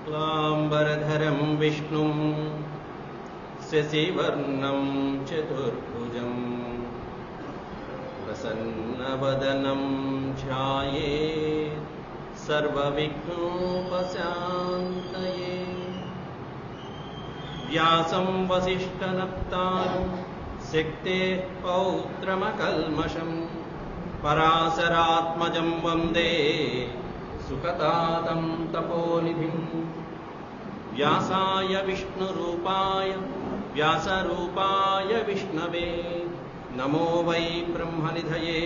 शुक्लाम्बरधरं विष्णुं शशिवर्णं चतुर्भुजं प्रसन्नवदनं ध्यायेत् सर्वविघ्नोपशान्तये। व्यासं वसिष्ठनप्तारं शक्तेः पौत्रमकल्मषं पराशरात्मजं वन्दे सुखतातं तपोनिधिं। व्यासाय विष्णुरूपाय व्यासरूपाय विष्णवे नमो वै ब्रह्मनिधये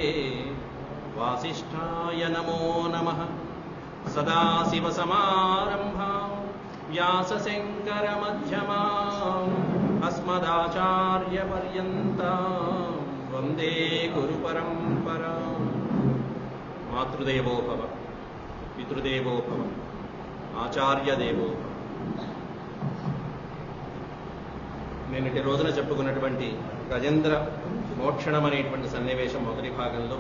वासिष्ठाय नमो नमः। सदाशिवसमारम्भां व्यासशङ्करमध्यमाम् अस्मदाचार्यपर्यन्तां वन्दे गुरुपरम्पराम्। मातृदेवो भव, पितृदेवो भव, ఆచార్యదేవో భవ. నిన్నటి రోజున చెప్పుకున్నటువంటి గజేంద్ర మోక్షణం అనేటువంటి సన్నివేశం మొదటి భాగంలో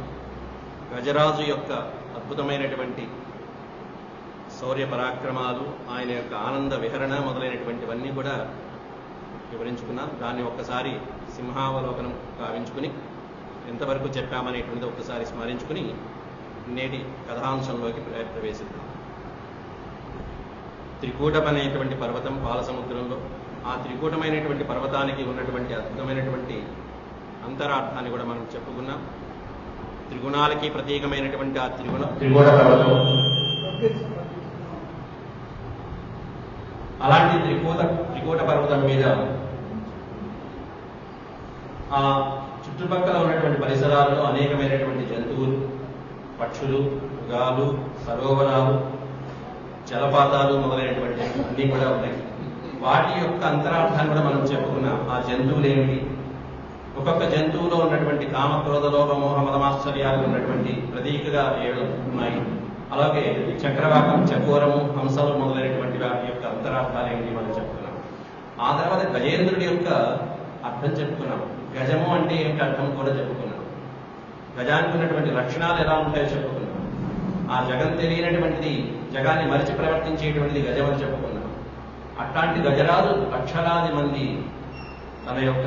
గజరాజు యొక్క అద్భుతమైనటువంటి శౌర్య పరాక్రమాలు, ఆయన యొక్క ఆనంద విహరణ మొదలైనటువంటివన్నీ కూడా వివరించుకున్నాం. దాన్ని ఒక్కసారి సింహావలోకనం గావించుకుని ఎంతవరకు చెప్పామనేటువంటిది ఒక్కసారి స్మరించుకుని నేటి కథాంశంలోకి ప్రవేశిద్దాం. త్రికూటం అనేటువంటి పర్వతం పాలసముద్రంలో, ఆ త్రికూటమైనటువంటి పర్వతానికి ఉన్నటువంటి అద్భుతమైనటువంటి అంతరార్థాన్ని కూడా మనం చెప్పుకున్నాం. త్రిగుణాలకి ప్రతీకమైనటువంటి ఆ త్రికూట పర్వతం, అలాంటి త్రికూట పర్వతం మీద ఆ చుట్టుపక్కల ఉన్నటువంటి పరిసరాల్లో అనేకమైనటువంటి జంతువులు, పక్షులు, మృగాలు, సరోవరాలు, జలపాతాలు మొదలైనటువంటి అన్నీ కూడా ఉన్నాయి. వాటి యొక్క అంతరార్థాన్ని కూడా మనం చెప్పుకున్నాం. ఆ జంతువులు ఏమిటి, ఒక్కొక్క జంతువులో ఉన్నటువంటి కామ, క్రోధ, లోభ, మోహ, మదమాశ్చర్యాలు ఉన్నటువంటి ప్రతీకగా 7 ఉన్నాయి. అలాగే చక్రవాకం, చకోరము, హంసలు మొదలైనటువంటి వాటి యొక్క అంతరార్థాలు ఏమిటి మనం చెప్పుకున్నాం. ఆ తర్వాత గజేంద్రుడి యొక్క అర్థం చెప్పుకున్నాం. గజము అంటే ఏమిటి అర్థం కూడా చెప్పుకున్నాం. గజానికి ఉన్నటువంటి లక్షణాలు ఎలా ఉంటాయో చెప్పుకున్నాం. ఆ జగం తెలియనటువంటిది, జగాన్ని మరిచి ప్రవర్తించేటువంటిది గజమని చెప్పుకున్నాం. అట్లాంటి గజరాజు లక్షలాది మంది తన యొక్క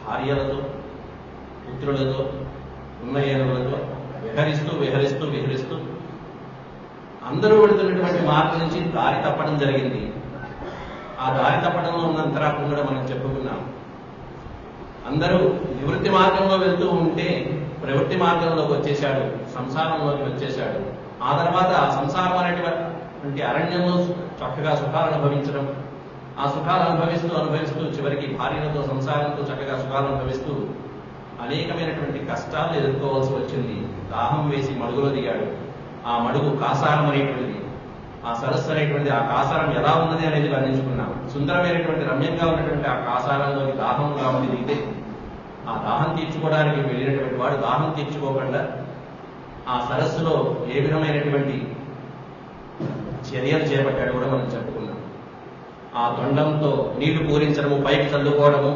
భార్యలతో, పుత్రులతో, ఉన్న ఏనుగులతో విహరిస్తూ అందరూ వెళుతున్నటువంటి మార్గం నుంచి దారి తప్పడం జరిగింది. ఆ దారి తప్పడంలో ఉన్న అంతరార్థం కూడా మనం చెప్పుకున్నాం. అందరూ నివృత్తి మార్గంలో వెళ్తూ ఉంటే ప్రవృత్తి మార్గంలోకి వచ్చేశాడు, సంసారంలోకి వచ్చేశాడు. ఆ తర్వాత ఆ సంసారం అనేటువంటి అరణ్యంలో చక్కగా సుఖాలు అనుభవించడం, ఆ సుఖాలు అనుభవిస్తూ చివరికి భార్యలతో, సంసారంతో చక్కగా సుఖాలు అనుభవిస్తూ అనేకమైనటువంటి కష్టాలు ఎదుర్కోవాల్సి వచ్చింది. దాహం వేసి మడుగులో దిగాడు. ఆ మడుగు కాసారం అనేటువంటిది, ఆ సరస్సు అనేటువంటిది, ఆ కాసారం ఎలా ఉన్నది అనేది వర్ణించుకున్నాం. సుందరమైనటువంటి రమ్యంగా ఉన్నటువంటి ఆ కాసారంలోకి దాహంగా ఉండి దిగితే ఆ దాహం తీర్చుకోవడానికి వెళ్ళినటువంటి వాడు దాహం తీర్చుకోకుండా ఆ సరస్సులో ఏ విధమైనటువంటి చర్యలు చేపట్టాడు కూడా మనం చెప్పుకున్నాం. ఆ దొండంతో నీళ్లు పూరించడము, పైకి చల్లుకోవడము,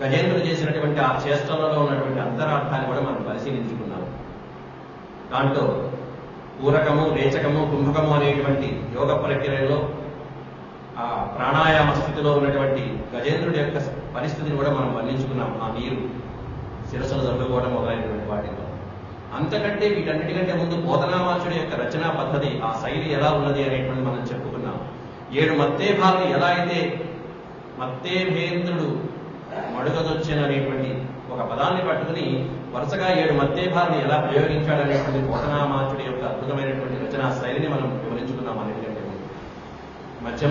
గజేంద్రుడు చేసినటువంటి ఆ చేష్టలలో ఉన్నటువంటి అంతరార్థాన్ని కూడా మనం పరిశీలించుకున్నాం. దాంట్లో పూరకము, రేచకము, కుంభకము అనేటువంటి యోగ ప్రక్రియలో ఆ ప్రాణాయామ స్థితిలో ఉన్నటువంటి గజేంద్రుడి యొక్క పరిస్థితిని కూడా మనం వర్ణించుకున్నాం. ఆ నీరు శిరస్సును చల్లుకోవడం మొదలైనటువంటి వాటిలో. అంతకంటే వీటన్నిటికంటే ముందు పోతనామాచుడి యొక్క రచనా పద్ధతి, ఆ శైలి ఎలా ఉన్నది అనేటువంటి మనం చెప్పుకున్నాం. 7 మత్తేభాల్ని ఎలా అయితే మత్తేభేంద్రుడు మడుగదొచ్చిన అనేటువంటి ఒక పదాన్ని పట్టుకుని వరుసగా 7 మత్తేభాల్ని ఎలా ప్రయోగించాడనేటువంటి పోతనామాచుడి యొక్క అద్భుతమైనటువంటి రచనా శైలిని మనం వివరించుకున్నాం. అన్నిటికంటే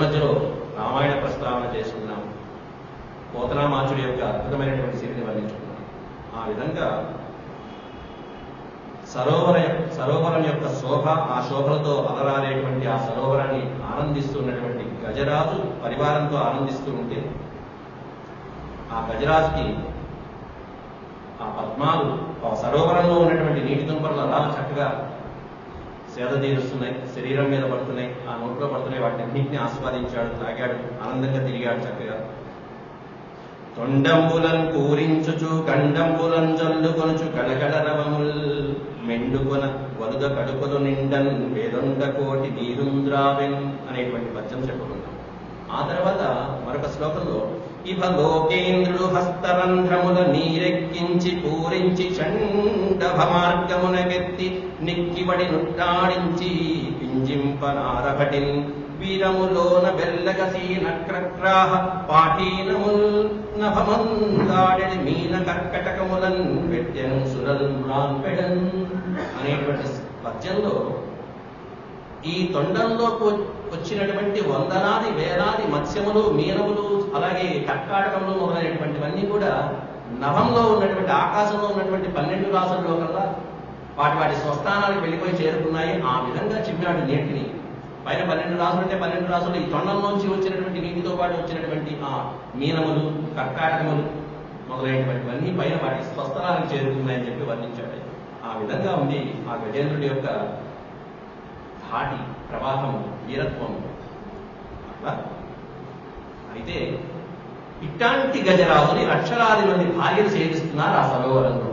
మధ్యలో రామాయణ ప్రస్తావన చేసుకున్నాం. పోతనామాచుడి యొక్క అద్భుతమైనటువంటి శైలిని వర్ణించుకున్నాం. ఆ విధంగా సరోవరం యొక్క శోభ, ఆ శోభలతో అలరాలేటువంటి ఆ సరోవరాన్ని ఆనందిస్తున్నటువంటి గజరాజు పరివారంతో ఆనందిస్తూ ఉంటే ఆ గజరాజుకి ఆ పద్మాలు ఆ సరోవరంలో ఉన్నటువంటి నీటి తుంపర్లు అలా చక్కగా సేద తీరుస్తున్నాయి, శరీరం మీద పడుతున్నాయి, ఆ నోట్లో పడుతున్నాయి. వాటిని అన్నింటినీ ఆస్వాదించాడు, తాగాడు, ఆనందంగా తిరిగాడు చక్కగా. తొండంబులను పూరించుచు గండంబులను జల్లుకొనుచు గడగడ రవముల్ మెండుకొన వలుద కడుపులు నిండన్ వేదొండ కోటి నీరుంద్రావెన్ అనేటువంటి పద్యం చెప్పుకున్నాం. ఆ తర్వాత మరొక శ్లోకంలో ఇభ లోకేంద్రుడు హస్తరంధ్రముల నీరెక్కించి పూరించి చండభ మార్గమునకెత్తి నిక్కిబడి నుట్టాడించి పింజింపనారభటిన్ వీరములోన బెల్లగసీ నక్రక్రాహ పాఠీనముల్ నభమందాడెడి మీన కర్కటకములన్ పెట్టెను సురల్ మ్రాన్పెడన్ అనేటువంటి పద్యంలో ఈ తొండంలో వచ్చినటువంటి వందలాది వేలాది మత్స్యములు, మీనములు, అలాగే కర్కాటకములు మొదలైనటువంటివన్నీ కూడా నభంలో ఉన్నటువంటి ఆకాశంలో ఉన్నటువంటి 12 రాసుల్లో కల్లా వాటి స్వస్థానాలకు వెళ్ళిపోయి చేరుకున్నాయి. ఆ విధంగా చిమ్మాడు నీటిని. పైన 12 రాసులు అంటే 12 రాసులు ఈ తొండంలోంచి వచ్చినటువంటి నీటితో పాటు వచ్చినటువంటి ఆ మీనములు, కర్కాటకములు మొదలైనటువంటివన్నీ పైన వాటి స్వస్థానాలకు చేరుకున్నాయని చెప్పి వర్ణించాడు. ఆ విధంగా ఉంది ఆ గజేంద్రుడి యొక్క ధాటి, ప్రవాహము, వీరత్వము. అట్లా అయితే ఇట్లాంటి గజరాజుని లక్షలాది మంది భార్యలు సేవిస్తున్నారు ఆ సరోవరంలో.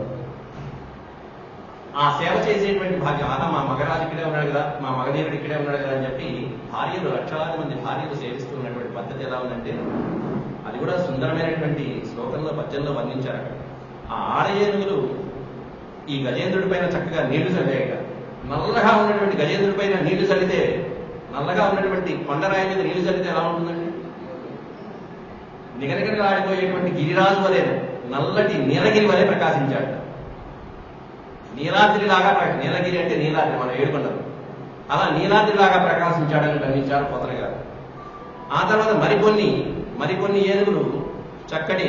ఆ సేవ చేసేటువంటి భాగ్యం, మా మగరాజు ఇక్కడే ఉన్నాడు కదా, మా మగధీరుడు ఇక్కడే ఉన్నాడు కదా అని చెప్పి భార్యలు, లక్షలాది మంది భార్యలు సేవిస్తున్నటువంటి పద్ధతి ఎలా ఉందంటే అది కూడా సుందరమైనటువంటి శ్లోకంలో పద్యంలో వర్ణించారు. ఆ ఆడ ఏనుగులు ఈ గజేంద్రుడి పైన చక్కగా నీళ్లు చల్లాయట. నల్లగా ఉన్నటువంటి గజేంద్రుడి పైన నీళ్లు చల్లితే, నల్లగా ఉన్నటువంటి కొండరాయి మీద నీళ్లు చల్లితే ఎలా ఉంటుందండి? నిగనిగనగా ఆడిపోయేటువంటి గిరిరాజు వలె, నల్లటి నీలగిరి వలె ప్రకాశించాడు. నీలాద్రిలాగా, నీలగిరి అంటే నీలాద్రి, మన ఏడుకొండలు, అలా నీలాద్రిలాగా ప్రకాశించాడని వర్ణించారు పోతన గారు. ఆ తర్వాత మరికొన్ని ఏనుగులు చక్కటి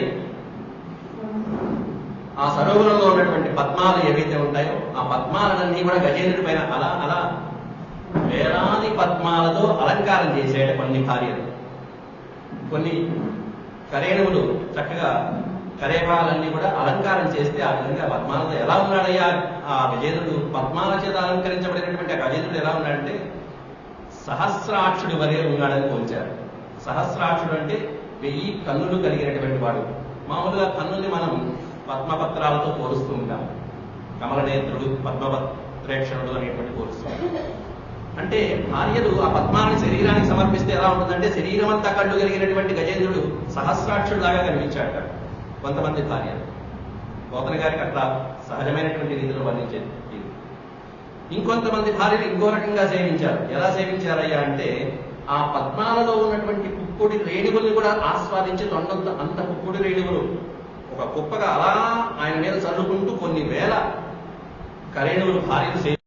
ఆ సరోవరంలో ఉన్నటువంటి పద్మాలు ఏవైతే ఉంటాయో ఆ పద్మాలన్నీ కూడా గజేంద్రుడి పైన అలా వేలాది పద్మాలతో అలంకారం చేసేట కొన్ని భార్యలు. కొన్ని కరేణువులు చక్కగా కరేపాలన్నీ కూడా అలంకారం చేస్తే ఆ విధంగా పద్మాలతో ఎలా ఉన్నాడయ్యా ఆ గజేంద్రుడు? పద్మాల చేత అలంకరించబడినటువంటి ఆ గజేంద్రుడు ఎలా ఉన్నాడంటే సహస్రాక్షుడి వలె ఉన్నాడని పోల్చారు. సహస్రాక్షుడు అంటే 1000 కన్నులు కలిగినటువంటి వాడు. మామూలుగా కన్నుల్ని మనం పద్మపత్రాలతో పోలుస్తూ ఉంటాం. కమలనేత్రుడు, పద్మపత్రేక్షణుడు అనేటువంటి పోలుస్తూ ఉంటాం. అంటే భార్యలు ఆ పద్మాలని శరీరానికి సమర్పిస్తే ఎలా ఉంటుందంటే శరీరం అంతా కళ్ళు కలిగినటువంటి గజేంద్రుడు సహస్రాక్షుడిలాగా కనిపించాడు కొంతమంది భార్యలు. పోతన గారికి అట్లా సహజమైనటువంటి రీతిలో వర్ణించేది. ఇంకొంతమంది భార్యలు ఇంకో రకంగా సేవించారు. ఎలా సేవించారయ్యా అంటే ఆ పద్మాలలో ఉన్నటువంటి పుప్పొడి రేణువుల్ని కూడా ఆస్వాదించి తొండంత అంత పుప్పొడి రేణువులు ఒక కుప్పగా అలా ఆయన మీద చల్లుకుంటూ కొన్ని వేల కరేణువులు భార్యలు సేవి.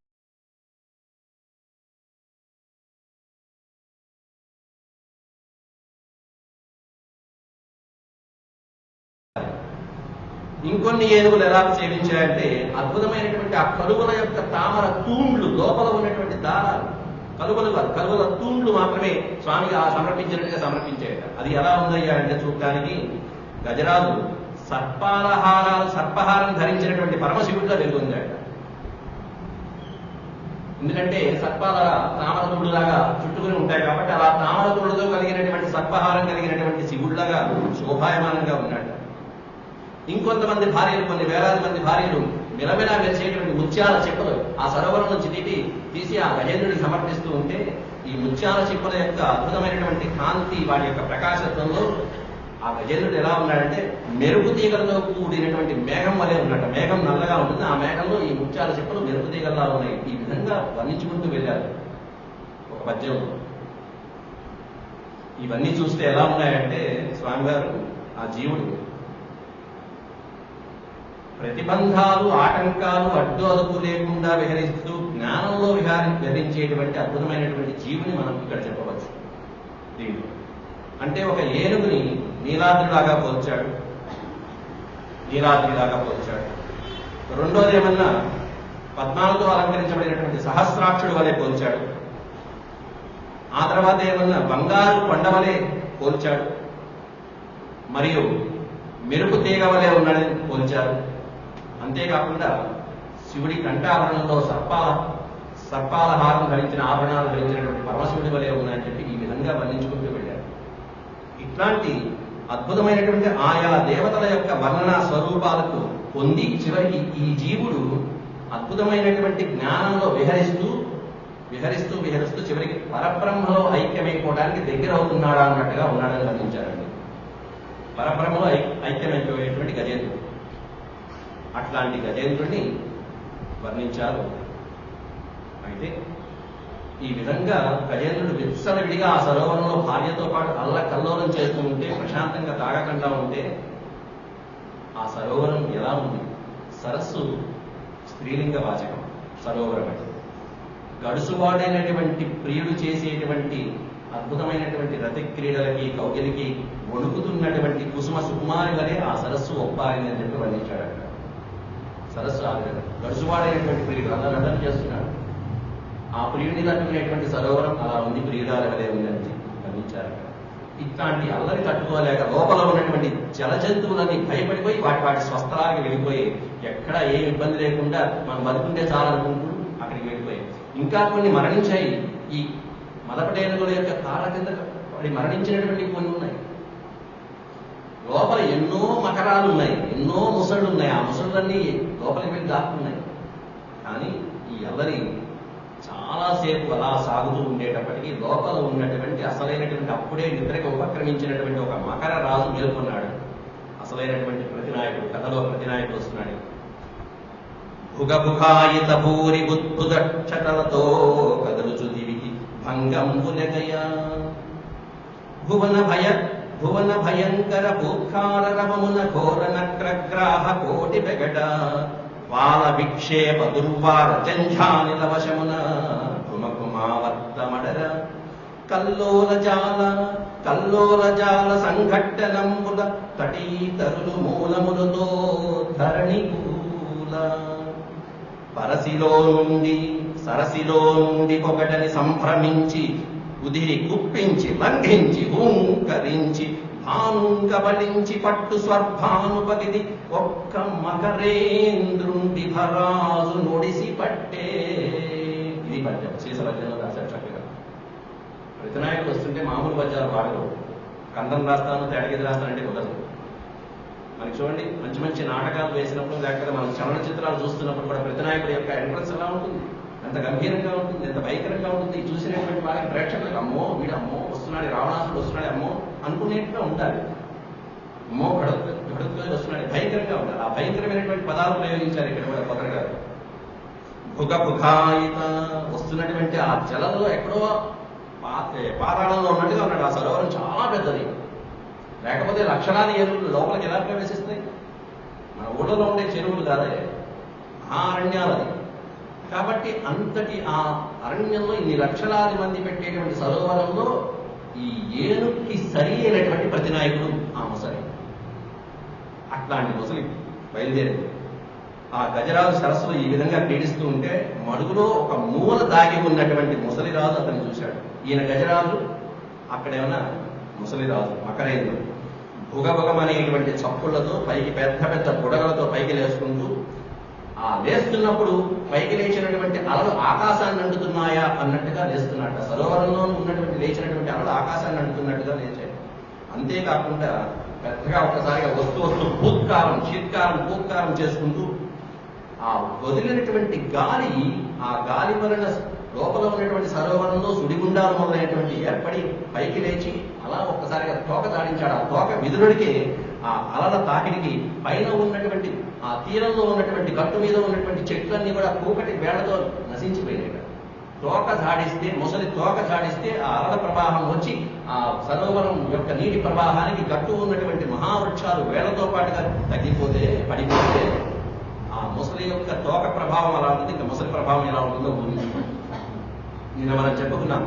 ఇంకొన్ని ఏనుగులు ఎలా సేవించాయంటే అద్భుతమైనటువంటి ఆ కలువల యొక్క తామర తూండ్లు, లోపల ఉన్నటువంటి దారాలు, కలువల తూండ్లు మాత్రమే స్వామికి సమర్పించినట్టుగా సమర్పించాయట. అది ఎలా ఉందయ్యా అంటే చూడటానికి గజరాజు సర్పహారం ధరించినటువంటి పరమశివుడిగా వెలుగొందాడు. ఎందుకంటే సర్పాల తామరతుడులాగా చుట్టుకుని ఉంటాయి కాబట్టి అలా తామరతుడుతో కలిగినటువంటి సర్పహారం కలిగినటువంటి శివుడిలాగా శోభాయమానంగా ఉన్నాడు. ఇంకొంతమంది భార్యలు, కొన్ని వేలాది మంది భార్యలు మిలమిలా మెరిసేటువంటి ముత్యాల చిప్పలు ఆ సరోవరం నుంచి తీసి ఆ గజేంద్రుడికి సమర్పిస్తూ ఉంటే ఈ ముత్యాల చిప్పల యొక్క అద్భుతమైనటువంటి కాంతి, వాటి యొక్క ప్రకాశత్వంలో ఆ గజేంద్రుడు ఎలా ఉన్నాడంటే మెరుపు తీగలతో కూడినటువంటి మేఘం వలె ఉన్నట్టు. మేఘం నల్లగా ఉంటుంది, ఆ మేఘంలో ఈ ముత్యాల చిప్పలు మెరుపు తీగల్లా ఉన్నాయి. ఈ విధంగా వర్ణించుకుంటూ వెళ్ళారు ఒక పద్యంలో. ఇవన్నీ చూస్తే ఎలా ఉన్నాయంటే స్వామివారు ఆ జీవుడు ప్రతిబంధాలు, ఆటంకాలు, అడ్డు అదుపు లేకుండా విహరిస్తూ జ్ఞానంలో విహరించేటువంటి అద్భుతమైనటువంటి జీవుని మనం ఇక్కడ చెప్పవచ్చు. దీంట్లో అంటే ఒక ఏనుగుని నీలాద్రిలాగా పోల్చాడు. రెండోది ఏమన్నా పద్మాలతో అలంకరించబడినటువంటి సహస్రాక్షుడు వలె పోల్చాడు. ఆ తర్వాత ఏమన్నా బంగారు కొండ వలె పోల్చాడు. మరియు మెరుపు తీగ వలె ఉన్నాడని పోల్చారు. అంతేకాకుండా శివుడి కంఠాభరణంలో సర్పాల హారం ధరించిన ఆభరణాలు ధరించినటువంటి పరమశివుడి వలె ఉన్నాయని చెప్పి ఈ విధంగా వర్ణించుకుంటూ వెళ్ళారు. ఇట్లాంటి అద్భుతమైనటువంటి ఆయా దేవతల యొక్క వర్ణనా స్వరూపాలకు పొంది చివరికి ఈ జీవుడు అద్భుతమైనటువంటి జ్ఞానంలో విహరిస్తూ విహరిస్తూ విహరిస్తూ చివరికి పరబ్రహ్మలో ఐక్యమైపోవడానికి దగ్గర అవుతున్నాడా అన్నట్టుగా ఉన్నాడని వర్ణించారండి. పరబ్రహ్మలో ఐక్యమైపోయేటువంటి గజేంద్రుడు. అట్లాంటి గజేంద్రుడిని వర్ణించారు. అయితే ఈ విధంగా గజేంద్రుడు విచ్చలవిడిగా ఆ సరోవరంలో భార్యతో పాటు అల్లకల్లోలం చేస్తూ ఉంటే, ప్రశాంతంగా తాగకుండా ఉంటే, ఆ సరోవరం ఎలా ఉంది? సరస్సు స్త్రీలింగ వాచకం సరోవరం అంటే. గడుసువాడైనటువంటి ప్రియుడు చేసేటువంటి అద్భుతమైనటువంటి రతి క్రీడలకి కౌగిలికి వణుకుతున్నటువంటి కుసుమ సుకుమారి వలె ఆ సరస్సు ఒప్పాలని అని చెప్పి వర్ణించాడు అక్కడ. సరస్సు ఆ విధంగా గడుసువాడైనటువంటి ప్రియుడు అలా నటన చేస్తున్నాడు. ఆ ప్రియుడిని తట్టుకునేటువంటి సరోవరం అలా ఉంది, ప్రియురాల వలె ఉందని వర్ణించారు. ఇట్లాంటి అల్లరి తట్టుకోలేక లోపల ఉన్నటువంటి జల జంతువులన్నీ భయపడిపోయి వాటి స్వస్థలానికి వెళ్ళిపోయి, ఎక్కడ ఏ ఇబ్బంది లేకుండా మనం బతుకుంటే చాలనుకుంటూ అక్కడికి వెళ్ళిపోయి, ఇంకా కొన్ని మరణించాయి. ఈ మదపటేనుగుల యొక్క కాళ్ళ కింద మరణించినటువంటి కొన్ని ఉన్నాయి. లోపల ఎన్నో మకరాలు ఉన్నాయి, ఎన్నో ముసళ్ళు ఉన్నాయి. ఆ ముసళ్ళన్నీ లోపలికి వెళ్ళి దాక్కున్నాయి. కానీ ఈ అల్లరి చాలాసేపు అలా సాగుతూ ఉండేటప్పటికీ లోపల ఉన్నటువంటి అసలైనటువంటి అప్పుడే నిద్రకి ఉపక్రమించినటువంటి ఒక మకర రాజు మేల్కొన్నాడు. అసలైనటువంటి ప్రతినాయకుడు, కథలో ప్రతినాయకుడు వస్తున్నాడు. భుగభుగాయిత భూరి బుద్భుదక్షతలతో కదలుచు దివికి భంగంబులెగయా భువన భయంకర భూత్కార రవమున ఘోర నక్రగ్రాహ కోటి బెగట వాల విక్షేప దుర్వార జంఝానిల వశమున ఘుమఘుమావర్తమడర కల్లోల జాల సంఘట్టనంబుల తటీతరులు మూలములతో ధరణి కూల సరసిలో నుండి పొగటని సంభ్రమించి ఉదిరి కుప్పించి లంఘించి హూంకరించి భానుంగబలించి పట్టు స్వర్భానుపతిది ఒక్క మకరేంద్రుండి భరాజు నొడిసి పట్టే. ఇది పద్యం శీసపద్యంలో రాశారు చక్కగా. ప్రతినాయకుడు వస్తుంటే మామూలు పద్యాలు వాడరు. కందం రాస్తాను, తేడగిది రాస్తానంటే కుదరదు. మనకి చూడండి, మంచి మంచి నాటకాలు వేసినప్పుడు, లేకపోతే మనం చలనచిత్రాలు చూస్తున్నప్పుడు కూడా ప్రతినాయకుడి యొక్క ఎంట్రన్స్ ఎలా ఉంటుంది, ఎంత గంభీరంగా ఉంటుంది, ఎంత భయంకరంగా ఉంటుంది. చూసినటువంటి వాళ్ళకి ప్రేక్షకులకు అమ్మో వీడు అమ్మో వస్తున్నాడు, రావణాసుడు వస్తున్నాడు అమ్మో అనుకునేట్టుగా ఉండాలి. అమ్మో గడుపుగా వస్తున్నాడు, భయంకరంగా ఉండాలి. ఆ భయంకరమైనటువంటి పదాలు ప్రయోగించారు ఇక్కడ కూడా పొగర గారు. భుగభుగాయిత వస్తున్నటువంటి ఆ జలంలో ఎక్కడో పాతాళంలో ఉన్నట్టుగా ఉన్నాడు. ఆ సరోవరం చాలా పెద్దది. లేకపోతే లక్షలాది ఏరువులు లోపలికి ఎలా ప్రవేశిస్తాయి? మన ఊళ్ళలో ఉండే చెరువులు కాదే, ఆ అరణ్యాలది. కాబట్టి అంతటి ఆ అరణ్యంలో ఇన్ని లక్షలాది మంది పెట్టేటువంటి సరోవరంలో ఈ ఏనుగుకి సరి అయినటువంటి ప్రతినాయకుడు ఆ ముసలి. అట్లాంటి ముసలి బయలుదేరింది. ఆ గజరాజు సరస్సులో ఈ విధంగా క్రీడిస్తూ ఉంటే మడుగులో ఒక మూల దాగి ఉన్నటువంటి ముసలిరాజు అతను చూశాడు. ఈయన గజరాజు, అక్కడేమన్నా ముసలిరాజు మకరేంద్రుడు. భుగభుగమనేటువంటి చప్పుళ్లతో పైకి పెద్ద పెద్ద బుడగలతో పైకి లేసుకుంటూ, ఆ లేస్తున్నప్పుడు పైకి లేచినటువంటి అలలు ఆకాశాన్ని అంటుతున్నాయా అన్నట్టుగా లేస్తున్నట్ట. సరోవరంలో ఉన్నటువంటి లేచినటువంటి అలలు ఆకాశాన్ని అంటున్నట్టుగా లేచాయి. అంతేకాకుండా పెద్దగా ఒక్కసారిగా వస్తూ పూత్కారం చేసుకుంటూ ఆ వదిలినటువంటి గాలి, ఆ గాలి వలన లోపల ఉన్నటువంటి సరోవరంలో సుడిగుండాలు మొదలైనటువంటి ఏర్పడి పైకి లేచి అలా ఒక్కసారిగా తోక దాడించాడు. ఆ తోక విదురుడికి, ఆ అలల తాకిడికి పైన ఉన్నటువంటి ఆ తీరంలో ఉన్నటువంటి గట్టు మీద ఉన్నటువంటి చెట్లన్నీ కూడా కూకటి వేళ్లతో నశించిపోయినాయి. తోక జాడిస్తే, ముసలి తోక జాడిస్తే ఆ అలల ప్రవాహం వచ్చి ఆ సరోవరం యొక్క నీటి ప్రవాహానికి గట్టు ఉన్నటువంటి మహావృక్షాలు వేళ్లతో పాటుగా తగ్గిపోతే, పడిపోతే ఆ ముసలి యొక్క తోక ప్రభావం అలా ఉంటుంది. ఇంకా ముసలి ప్రభావం ఎలా ఉంటుందో ఊహించుకోండి. నిన్న మనం చెప్పుకున్నాం,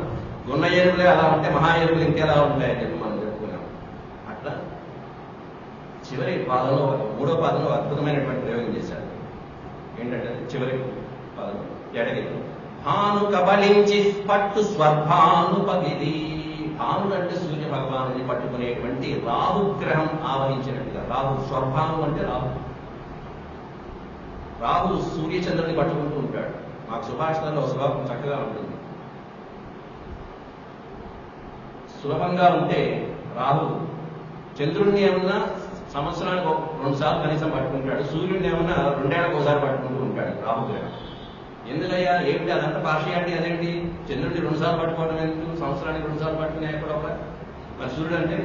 ఉన్న ఏనుగులే అలా ఉంటే మహా ఏనుగులు ఇంకెలా ఉంటాయని చెప్పి మనం చెప్పుకున్నాం. అట్లా చివరి పాదంలో, మూడో పాదంలో అద్భుతమైనటువంటి ప్రయోగం చేశారు. ఏంటంటే చివరి పాదంలో ఎడగి భాను కబలించి పట్టు స్వర్భానుపగిది. భానుడు అంటే సూర్య భగవాను పట్టుకునేటువంటి రాహుగ్రహం ఆవరించినట్టుగా. రాహు స్వర్భాను అంటే రాహు సూర్యచంద్రుని పట్టుకుంటూ ఉంటాడు. మాకు సుభాషణలో శ్లోకం చక్కగా ఉంటుంది. సులభంగా ఉంటే రాహు చంద్రుడిని ఏమన్నా సంవత్సరానికి 2 సార్లు కనీసం పట్టుకుంటాడు. సూర్యుడిని ఏమన్నా 2 ఏళ్ళకి ఒకసారి పట్టుకుంటూ ఉంటాడు రాహుగ్రహం. ఎందుకయ్యా ఏమిటి అదంతా పార్షియాలిటీ అదేంటి? చంద్రుడిని 2 సార్లు పట్టుకోవడం ఎందుకు? సంవత్సరానికి 2 సార్లు పట్టుకునే కూడా మరి సూర్యుడు అంటే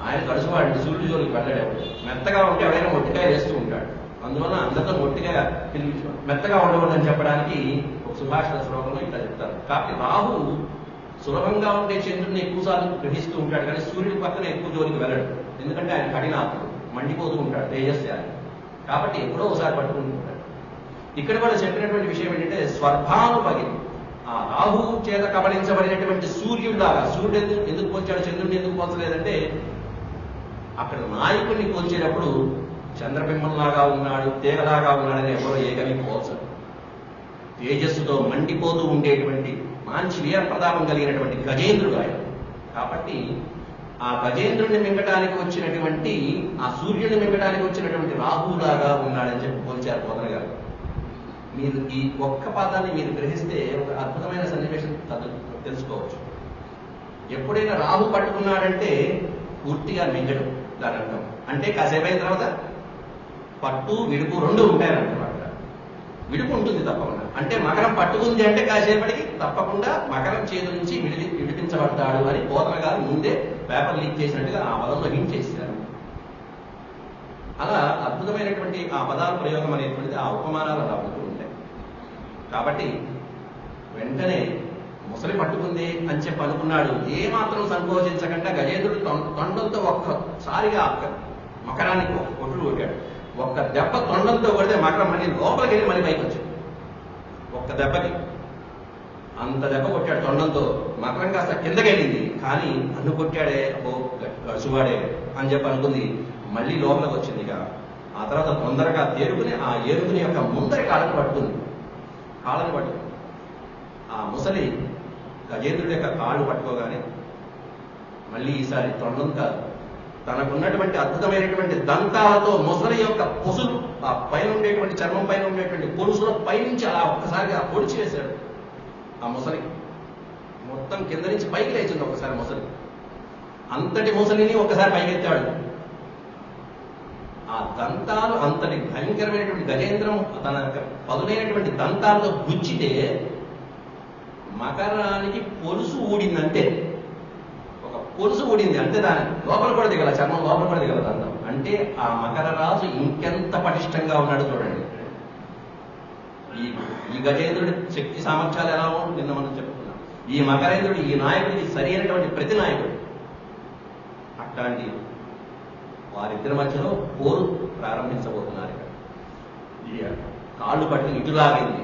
ఆయన కడుచువాడు, సూర్యుడు జోలికి వెళ్ళాడు. మెత్తగా ఉంటే ఎవడైనా మొట్టికాయ వేస్తూ ఉంటాడు. అందువల్ల అందరితో మొట్టిగా మెత్తగా ఉండకూడదని చెప్పడానికి ఒక సుభాషిత శ్లోకంలో ఇట్లా చెప్తారు. కాబట్టి రాహు సులభంగా ఉండే చంద్రుడిని ఎక్కువసార్లు గ్రహిస్తూ ఉంటాడు, కానీ సూర్యుడి పక్కన ఎక్కువ జోలికి వెళ్ళడు. ఎందుకంటే ఆయన కఠినాత్ముడు, మండిపోతూ ఉంటాడు తేజస్యాన్ని. కాబట్టి ఎప్పుడో ఒకసారి పట్టుకుంటూ ఉంటాడు. ఇక్కడ కూడా చెప్పినటువంటి విషయం ఏంటంటే స్వర్భానుపగి, ఆ రాహు చేత కబలించబడినటువంటి సూర్యుడిలాగా. సూర్యుడు ఎందుకు పోల్చాడు, చంద్రుడిని ఎందుకు పోల్చలేదంటే అక్కడ నాయకుడిని పోల్చేటప్పుడు చంద్రబింబంలాగా ఉన్నాడు, తీగలాగా ఉన్నాడని ఎవరో ఏకని పోల్చరు. తేజస్సుతో మండిపోతూ ఉండేటువంటి మంచి వీర ప్రతాపం కలిగినటువంటి గజేంద్రుడు ఆయన. కాబట్టి ఆ గజేంద్రుడిని మింగటానికి వచ్చినటువంటి, ఆ సూర్యుడిని మింగటానికి వచ్చినటువంటి రాహులాగా ఉన్నాడని చెప్పి పోల్చారు పోతన గారు. మీరు ఈ ఒక్క పదాన్ని మీరు గ్రహిస్తే ఒక అద్భుతమైన సన్నివేశం తెలుసుకోవచ్చు. ఎప్పుడైనా రాహు పట్టుకున్నాడంటే పూర్తిగా మింగడు దాని అర్థం. అంటే కాసేపు అయిన తర్వాత పట్టు విడుపు 2 ఉంటాయన్నమాట. విడుపు ఉంటుంది తప్పకుండా. అంటే మకరం పట్టుకుంది అంటే కాసేపటికి తప్పకుండా మకరం చేతి నుంచి విడిపించబడతాడు అని పోతన గారు ముందే పేపర్ లీక్ చేసినట్టుగా ఆ పదంలో హింట్ చేశారు. అలా అద్భుతమైనటువంటి ఆ పదాల ప్రయోగం అనేటువంటిది ఆ ఉపమానాలు అలా ఉంటూ ఉంటాయి. కాబట్టి వెంటనే ముసలి పట్టుకుంది అని చెప్పి అనుకున్నాడు. ఏమాత్రం సంకోచించకుండా గజేంద్రుడు తొండంతో ఒక్కసారిగా మకరానికి కొట్టుడు కొట్టాడు. ఒక్క దెబ్బ తొండంతో కొడితే మకరం మళ్ళీ లోపలికి వెళ్ళి మళ్ళీ పైకి వచ్చింది. ఒక్క దెబ్బకి అంత దెబ్బ కొట్టాడు తొండంతో. మకరం కాస్త కిందకి వెళ్ళింది, కానీ అన్ను కొట్టాడే ఓ గడుచువాడే అని చెప్పి అనుకుంది. మళ్ళీ లోపలికి వచ్చింది. ఇక ఆ తర్వాత తొందరగా తేరుకుని ఆ ఏరుగుని యొక్క ముందరి కాళ్ళని పట్టుకుంది. ఆ ముసలి గజేంద్రుడి యొక్క కాళ్ళు పట్టుకోగానే మళ్ళీ ఈసారి తొండం కాదు, తనకున్నటువంటి అద్భుతమైనటువంటి దంతాలతో ముసలి యొక్క పొసులు, ఆ పైన ఉండేటువంటి చర్మం పైన ఉండేటువంటి పొలుసుల పైనుంచి అలా ఒక్కసారిగా పొడిచి వేశాడు. ఆ ముసలి మొత్తం కింద నుంచి పైకి లేచింది ఒకసారి ముసలి. అంతటి ముసలిని ఒకసారి పైకెత్తాడు. ఆ దంతాలు అంతటి భయంకరమైనటువంటి గజేంద్రం తన పదునైనటువంటి దంతాలతో గుచ్చితే మకరానికి పొలుసు ఊడిందంటే, ఒక పొలుసు ఊడింది అంటే దాని లోపల కూడా దిగల, చర్మం లోపల కూడా దిగల దంతం. అంటే ఆ మకర రాజు ఇంకెంత పటిష్టంగా ఉన్నాడు చూడండి. ఈ గజేంద్రుడి శక్తి సామర్థ్యాలు ఎలా ఉంటుంది నిన్న మనం చెప్పుకున్నాం. ఈ మకరేంద్రుడు ఈ నాయకుడికి సరి అయినటువంటి ప్రతి నాయకుడు. అట్లాంటి వారిద్దరి మధ్యలో పోరు ప్రారంభించబోతున్నారు. కాళ్ళు పట్టి ఇటు లాగింది,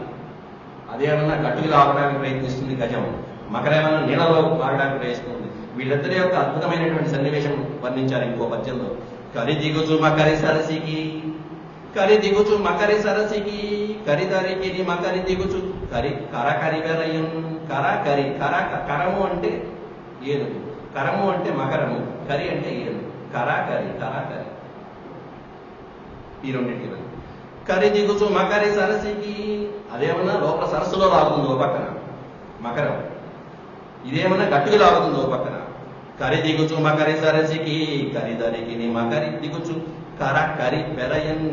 అదేమన్నా గట్టుకు లాగడానికి ప్రయత్నిస్తుంది గజం, మకరేమన్నా నీళ్ళలో లాగడానికి ప్రయత్నిస్తుంది. వీళ్ళిద్దరి యొక్క అద్భుతమైనటువంటి సన్నివేశం వర్ణించారు ఇంకో పద్యంలో. కరి దిగుచు మకరి సరసికి, కరి దిగుచు మకరి సరసికి, కరిదరికి మకరి దిగుచు కరి కరకరి వెరయం. కరకరి కరము అంటే ఏనుగు, కరము అంటే మకరము, కరి అంటే ఏనుగు. కరాకరి ఈ రెండింటి కరి దిగుచు మకరి సరసికి. అదేమన్నా లోపల సరస్సులో లాగుతుంది ఓ పక్కన మకరం, ఇదేమన్నా గట్టుకు లాగుతుంది ఓ పక్కన. కరి దిగుచు మకరి సరసికి, కరిదరికి మకరి దిగుచు కర కరి పెరయన్.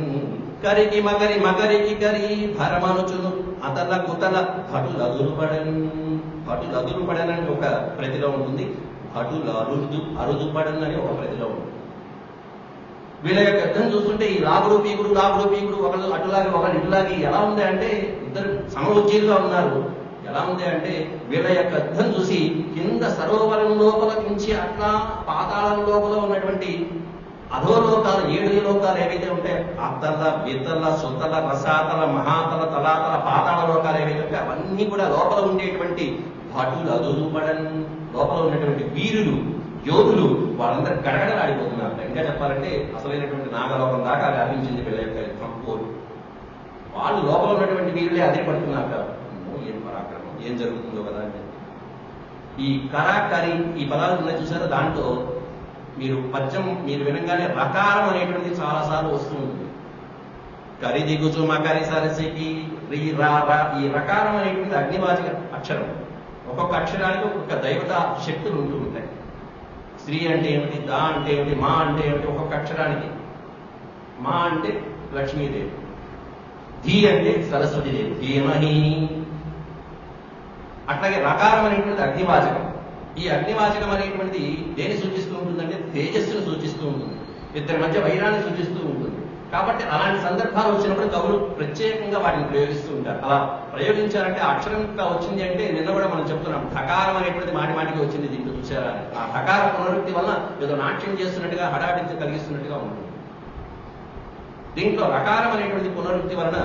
కరికి మకరి మకరికి కరి భరమనుచును అతల కుతల భటులదురుపడన్. భటులదురుపడన్ అని ఒక ప్రతిలో ఉంటుంది, భటులు అరుదుపడన్ అని ఒక ప్రతిలో ఉంటుంది. వీళ్ళ యొక్క యుద్ధం చూస్తుంటే ఈ లాగుడు పీకుడు ఒకళ్ళు అటులాగి ఒకళ్ళు ఇటులాగి ఎలా ఉంది అంటే ఇద్దరు సమవుజ్జీలుగా ఉన్నారు. ఎలా ఉంది అంటే వీళ్ళ యొక్క యుద్ధం చూసి కింద సరోవరం లోపల నుంచి అట్లా పాతాళం లోపల ఉన్నటువంటి అధోలోకాలు 7 లోకాలు ఏవైతే ఉంటాయో అత్తల బిత్తల సుత్తల రసాతల మహాతల తలాతల పాతాళ లోకాలు ఏవైతే ఉంటాయో అవన్నీ కూడా లోపల ఉండేటువంటి భటులు అదురుపడన్, లోపల ఉన్నటువంటి వీరులు యోధులు వాళ్ళందరూ గడగడలాడిపోతున్నారు. ఇంకా చెప్పాలంటే అసలైనటువంటి నాగలోకం దాకా వ్యాపించింది వీళ్ళ యొక్క యుద్ధం పోరు. వాళ్ళు లోపల ఉన్నటువంటి వీరులే అదే పడుతున్నారు కదా, ఏం పరాక్రమం, ఏం జరుగుతుందో కదా అంటే. ఈ కరాకరి ఈ పదాలు ఉన్నాయి చూసారో, దాంట్లో మీరు పద్యం మీరు వినగానే రకారం అనేటువంటిది చాలాసార్లు వస్తూ ఉంటుంది. కరి దిగుచు మకరి సరసికి రీ రా రా. ఈ రకారం అనేటువంటిది అగ్నివాచక అక్షరం. ఒక్కొక్క అక్షరానికి ఒక్కొక్క దైవత శక్తులు ఉంటూ ఉంటాయి. స్త్రీ అంటే ఏమిటి, దా అంటే ఏమిటి, మా అంటే ఏమిటి, ఒక్కొక్క అక్షరానికి మా అంటే లక్ష్మీదేవి, ధీ అంటే సరస్వతీదేవి, ధీమహి. అట్లాగే రకారం అనేటువంటిది అగ్నివాచకం. ఈ అగ్నివాచకం అనేటువంటిది దేని సూచిస్తూ ఉంటుందంటే తేజస్సును సూచిస్తూ ఉంటుంది, ఇద్దరి మధ్య వైరాన్ని సూచిస్తూ ఉంటుంది. కాబట్టి అలాంటి సందర్భాలు వచ్చినప్పుడు కవులు ప్రత్యేకంగా వాటిని ప్రయోగిస్తూ ఉంటారు. అలా ప్రయోగించారంటే అక్షరంగా వచ్చింది అంటే నిన్న కూడా మనం చెప్తున్నాం, ఠకారం అనేటువంటిది మాటి మాటికి వచ్చింది దీంట్లో చూసారా. ఆ ఠకార పునరుక్తి వలన ఏదో నాట్యం చేస్తున్నట్టుగా హడావిడి కలిగిస్తున్నట్టుగా ఉంటుంది. దీంట్లో రకారం అనేటువంటి పునరుక్తి వలన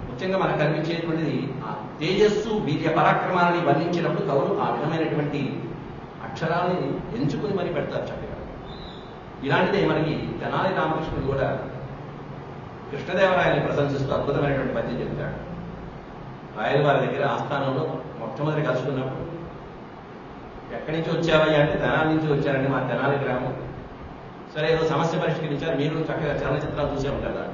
ముఖ్యంగా మనకు కనిపించేటువంటిది ఆ తేజస్సు వీర్య పరాక్రమాలని వర్ణించినప్పుడు కవులు ఆ విధమైనటువంటి అక్షరాలని ఎంచుకుని మరి పెడతారు చక్కగా. ఇలాంటిదే మనకి తెనాలి రామకృష్ణుడు కూడా కృష్ణదేవరాయని ప్రశంసిస్తూ అద్భుతమైనటువంటి పద్యం చెప్తాడు. రాయల వారి దగ్గర ఆస్థానంలో మొట్టమొదటి కలుసుకున్నప్పుడు ఎక్కడి నుంచి వచ్చావయ్యా అంటే తెనాలి నుంచి వచ్చారండి, మా తెనాలి గ్రామం. సరే ఏదో సమస్య పరిష్కరించారు, మీరు చక్కగా చలనచిత్రాలు చూసే ఉంటారు.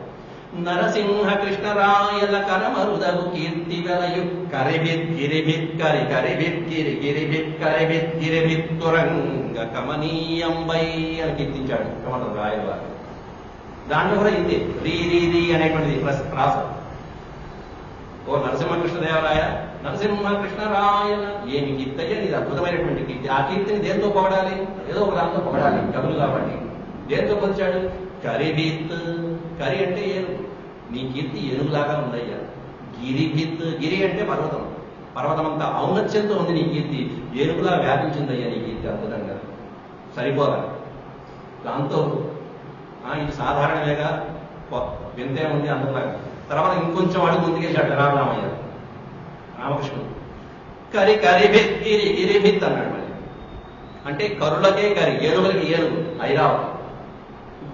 నరసింహ కృష్ణరాయల కరమరుదగు కీర్తి వెలయు కరిభిత్ గిరిభిత్ కరి కరిభిత్ గిరి గిరిభిత్ కరిభిత్ గిరిభిత్ తురంగ కమనీయంబై అని కీర్తించాడు కమల రాయల వారు. దాంట్లో కూడా ఇంతే రీ రీ రీ అనేటువంటిది ప్రాస. ఓ నరసింహకృష్ణదేవరాయ, నరసింహకృష్ణరాయల ఏమి కీర్తయ్య, ఇది అద్భుతమైనటువంటి కీర్తి. ఆ కీర్తిని దేంతో పొగడాలి? ఏదో ఒక దాంతో పొగడాలి కవులు కాబట్టి. దేంతో పొందాడు? కరిభిత్, కరి అంటే ఏనుగు, నీ కీర్తి ఏనుగులాగా ఉందయ్యా. గిరిభిత్, గిరి అంటే పర్వతం, పర్వతం అంతా ఔన్నత్యంతో ఉంది నీ కీర్తి, ఏనుగులా వ్యాపించిందయ్యా నీ కీర్తి అద్భుతంగా. సరిపోదా దాంతో ఇది సాధారణమేగా, వింతే ఉంది అందులాగా. తర్వాత ఇంకొంచెం అడుగు ముందుకేసాడు రామరామయ్య రామకృష్ణుడు. కరి కరిభిత్ గిరి గిరిభిత్ అన్నాడు మళ్ళీ. అంటే కరులకే కరి, ఏనుగులకి ఏనుగు ఐరావతం.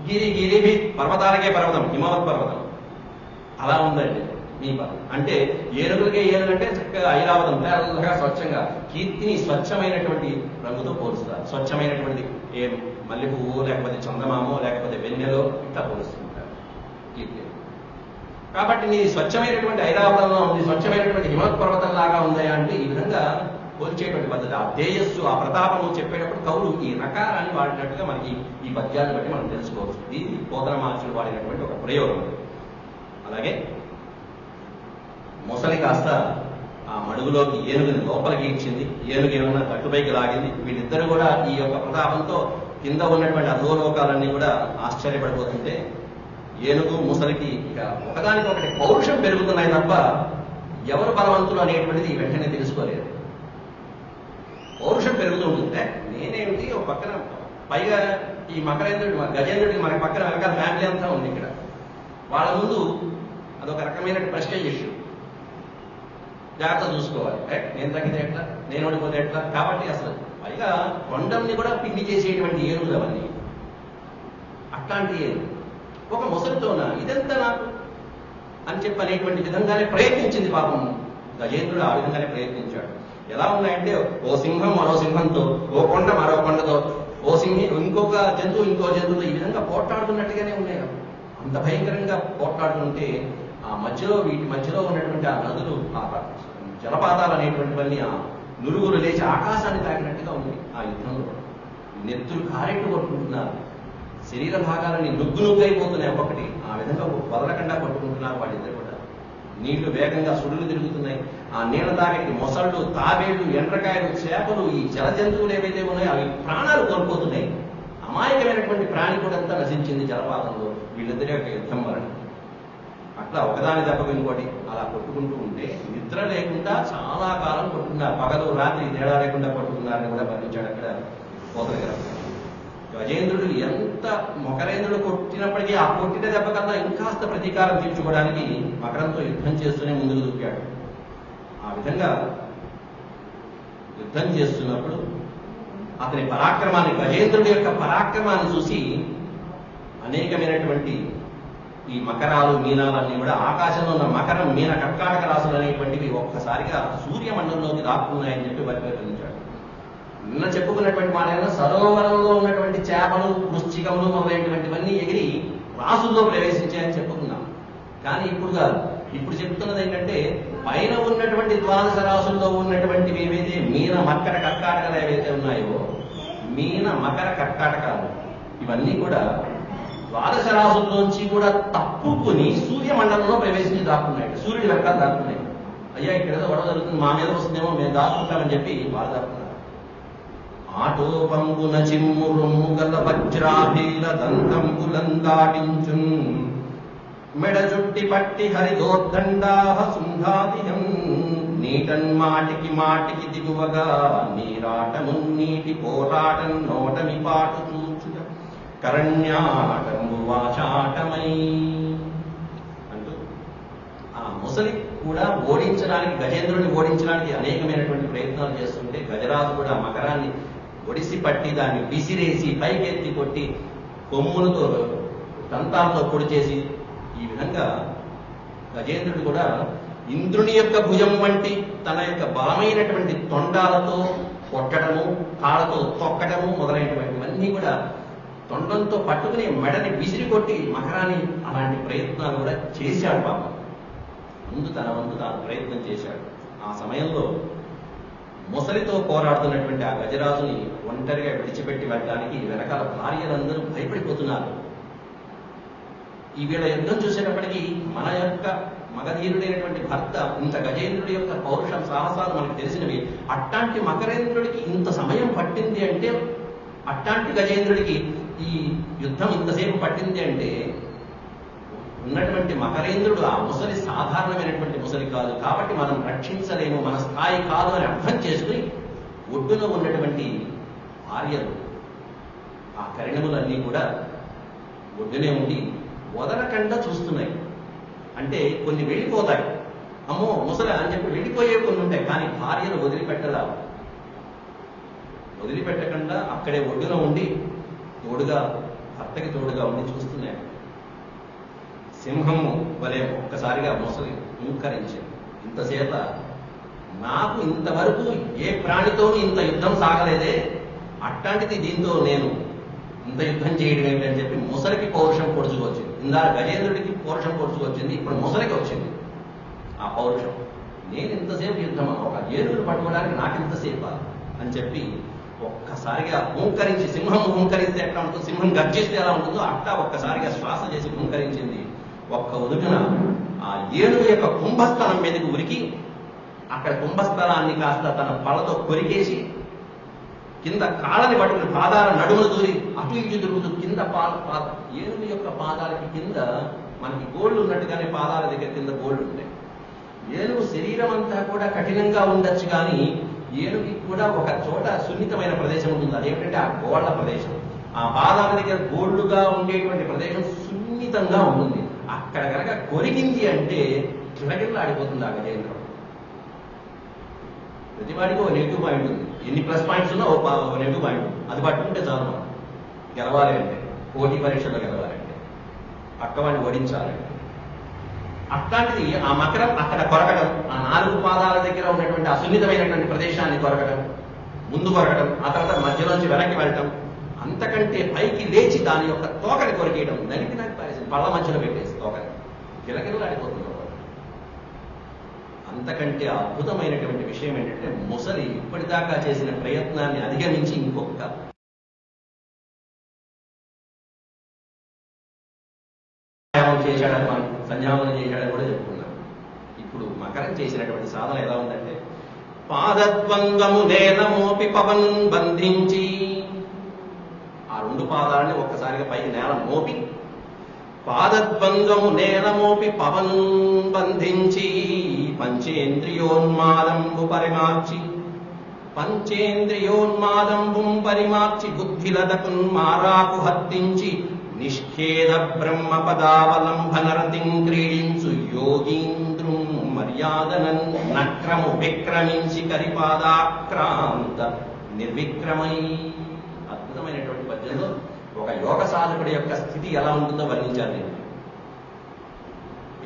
గిరి గిరిభిత్ పర్వతాలకే పర్వతం, హిమవత్ పర్వతం. అలా ఉందండి మీ పదం. అంటే ఏనుగులకే ఏనుగు అంటే చక్కగా ఐరావతం తెల్లగా స్వచ్ఛంగా, కీర్తిని స్వచ్ఛమైనటువంటి రంగుతో పోలుస్తారు. స్వచ్ఛమైనటువంటి ఏ మల్లె పువ్వు లేకపోతే చందమామో లేకపోతే వెన్నెలో ఇట్లా పోలుస్తుంటారు కీర్తి. కాబట్టి నీ స్వచ్ఛమైనటువంటి ఐరావతంలో ఉంది, స్వచ్ఛమైనటువంటి హిమవత్ పర్వతం లాగా ఉందా అంటే ఈ విధంగా పోల్చేటువంటి పద్ధతి. ఆ తేజస్సు ఆ ప్రతాపము చెప్పేటప్పుడు కవులు ఈ రకారాన్ని వాడినట్టుగా మనకి ఈ పద్యాన్ని బట్టి మనం తెలుసుకోవచ్చు. ఇది పోతనమాచులు వాడినటువంటి ఒక ప్రయోగం. అలాగే మొసలి కాస్త ఆ మడుగులోకి ఏనుగుని లోపలికి ఇచ్చింది, ఏనుగు ఏమైనా తట్టుపైకి లాగింది. వీళ్ళిద్దరూ కూడా ఈ యొక్క ప్రతాపంతో కింద ఉన్నటువంటి అధోలోకాలన్నీ కూడా ఆశ్చర్యపడిపోతుంటే ఏనుగు ముసలికి ఇక ఒకదానికొకటి పౌరుషం పెరుగుతున్నాయి తప్ప ఎవరు బలవంతులు అనేటువంటిది వెంటనే తెలుసుకోలేదు. పౌరుషం పెరుగుతూ ఉంటుంది. నేనేమిటి ఒక పక్కన పైగా ఈ మకరేంద్రుడి గజేంద్రుడికి మన పక్కన వెనకాల ఫ్యామిలీ అంతా ఉంది ఇక్కడ. వాళ్ళ ముందు అదొక రకమైన ప్రెస్టేజ్ ఇష్యూ. జాగ్రత్త చూసుకోవాలి, నేను తగ్గితే ఎట్లా, నేను ఓడిపోతే ఎట్లా. కాబట్టి అసలు పైగా కొండంని కూడా పిండి చేసేటువంటి ఏనుగులు అవన్నీ. అట్లాంటి ఏనుగు ఒక ముసలితోన ఇదంతా నాకు అని చెప్పనేటువంటి విధంగానే ప్రయత్నించింది పాపం. గజేంద్రుడు ఆ విధంగానే ప్రయత్నించాడు. ఎలా ఉన్నాయంటే ఓ సింహం మరో సింహంతో, ఓ కొండ మరో కొండతో, ఓ సింహి ఇంకొక జంతువు ఇంకో జంతువుతో ఈ విధంగా పోట్లాడుతున్నట్టుగానే ఉన్నాయి. అంత భయంకరంగా పోట్లాడుతుంటే ఆ మధ్యలో వీటి మధ్యలో ఉన్నటువంటి ఆ నదులు, ఆ జలపాతాలు అనేటువంటివన్నీ ఆ నురుగులు లేచి ఆకాశాన్ని తాకినట్టుగా ఉంది. ఆ యుద్ధంలో నెత్తులు కారెట్టు కొట్టుకుంటున్నారు, శరీర భాగాలని నుగ్గు నుగ్గైపోతున్నాయి ఒక్కొక్కటి. ఆ విధంగా వదలకుండా కొట్టుకుంటున్నారు వాళ్ళిద్దరు కూడా. నీళ్లు వేగంగా సుడులు తిరుగుతున్నాయి. ఆ నీళ్ళ తాగటి మొసళ్ళు, తాబేళ్లు, ఎండ్రకాయలు, చేపలు, ఈ జల జంతువులు ఏవైతే ఉన్నాయో అవి ప్రాణాలు కోల్పోతున్నాయి. అమాయకమైనటువంటి ప్రాణి కూడా అంతా నశించింది జలపాతంలో వీళ్ళిద్దరి యొక్క యుద్ధం వలన. అట్లా ఒకదాని దెబ్బకు ఇంకోటి అలా కొట్టుకుంటూ ఉంటే నిద్ర లేకుండా చాలా కాలం కొట్టుకున్నారు. పగలు రాత్రి తేడా లేకుండా కొట్టుకున్నారని కూడా వర్ణించాడు అక్కడ పోతన గారు. గజేంద్రుడు ఎంత మకరేంద్రుడు కొట్టినప్పటికీ ఆ కొట్టిన దెబ్బ కన్నా ఇంకాస్త ప్రతీకారం తీర్చుకోవడానికి మకరంతో యుద్ధం చేస్తూనే ముందుకు దూకాడు. ఆ విధంగా యుద్ధం చేస్తున్నప్పుడు అతని పరాక్రమాన్ని, గజేంద్రుడి యొక్క పరాక్రమాన్ని చూసి అనేకమైనటువంటి ఈ మకరాలు, మీనాలన్నీ కూడా ఆకాశంలో ఉన్న మకరం, మీన, కర్కాటక రాశులు అనేటువంటివి ఒక్కసారిగా సూర్యమండలంలోకి దాక్కున్నాయని చెప్పి వర్ణించాడు. నిన్న చెప్పుకున్నటువంటి మాట సరోవరంలో ఉన్నటువంటి చేపలు, వృశ్చికములు మొదలైనటువంటివన్నీ ఎగిరి రాసుల్లో ప్రవేశించాయని చెప్పుకున్నాం. కానీ ఇప్పుడు కాదు. ఇప్పుడు చెప్తున్నది ఏంటంటే పైన ఉన్నటువంటి ద్వాదశ రాసుల్లో ఉన్నటువంటివి ఏవైతే మీన, మకర, కర్కాటకాలు ఏవైతే ఉన్నాయో, మీన, మకర, కర్కాటకాలు ఇవన్నీ కూడా ద్వాదశ రాసుల్లోంచి కూడా తప్పుకుని సూర్యమండలంలో ప్రవేశించి దాక్కున్నాడు. సూర్యుడి వెనకాల దాక్కున్నాయి. అయ్యా ఇక్కడ ఏదో గొడవ జరుగుతుంది, మా మీద వస్తుందేమో మేము దాక్కుంటామని చెప్పి వాళ్ళు దాక్కున్నారు. ఆటో పంపున చిమ్ము రొమ్ము గల వజ్రాభీల దంతంబులం దాటించున్ మెడ చుట్టి పట్టి హరిదోర్దండాహ సుంధాతిహం నీటన్ మాటికి మాటికి దిగువగా నీరాటమున్నీటి పోరాటం నోటమి పాటు చూచుట కరణ్యాటంబు వాచాటమై అంటూ ఆ ముసలి కూడా ఓడించడానికి, గజేంద్రుడిని ఓడించడానికి అనేకమైనటువంటి ప్రయత్నాలు చేస్తుంటే గజరాజు కూడా మకరాన్ని ఒడిసి పట్టి దాన్ని విసిరేసి పైకెత్తి కొట్టి కొమ్ములతో దంతాలతో పొడి చేసి ఈ విధంగా గజేంద్రుడు కూడా ఇంద్రుని యొక్క భుజం వంటి తన యొక్క బలమైనటువంటి తొండాలతో కొట్టడము, కాళ్ళతో తొక్కడము మొదలైనటువంటివన్నీ కూడా తొండంతో పట్టుకుని మెడని విసిరి కొట్టి మకరాన్ని అలాంటి ప్రయత్నాలు కూడా చేశాడు. పాపం ముందు తన వంతు తాను ప్రయత్నం చేశాడు. ఆ సమయంలో ముసలితో పోరాడుతున్నటువంటి ఆ గజరాజుని ఒంటరిగా విడిచిపెట్టి వెళ్ళడానికి వెనకాల భార్యలందరూ భయపడిపోతున్నారు. ఈ వీళ్ళ యుద్ధం చూసేటప్పటికీ మన యొక్క మగధీరుడైనటువంటి భర్త ఇంత గజేంద్రుడి యొక్క పౌరుష సాహసాలు మనకు తెలిసినవి. అట్టాంటి మకరేంద్రుడికి ఇంత సమయం పట్టింది అంటే, అట్టాంటి గజేంద్రుడికి ఈ యుద్ధం ఇంతసేపు పట్టింది అంటే ఉన్నటువంటి మకరేంద్రుడు ఆ ముసలి సాధారణమైనటువంటి ముసలి కాదు, కాబట్టి మనం రక్షించలేము, మన స్థాయి కాదు అని అర్థం చేసుకుని ఒడ్డున ఉన్నటువంటి భార్యలు ఆ కరిణములన్నీ కూడా ఒడ్డునే ఉండి వదలకుండా చూస్తున్నాయి. అంటే కొన్ని వెళ్ళిపోతాయి, అమ్మో ముసలి అని చెప్పి వెళ్ళిపోయే కొన్ని ఉంటాయి, కానీ భార్యను వదిలిపెట్టలా. వదిలిపెట్టకుండా అక్కడే ఒడ్డున ఉండి తోడుగా, భర్తకి తోడుగా ఉండి చూస్తున్నాయి. సింహము వలె ఒక్కసారిగా ముసలి హుంకరించింది. ఇంతసేప నాకు ఇంతవరకు ఏ ప్రాణితో ఇంత యుద్ధం సాగలేదే, అట్లాంటిది దీంతో నేను ఇంత యుద్ధం చేయడం ఏమిటని చెప్పి ముసలికి పౌరుషం పొడుచుకొచ్చింది. ఇందా గజేంద్రుడికి పౌరుషం పొడుచుకొచ్చింది, ఇప్పుడు ముసలికి వచ్చింది ఆ పౌరుషం. నేను ఇంతసేపు యుద్ధం, ఒక ఏనుగును పట్టుకోవడానికి నాకు ఇంతసేపా అని చెప్పి ఒక్కసారిగా హుంకరించి, సింహం హుంకరిస్తే ఎట్లా ఉంటుందో, సింహం గర్జిస్తే ఎలా ఉంటుందో అట్టా ఒక్కసారిగా శ్వాస చేసి హుంకరించింది. ఒక్క ఉదుకున ఆ ఏనుగు యొక్క కుంభస్థలం మీదకి ఉరికి అక్కడ కుంభస్థలాన్ని కాస్త తన పళ్ళతో కొరికేసి కింద కాళ్ళని పట్టుకుని పాదాల నడుములు దూరి అటు ఇటు తిరుగుతూ కింద ఏనుగు యొక్క పాదాలకి కింద మనకి గోళ్ళు ఉన్నట్టుగానే పాదాల దగ్గర కింద గోళ్ళు ఉంటాయి. ఏనుగు శరీరం అంతా కూడా కఠినంగా ఉండొచ్చు, కానీ ఏనుగుకి కూడా ఒక చోట సున్నితమైన ప్రదేశం ఉంటుంది. అదేమిటంటే ఆ గోళ్ల ప్రదేశం. ఆ పాదాల దగ్గర గోళ్లుగా ఉండేటువంటి ప్రదేశం సున్నితంగా ఉంటుంది. అక్కడ కనుక కొరిగింది అంటే కిలకిల్లా ఆడిపోతుంది ఆ గజేంద్రం. ప్రతివాడికి ఒక నెగిటివ్ పాయింట్ ఉంది. ఎన్ని ప్లస్ పాయింట్స్ ఉన్నా ఒక నెగిటివ్ పాయింట్ ఉంది. అది పట్టుకుంటే చాలు మనం గెలవాలి అంటే, పోటీ పరీక్షలో గెలవాలంటే, పక్కవాడిని ఓడించాలంటే. అట్లాంటిది ఆ మకరం అక్కడ కొరకడం, ఆ 4 పాదాల దగ్గర ఉన్నటువంటి ఆ సున్నితమైనటువంటి ప్రదేశాన్ని కొరకడం, ముందు కొరకడం, ఆ తర్వాత మధ్యలోంచి వెనక్కి వెళ్ళటం, అంతకంటే పైకి లేచి దాని యొక్క తోకని కొరికేయడం, దానికి నాకు పారేసి పళ్ళ మధ్యలో పెట్టేసి తోకని గిలగిలాడిపోతుంది. అంతకంటే అద్భుతమైనటువంటి విషయం ఏంటంటే ముసలి ఇప్పటిదాకా చేసిన ప్రయత్నాన్ని అధిగమించి ఇంకొక చేశాడని, మనం సంధ్యావనం చేశాడని కూడా చెప్పుకున్నాం. ఇప్పుడు మకరం చేసినటువంటి సాధన ఎలా ఉందంటే, పాదద్వంగము నేలమోపి పవన్ బంధించి, ఆ 2 పాదాలని ఒక్కసారిగా పైకి నేల మోపి, పాదద్వంగము నేలమోపి పవన్ బంధించి, పంచేంద్రియోన్మాదంబు పరిమార్చి, పంచేంద్రియోన్మాదంబుం పరిమార్చి, బుద్ధిలదకున్ మారాకు హత్తించి, నిష్ఖేద బ్రహ్మ పదావలంబనరతిం క్రీడించు యోగీంద్రు మర్యాదనన్ నక్రము విక్రమించి కరిపాదాక్రాంత నిర్విక్రమై. అద్భుతమైనటువంటి పద్యంలో ఒక యోగ సాధకుడి యొక్క స్థితి ఎలా ఉంటుందో వర్ణించాను నేను.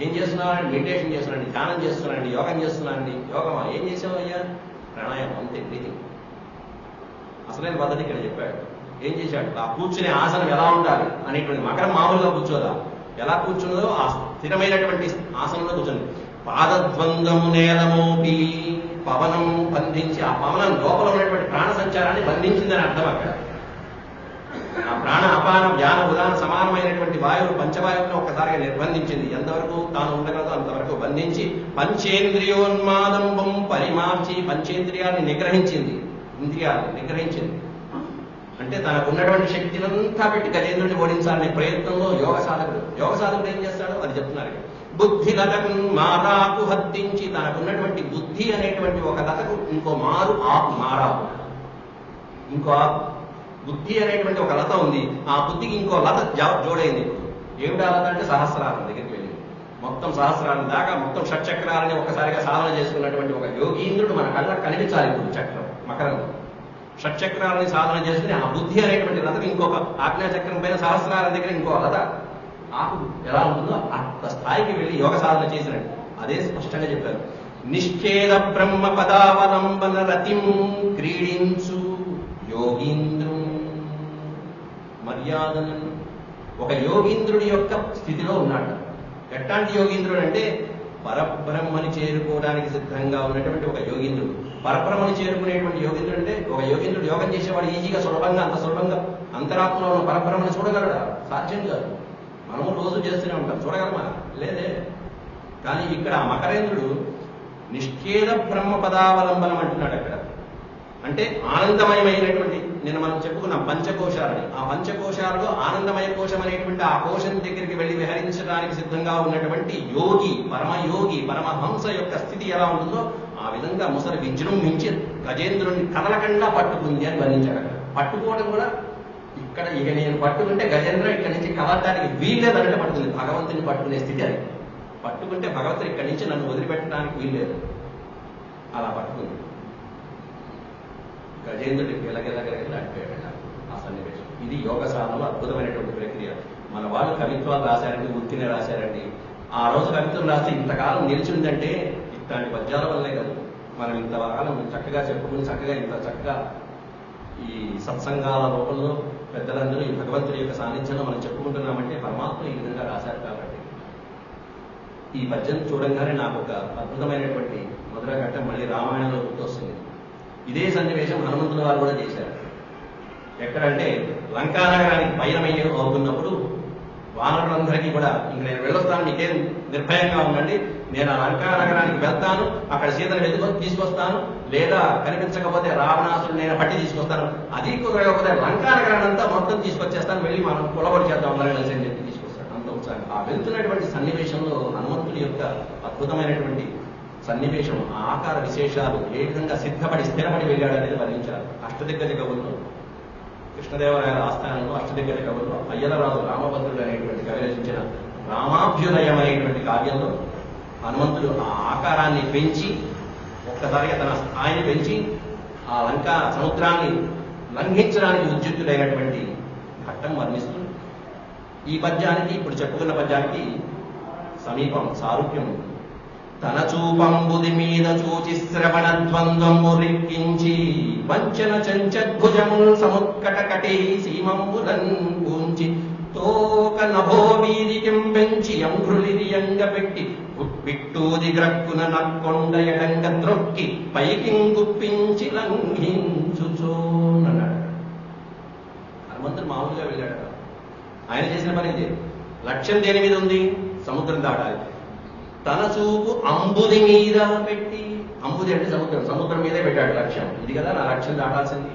ఏం చేస్తున్నానండి? మెడిటేషన్ చేస్తున్నానండి, ధ్యానం చేస్తున్నానండి, యోగం చేస్తున్నానండి. యోగమా? ఏం చేసావయ్యా? ప్రాణాయామం, అంతే, బ్రీతింగ్. అసలైన పద్ధతి ఇక్కడ చెప్పాడు. ఏం చేశాడు? ఆ కూర్చునే ఆసనం ఎలా ఉండాలి అనేటువంటి, మకరం మామూలుగా కూర్చోదా, ఎలా కూర్చున్నదో ఆ స్థిరమైనటువంటి ఆసనంలో కూర్చొని, పాదద్వంగము నేలమోపి పవనం బంధించి, ఆ పవనం లోపల ఉన్నటువంటి ప్రాణ సంచారాన్ని బంధించిందని అర్థం అక్కడ. ఆ ప్రాణ అపాన వ్యాన ఉదాన సమానమైనటువంటి వాయువు పంచవాయువులను ఒక్కసారిగా నిర్బంధించింది. ఎంతవరకు తాను ఉండగలదో అంతవరకు బంధించి పంచేంద్రియోన్మాదంబం పరిమార్చి పంచేంద్రియాన్ని నిగ్రహించింది. ఇంద్రియాన్ని నిగ్రహించింది అంటే తనకున్నటువంటి శక్తినంతా పెట్టి గజేంద్రుడిని ఓడించాలనే ప్రయత్నంలో యోగ సాధకుడు ఏం చేస్తాడో అది చెప్తున్నారు. బుద్ధి లతకు మారాకు హత్తించి తనకున్నటువంటి బుద్ధి అనేటువంటి ఒక లతకు ఇంకో మారు ఆకు మారాకు, ఇంకో ఆకు బుద్ధి అనేటువంటి ఒక లత ఉంది. ఆ బుద్ధికి ఇంకో లత జోడైంది. ఏమిటా లత అంటే సహస్రారం దగ్గరికి వెళ్ళి మొత్తం సహస్రారం దాకా మొత్తం షట్చక్రాలని ఒక్కసారిగా సాధన చేసుకున్నటువంటి ఒక యోగీంద్రుడు మన కళ్ళకు కనిపించాలి. ఇప్పుడు చక్రం మకరంలో షట్చక్రాలని సాధన చేసుకుని ఆ బుద్ధి అనేటువంటి లతకు ఇంకొక ఆజ్ఞాచక్రం పైన సహస్రారం దగ్గర ఇంకో లత ఆకు ఎలా ఉంటుందో అంత స్థాయికి వెళ్ళి యోగ సాధన చేసినట్టు అదే స్పష్టంగా చెప్పారు. నిశ్చేద బ్రహ్మ పదావలంబన రతిం క్రీడించు యోగీంద్రు మర్యాదను. ఒక యోగీంద్రుడి యొక్క స్థితిలో ఉన్నాడు. ఎట్లాంటి యోగీంద్రుడు అంటే పరబ్రహ్మని చేరుకోవడానికి సిద్ధంగా ఉన్నటువంటి ఒక యోగీంద్రుడు. పరబ్రహ్మని చేరుకునేటువంటి యోగీంద్రుడు అంటే ఒక యోగీంద్రుడు యోగం చేసేవాడు ఈజీగా సులభంగా అంత సులభంగా అంతరాత్మలో ఉన్న పరబ్రహ్మని చూడగలడా? సాధ్యం కాదు. మనము రోజు చేస్తూనే ఉంటాం, చూడగలమా? లేదే. కానీ ఇక్కడ మకరేంద్రుడు నిష్కేద బ్రహ్మ పదావలంబనం అంటున్నాడు. అక్కడ అంటే ఆనందమయమైనటువంటి నేను మనం చెప్పుకున్నాం పంచకోశాలని. ఆ పంచకోశాలలో ఆనందమయ కోశం అనేటువంటి ఆ కోశం దగ్గరికి వెళ్ళి విహరించడానికి సిద్ధంగా ఉన్నటువంటి యోగి, పరమయోగి, పరమహంస యొక్క స్థితి ఎలా ఉంటుందో ఆ విధంగా ముసలి విజృంభించి గజేంద్రుడిని కదలకుండా పట్టుకుంది అని వర్ణించాడు. పట్టుకోవడం కూడా ఇక్కడ ఇక నేను పట్టుకుంటే గజేంద్ర ఇక్కడి నుంచి కదలడానికి వీల్లేదనంటే పడుతుంది. భగవంతుని పట్టుకునే స్థితి అది. పట్టుకుంటే భగవంతుడు ఇక్కడి నుంచి నన్ను వదిలిపెట్టడానికి వీల్లేదు. అలా పట్టుకుంది. గజేంద్రుడి గిలగిలగిలగిలాడిపోయాడు ఆ సన్నివేశం. ఇది యోగ సాధనలో అద్భుతమైనటువంటి ప్రక్రియ. మన వాళ్ళు కవిత్వాలు రాశారండి, ఉత్తినే రాశారండి. ఆ రోజు కవిత్వం రాస్తే ఇంతకాలం నిలిచిందంటే ఇట్లాంటి పద్యాల వల్లే కదా. మనం ఇంతకాలం చక్కగా చెప్పుకుని చక్కగా ఇంత చక్కగా ఈ సత్సంగాల రూపంలో పెద్దలందరూ ఈ భగవంతుడి యొక్క సాన్నిధ్యంలో మనం చెప్పుకుంటున్నామంటే పరమాత్మ ఈ విధంగా రాశారు కాబట్టి. ఈ పద్యం చూడంగానే నాకు ఒక అద్భుతమైనటువంటి మధుర ఘట్టం మళ్ళీ రామాయణంలో గుర్తొస్తుంది. ఇదే సన్నివేశం హనుమంతుల వారు కూడా చేశారు. ఎక్కడంటే లంకానగరానికి పయనమయ్యే అవుతున్నప్పుడు వానరులందరికీ కూడా ఇంక నేను వెళ్ళొస్తాను, మీకేం నిర్భయంగా ఉండండి, నేను ఆ లంకానగరానికి వెళ్తాను, అక్కడ సీతను తీసుకొస్తాను, లేదా కనిపించకపోతే రావణాసురుడు నేను పట్టి తీసుకొస్తాను, అది కుదరకపోతే లంకానగరాన్ని అంతా మొత్తం తీసుకొచ్చేస్తాను, వెళ్ళి మనం కులబడి చేద్దాం అందరం కలిసి అని చెప్పి తీసుకొస్తాను. అంత ఉత్సాహం. ఆ వెళ్తున్నటువంటి సన్నివేశంలో హనుమంతుడి యొక్క అద్భుతమైనటువంటి సన్నివేశం, ఆ ఆకార విశేషాలు ఏ విధంగా సిద్ధపడి స్థిరపడి వెళ్ళాడు అనేది వర్ణించారు. అష్టదిగ్గజ కవుల్లో కృష్ణదేవరాయల ఆస్థానంలో అష్టదిగ్గజ కవుల్లో అయ్యలరాజు రామభద్రుడు అనేటువంటి కవి రచించిన రామాభ్యుదయం అనేటువంటి కావ్యంలో హనుమంతుడు ఆ ఆకారాన్ని పెంచి ఒక్కసారిగా తన స్థాయిని పెంచి ఆ లంకా సముద్రాన్ని లంఘించడానికి ఉద్యుక్తుడైనటువంటి ఘట్టం వర్ణిస్తూ ఈ పద్యానికి ఇప్పుడు చెప్పుకున్న పద్యానికి సమీపం సారూప్యం ఉంది. తన చూపంబుది మీద చూచి శ్రవణ ద్వంద్వము రిక్కించి వంచన చంచద్భుజముల్ సముత్కట కటే సీమంబులన్ పూంచి తోక నభో వీధికిం పెంచి అంఘ్రులిరియంగ పెట్టి విట్టూది గ్రక్కున నక్కొండ ఎడంగ త్రొక్కి పైకిం గుప్పించి లంఘించుచోనన్నాడు. హనుమంతుడు మామూలుగా వెళ్ళాడు. ఆయన చేసిన పని ఇదే. లక్ష్యం దేని మీద ఉంది? సముద్రం దాటాలి. తన చూపు అంబుది మీద పెట్టి, అంబుది అంటే సముద్రం, సముద్రం మీదే పెట్టాడు లక్ష్యం. ఇది కదా నా లక్ష్యం దాటాల్సింది.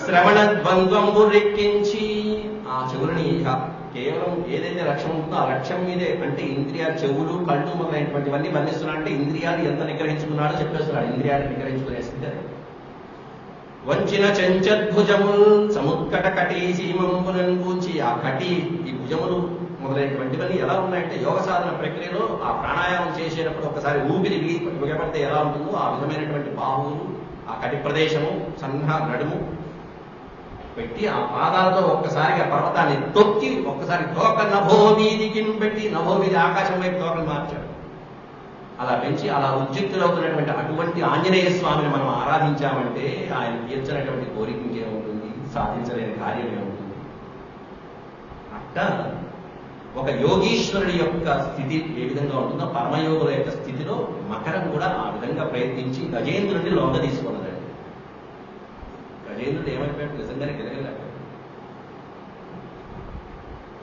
శ్రవణ ద్వంద్వంబు రెక్కించి ఆ చెవులని కేవలం ఏదైతే లక్ష్యం ఉంటుందో ఆ లక్ష్యం మీదే, అంటే ఇంద్రియాలు, చెవులు, కళ్ళు మొదలైనటువంటివన్నీ వర్ణిస్తున్నాడు. అంటే ఇంద్రియాలు ఎంత నిగ్రహించుకున్నాడో చెప్పేస్తున్నాడు. ఇంద్రియాలు నిగ్రహించుకునే స్థితి. వంచిన చెంచద్భుజముల్ సముత్కట కటి సీమంబులను పూంచి ఆ కటి, ఈ భుజములు మొదలైనటువంటివన్నీ ఎలా ఉన్నాయంటే యోగ సాధన ప్రక్రియలో ఆ ప్రాణాయామం చేసేటప్పుడు ఒకసారి ఊపిరి బిగపడితే ఎలా ఉంటుందో ఆ విధమైనటువంటి బాహువులు, ఆ కటి ప్రదేశము, సన్న నడుము పెట్టి ఆ పాదాలతో ఒక్కసారిగా పర్వతాన్ని తొక్కి ఒక్కసారి తోక నభోవీధికి పెట్టి, నభోవీధి ఆకాశం వైపు తోకను మార్చాడు. అలా పెంచి అలా ఉద్యుక్తులవుతున్నటువంటి అటువంటి ఆంజనేయ స్వామిని మనం ఆరాధించామంటే ఆయన తీర్చినటువంటి కోరిక ఇంకేముంటుంది? సాధించలేని కార్యం ఏముంటుంది? అట్ట ఒక యోగీశ్వరుడి యొక్క స్థితి ఏ విధంగా ఉంటుందో పరమయోగుల యొక్క స్థితిలో మకరం కూడా ఆ విధంగా ప్రయత్నించి గజేంద్రుడిని లొంగ తీసుకున్నదండి. గజేంద్రుడు ఏమైపోయాడు? నిజంగానే గిలగలేకపోయాడు.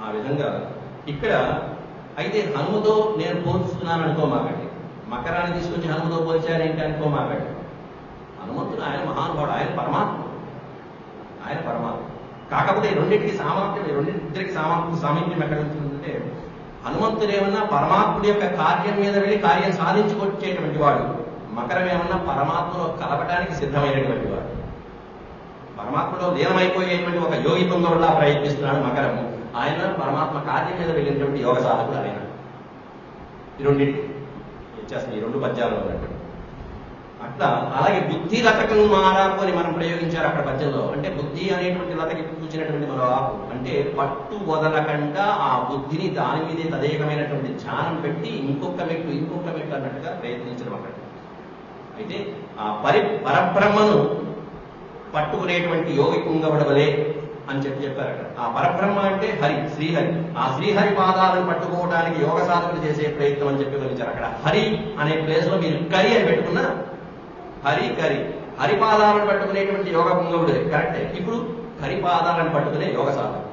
ఆ విధంగా ఇక్కడ అయితే హనుమతో నేను పోల్చుతున్నాను అనుకోమాకండి, మకరాన్ని తీసుకొచ్చి హనుమతో పోల్చారేంటి అనుకోమాకండి. హనుమంతుడు ఆయన మహానుభావుడు, ఆయన పరమాత్మ, ఆయన పరమాత్మ. కాకపోతే రెండింటికి సామర్థ్యం, రెండింటికి సామీప్యం ఎక్కడ ఉంటుందంటే హనుమంతుడు ఏమన్నా పరమాత్ముడి యొక్క కార్యం మీద వెళ్ళి కార్యం సాధించుకొచ్చేటువంటి వాడు, మకరం ఏమన్నా పరమాత్మలో కలపడానికి సిద్ధమైనటువంటి వాడు, పరమాత్మలో లీనమైపోయేటువంటి ఒక యోగి పొంగవులా ప్రయత్నిస్తున్నాడు మకరము. ఆయన పరమాత్మ కార్యం మీద వెళ్ళినటువంటి యోగ సాధకుడు ఆయన. ఈ రెండింటి ఇచ్చేస్తాయి, ఈ రెండు పద్యాలు ఉన్నట్టు. అట్లా అలాగే బుద్ధి లతకం మారాపు అని మనం ప్రయోగించారు అక్కడ పద్యంలో. అంటే బుద్ధి అనేటువంటి లతకి కూర్చున్నటువంటి మరో ఆకు, అంటే పట్టు వదలకుండా ఆ బుద్ధిని దాని మీదే తదేకమైనటువంటి ధ్యానం పెట్టి ఇంకొక మెట్టు అన్నట్టుగా ప్రయత్నించడం అక్కడ. అయితే ఆ పరబ్రహ్మను పట్టుకునేటువంటి యోగి పుంగవడవలే అని చెప్పారు అక్కడ. ఆ పరబ్రహ్మ అంటే హరి, శ్రీహరి. ఆ శ్రీహరి పాదాలను పట్టుకోవడానికి యోగ సాధకులు చేసే ప్రయత్నం అని చెప్పి వివరించారు అక్కడ. హరి అనే ప్లేస్ లో మీరు కరి అని పెట్టుకున్నా, హరిపాదాలను పట్టుకునేటువంటి యోగ పుంగవుడే కరెక్టే. ఇప్పుడు హరిపాదాలను పట్టుకునే యోగ సాధకుడు,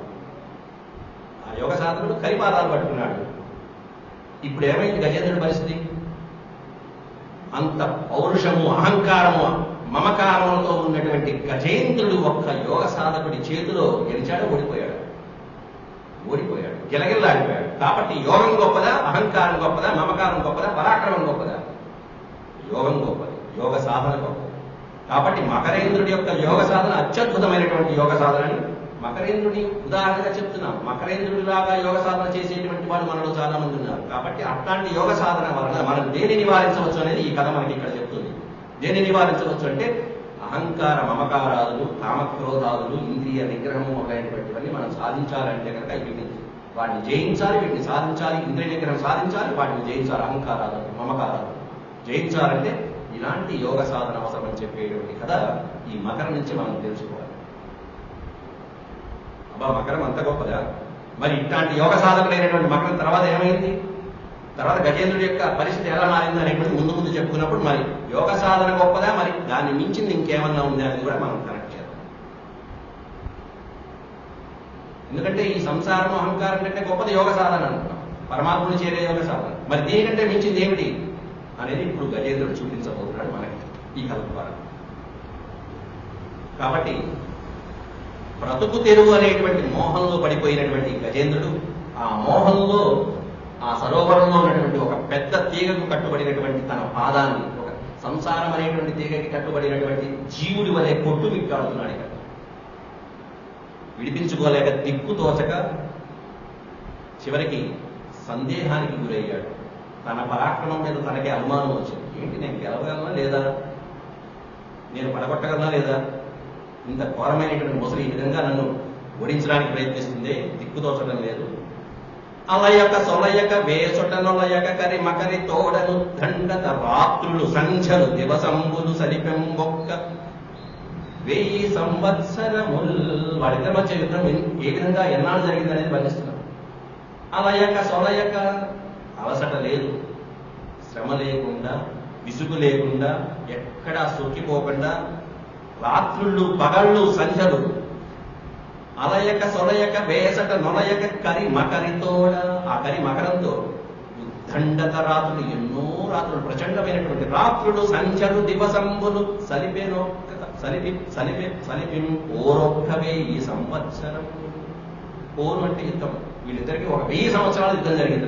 ఆ యోగ సాధకుడు హరిపాదాలు పట్టుకున్నాడు. ఇప్పుడు ఏమైంది గజేంద్రుడి పరిస్థితి? అంత పౌరుషము, అహంకారము, మమకారములతో ఉన్నటువంటి గజేంద్రుడు ఒక్క యోగ సాధకుడి చేతిలో గెలిచాడు, ఓడిపోయాడు, గిలగిల్లాడిపోయాడు. కాబట్టి యోగం గొప్పదా, అహంకారం గొప్పదా, మమకారం గొప్పదా, పరాక్రమం గొప్పదా? యోగం గొప్పది, యోగ సాధన గొప్పది. కాబట్టి మకరేంద్రుడి యొక్క యోగ సాధన అత్యద్భుతమైనటువంటి యోగ సాధనని మకరేంద్రుడి ఉదాహరణగా చెప్తున్నాం. మకరేంద్రుడిలాగా యోగ సాధన చేసేటువంటి వాళ్ళు మనలో చాలా మంది ఉన్నారు. కాబట్టి అట్లాంటి యోగ సాధన వలన మనం దేన్ని నివారించవచ్చు అనేది ఈ కథ మనకి ఇక్కడ చెప్తుంది. దేన్ని నివారించవచ్చు అంటే అహంకార మమకారాదులు, కామక్రోధాదులు, ఇంద్రియ నిగ్రహము మొదలైనటువంటివన్నీ మనం సాధించాలంటే కనుక వాటిని జయించాలి, వీటిని సాధించాలి. ఇంద్రియ నిగ్రహం సాధించాలి, వాటిని జయించాలి. అహంకారాలు, మమకారాలు జయించాలంటే ఇలాంటి యోగ సాధన అవసరం అని చెప్పేటువంటి కథ ఈ మకరం నుంచి మనం తెలుసుకోవాలి. అబ్బా మకరం అంత గొప్పదా? మరి ఇట్లాంటి యోగ సాధకులైనటువంటి మకరం తర్వాత ఏమైంది? తర్వాత గజేంద్రుడి యొక్క పరిస్థితి ఎలా మారింది అనేటువంటి ముందు చెప్పుకున్నప్పుడు మరి యోగ సాధన గొప్పదా, మరి దాన్ని మించింది ఇంకేమన్నా ఉంది అనేది కూడా మనం కనెక్ట్ చేద్దాం. ఎందుకంటే ఈ సంసారం, అహంకారం కంటే గొప్పది యోగ సాధన అనుకున్నాం, పరమాత్మని చేరే యోగ సాధన. మరి దీనికంటే మించింది ఏమిటి అనేది ఇప్పుడు గజేంద్రుడు చూపించబోతున్నాడు మనకి ఈ కథ ద్వారా. కాబట్టి బ్రతుకు తెరువు అనేటువంటి మోహంలో పడిపోయినటువంటి గజేంద్రుడు ఆ మోహంలో, ఆ సరోవరంలో ఉన్నటువంటి ఒక పెద్ద తీగకు కట్టుబడినటువంటి తన పాదాన్ని, ఒక సంసారం అనేటువంటి తీగకి కట్టుబడినటువంటి జీవుడి వలె కొట్టు మిక్కాడుతున్నాడు. ఇక్కడ విడిపించుకోలేక దిక్కు తోచక చివరికి సందేహానికి గురయ్యాడు. తన పరాక్రమం మీద తనకే అనుమానం వచ్చింది. ఏంటి, నేను గెలవగలనా లేదా, నేను పడగొట్టగలనా లేదా, ఇంత ఘోరమైనటువంటి ముసలి ఈ విధంగా నన్ను ఓడించడానికి ప్రయత్నిస్తుంది, దిక్కుతోచడం లేదు. అలయక సొలయక వేసొటనొలయక కరి మకరి తోడను దండత రాత్రులు సంఖ్యలు దివసంబులు సలిపెంబొక్క 1000 సంవత్సరముల్. వాళ్ళిద్దరి మధ్య యుద్ధం ఏ విధంగా ఎన్నాళ్ళు జరిగింది అనేది వర్ణిస్తున్నాం. అలయక సొలయక, అలసట లేదు, శ్రమ లేకుండా, విసుగు లేకుండా, ఎక్కడా సొక్కిపోకుండా, రాత్రుళ్ళు పగళ్ళు సంఖ్యలు, అలయక సొలయక వేసట నొలయక కరి మకరితోడ, ఆ కరి మకరంతో దండత రాత్రులు, ఎన్నో రాత్రులు, ప్రచండమైనటువంటి రాత్రులు, సంఖ్యలు దివసంబులు సలిపిం ఓరొక్కవే ఈ సంవత్సరం. ఓరు అంటే యుద్ధం, వీళ్ళిద్దరికి ఒక 1000 సంవత్సరాలు యుద్ధం జరిగింది.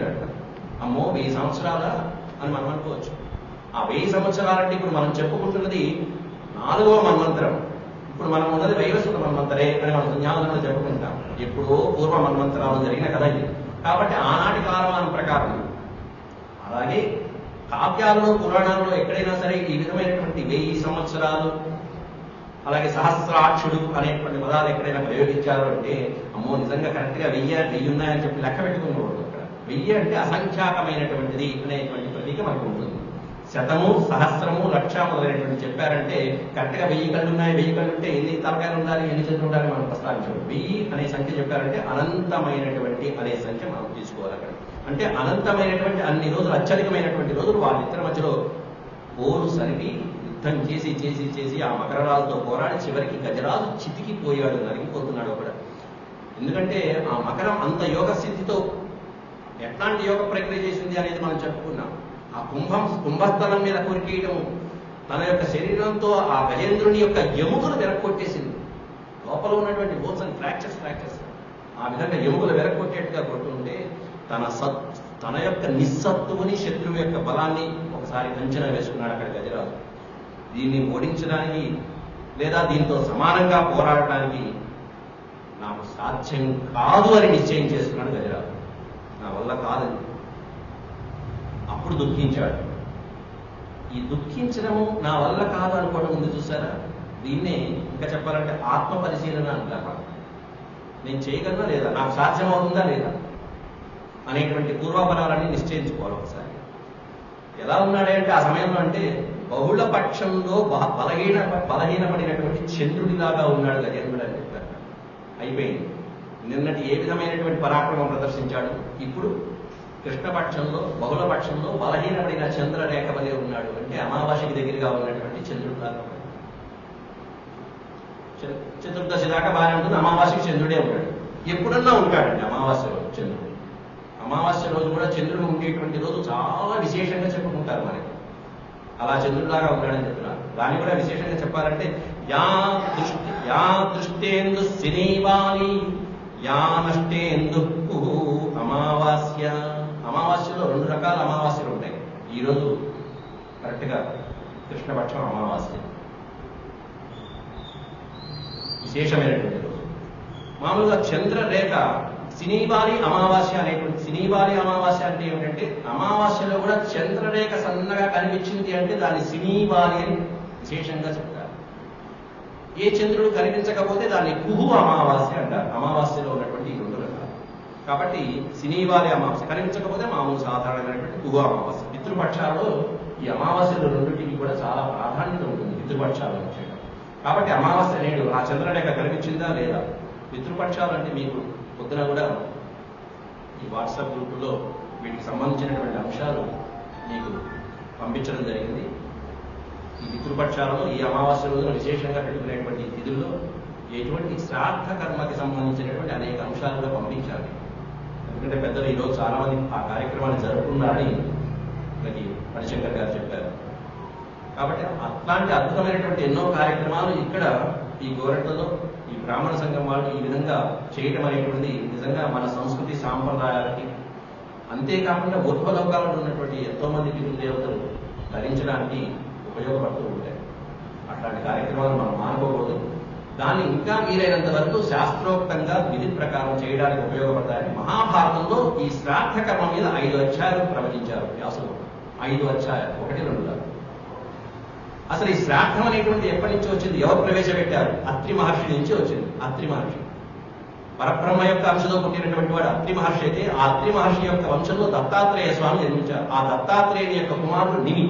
అమ్మో 1000 సంవత్సరాల అని మనం అనుకోవచ్చు. ఆ 1000 సంవత్సరాలంటే ఇప్పుడు మనం చెప్పుకుంటున్నది 4వ మన్వంతరం. ఇప్పుడు మనం ఉన్నది వైవస్వత మన్వంతరే అని మనం సంధ్యావందనలో చెప్పుకుంటాం. ఎప్పుడో పూర్వ మన్వంతరాలు జరిగిన కథ ఇది. కాబట్టి ఆనాటి కాలమానం ప్రకారం, అలాగే కావ్యాలలో, పురాణాలలో ఎక్కడైనా సరే ఈ విధమైనటువంటి 1000 సంవత్సరాలు, అలాగే సహస్రాక్షుడు అనేటువంటి పదాలు ఎక్కడైనా ప్రయోగించారు అంటే అమ్మో నిజంగా కరెక్ట్గా 1000 ఉన్నాయని చెప్పి లెక్క పెట్టుకునేవాడు. అక్కడ 1000 అంటే అసంఖ్యాకమైనటువంటిది అనేటువంటి ప్రతీక మనకు ఉంటుంది. శతము, సహస్రము, లక్ష మొదలైనటువంటి చెప్పారంటే కరెక్ట్గా 1000 కళ్ళు ఉన్నాయి, 1000 కళ్ళు ఉంటే ఎన్ని తలకాయలు ఉండాలి, ఎన్ని చేతులు ఉండాలి మనం ప్రస్తావించాం. 1000 అనే సంఖ్య చెప్పారంటే అనంతమైనటువంటి అనే సంఖ్య మనం తీసుకోవాలి అక్కడ. అంటే అనంతమైనటువంటి అన్ని రోజులు, అత్యధికమైనటువంటి రోజులు వాళ్ళిద్దరి మధ్యలో పోరు సరిపి యుద్ధం చేసి ఆ మకరరాజుతో పోరాడి చివరికి గజరాజు చితికిపోయాడు, నరిగిపోతున్నాడు. ఒకడు ఎందుకంటే ఆ మకరం అంత యోగ స్థితితో ఎట్లాంటి యోగ ప్రక్రియ చేసింది అనేది మనం చెప్పుకున్నాం. ఆ కుంభస్థలం మీద కొరికేయడం, తన యొక్క శరీరంతో ఆ గజేంద్రుని యొక్క ఎముకలు వెరక్కొట్టేసింది. లోపల ఉన్నటువంటి బోన్స్ అండ్ ఫ్రాక్చర్స్ ఆ విధంగా ఎముకలు వెరక్కొట్టేట్టుగా కొట్టుంటే తన యొక్క నిస్సత్తువుని, శత్రువు యొక్క బలాన్ని ఒకసారి అంచనా వేసుకున్నాడు అక్కడ గజరాజు. దీన్ని ఓడించడానికి లేదా దీంతో సమానంగా పోరాడటానికి నాకు సాధ్యం కాదు అని నిశ్చయం చేసుకున్నాడు గజరాజు. నా వల్ల కాదని. అప్పుడు దుఃఖించాడు. ఈ దుఃఖించడము నా వల్ల కాదు అనుకోవడం ఉంది చూసారా, దీన్నే ఇంకా చెప్పాలంటే ఆత్మ పరిశీలన అంటారు. నేను చేయగలనా లేదా, నాకు సాధ్యమవుతుందా లేదా అనేటువంటి పూర్వాపరాలన్నీ నిశ్చయించుకోవాలి ఒకసారి. ఎలా ఉన్నాడంటే ఆ సమయంలో అంటే బహుళ పక్షంలో బలహీనపడినటువంటి చంద్రుడిలాగా ఉన్నాడు గజేంద్రుడు అని చెప్పారు. అయిపోయింది. నిన్నటి ఏ విధమైనటువంటి పరాక్రమం ప్రదర్శించాడు, ఇప్పుడు కృష్ణపక్షంలో బహుళపక్షంలో బలహీనపడిన చంద్రరేఖ వలె ఉన్నాడు. అంటే అమావాస్యకి దగ్గరగా ఉన్నటువంటి చంద్రుడిలాగా. చతుర్దశి దాకా బాగానే ఉంటుంది, అమావాస్యకి చంద్రుడే ఉంటాడు. ఎప్పుడన్నా ఉంటాడండి అమావాస్య రోజు చంద్రుడు. అమావాస్య రోజు కూడా చంద్రుడు ఉండేటువంటి రోజు చాలా విశేషంగా చెప్పుకుంటారు మనకి. అలా చంద్రుడిలాగా ఉంటాడని చెప్తున్నారు. దాన్ని కూడా విశేషంగా చెప్పాలంటే యా దృష్టేందు శనివాలి యా నష్టేందు అమావాస్య. అమావాస్యలో 2 రకాల అమావాస్యలు ఉంటాయి. ఈరోజు కరెక్ట్గా కృష్ణపక్షం అమావాస్య, విశేషమైనటువంటి రోజు. మామూలుగా చంద్రరేఖ శనివాలి అమావాస్య అనేటువంటి, శనివాలి అమావాస్య అంటే ఏమిటంటే అమావాస్యలో కూడా చంద్రరేఖ సన్నగా కనిపించింది అంటే దాన్ని శనివాలి అని విశేషంగా చెప్తారు. ఏ చంద్రుడు కనిపించకపోతే దాన్ని కుహు అమావాస్య అంటారు. అమావాస్యలో ఉన్నటువంటి 2 రకాలు. కాబట్టి శనివాలి అమావాస్య కనిపించకపోతే మామూలు సాధారణమైనటువంటి కుహు అమావాస్య. పితృపక్షాల్లో ఈ అమావాస్యలు 2టికి కూడా చాలా ప్రాధాన్యత ఉంటుంది పితృపక్షాల విషయంలో. కాబట్టి అమావాస్య నేడు ఆ చంద్రరేఖ కనిపించిందా లేదా. పితృపక్షాలు అంటే మీకు పొద్దున కూడా ఈ వాట్సాప్ గ్రూపులో వీటికి సంబంధించినటువంటి అంశాలు మీకు పంపించడం జరిగింది. ఈ పితృపక్షాలలో ఈ అమావాస్య రోజున విశేషంగా పెట్టుకునేటువంటి తిథుల్లో ఎటువంటి శ్రాద్ధ కర్మకి సంబంధించినటువంటి అనేక అంశాలు కూడా పంపించాలి. ఎందుకంటే పెద్దలు ఈరోజు చాలా మంది ఆ కార్యక్రమాన్ని జరుపుకున్నారని మనకి మణిశంకర్ గారు చెప్పారు. కాబట్టి అట్లాంటి అద్భుతమైనటువంటి ఎన్నో కార్యక్రమాలు ఇక్కడ ఈ గోరట్లలో ఈ బ్రాహ్మణ సంఘం వాళ్ళు ఈ విధంగా చేయటం అనేటువంటిది నిజంగా మన సంస్కృతి సాంప్రదాయాలకి, అంతేకాకుండా ఊర్ధ్వలోకాలలో ఉన్నటువంటి ఎంతో మంది పితృదేవతలు ధరించడానికి ఉపయోగపడుతూ ఉంటాయి. అట్లాంటి కార్యక్రమాలు మనం మానుకోకూడదు. దాన్ని ఇంకా వీలైనంత వరకు శాస్త్రోక్తంగా విధి ప్రకారం చేయడానికి ఉపయోగపడతాయని మహాభారతంలో ఈ శ్రాద్ధ కర్మ మీద 5 అధ్యాయాలు ప్రవచించారు వ్యాసులు. 5 అధ్యాయాలు, 1, 2 కాదు. అసలు ఈ శ్రాద్ధం అనేటువంటి ఎప్పటి నుంచి వచ్చింది, ఎవరు ప్రవేశపెట్టారు? అత్రి మహర్షి నుంచి వచ్చింది. అత్రి మహర్షి పరబ్రహ్మ యొక్క అంశంలో పుట్టినటువంటి వాడు అత్రి మహర్షి అయితే, ఆ అత్రి మహర్షి యొక్క వంశంలో దత్తాత్రేయ స్వామి జన్మించారు. ఆ దత్తాత్రేయుని యొక్క కుమారుడు నిమి.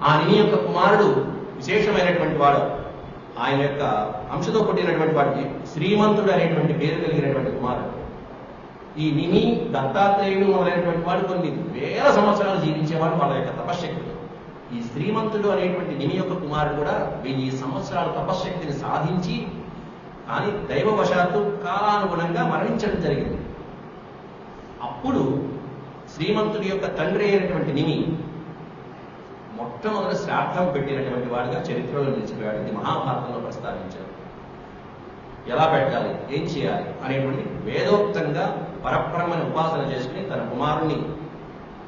ఆ నిమి యొక్క కుమారుడు విశేషమైనటువంటి వాడు. ఆయన యొక్క అంశతో పుట్టినటువంటి వాడికి శ్రీమంతుడు అనేటువంటి పేరు కలిగినటువంటి కుమారుడు. ఈ నిమి, దత్తాత్రేయుడు మొదలైనటువంటి వాడు కొన్ని వేల సంవత్సరాలు జీవించేవాడు వాళ్ళ యొక్క తపశ్శక్తితో. ఈ శ్రీమంతుడు అనేటువంటి నిమి యొక్క కుమారుడు కూడా 1000 సంవత్సరాల తపశ్శక్తిని సాధించి కానీ దైవవశాత్తు కాలానుగుణంగా మరణించడం జరిగింది. అప్పుడు శ్రీమంతుడి యొక్క తండ్రి అయినటువంటి నిమి మొట్టమొదటి శ్రాద్ధం పెట్టినటువంటి వాడిగా చరిత్రలో నిలిచిపోయాడు. ఇది మహాభారతంలో ప్రస్తావించారు. ఎలా పెట్టాలి, ఏం చేయాలి అనేటువంటి వేదోక్తంగా పరబ్రహ్మని ఉపాసన చేసుకుని తన కుమారుణ్ణి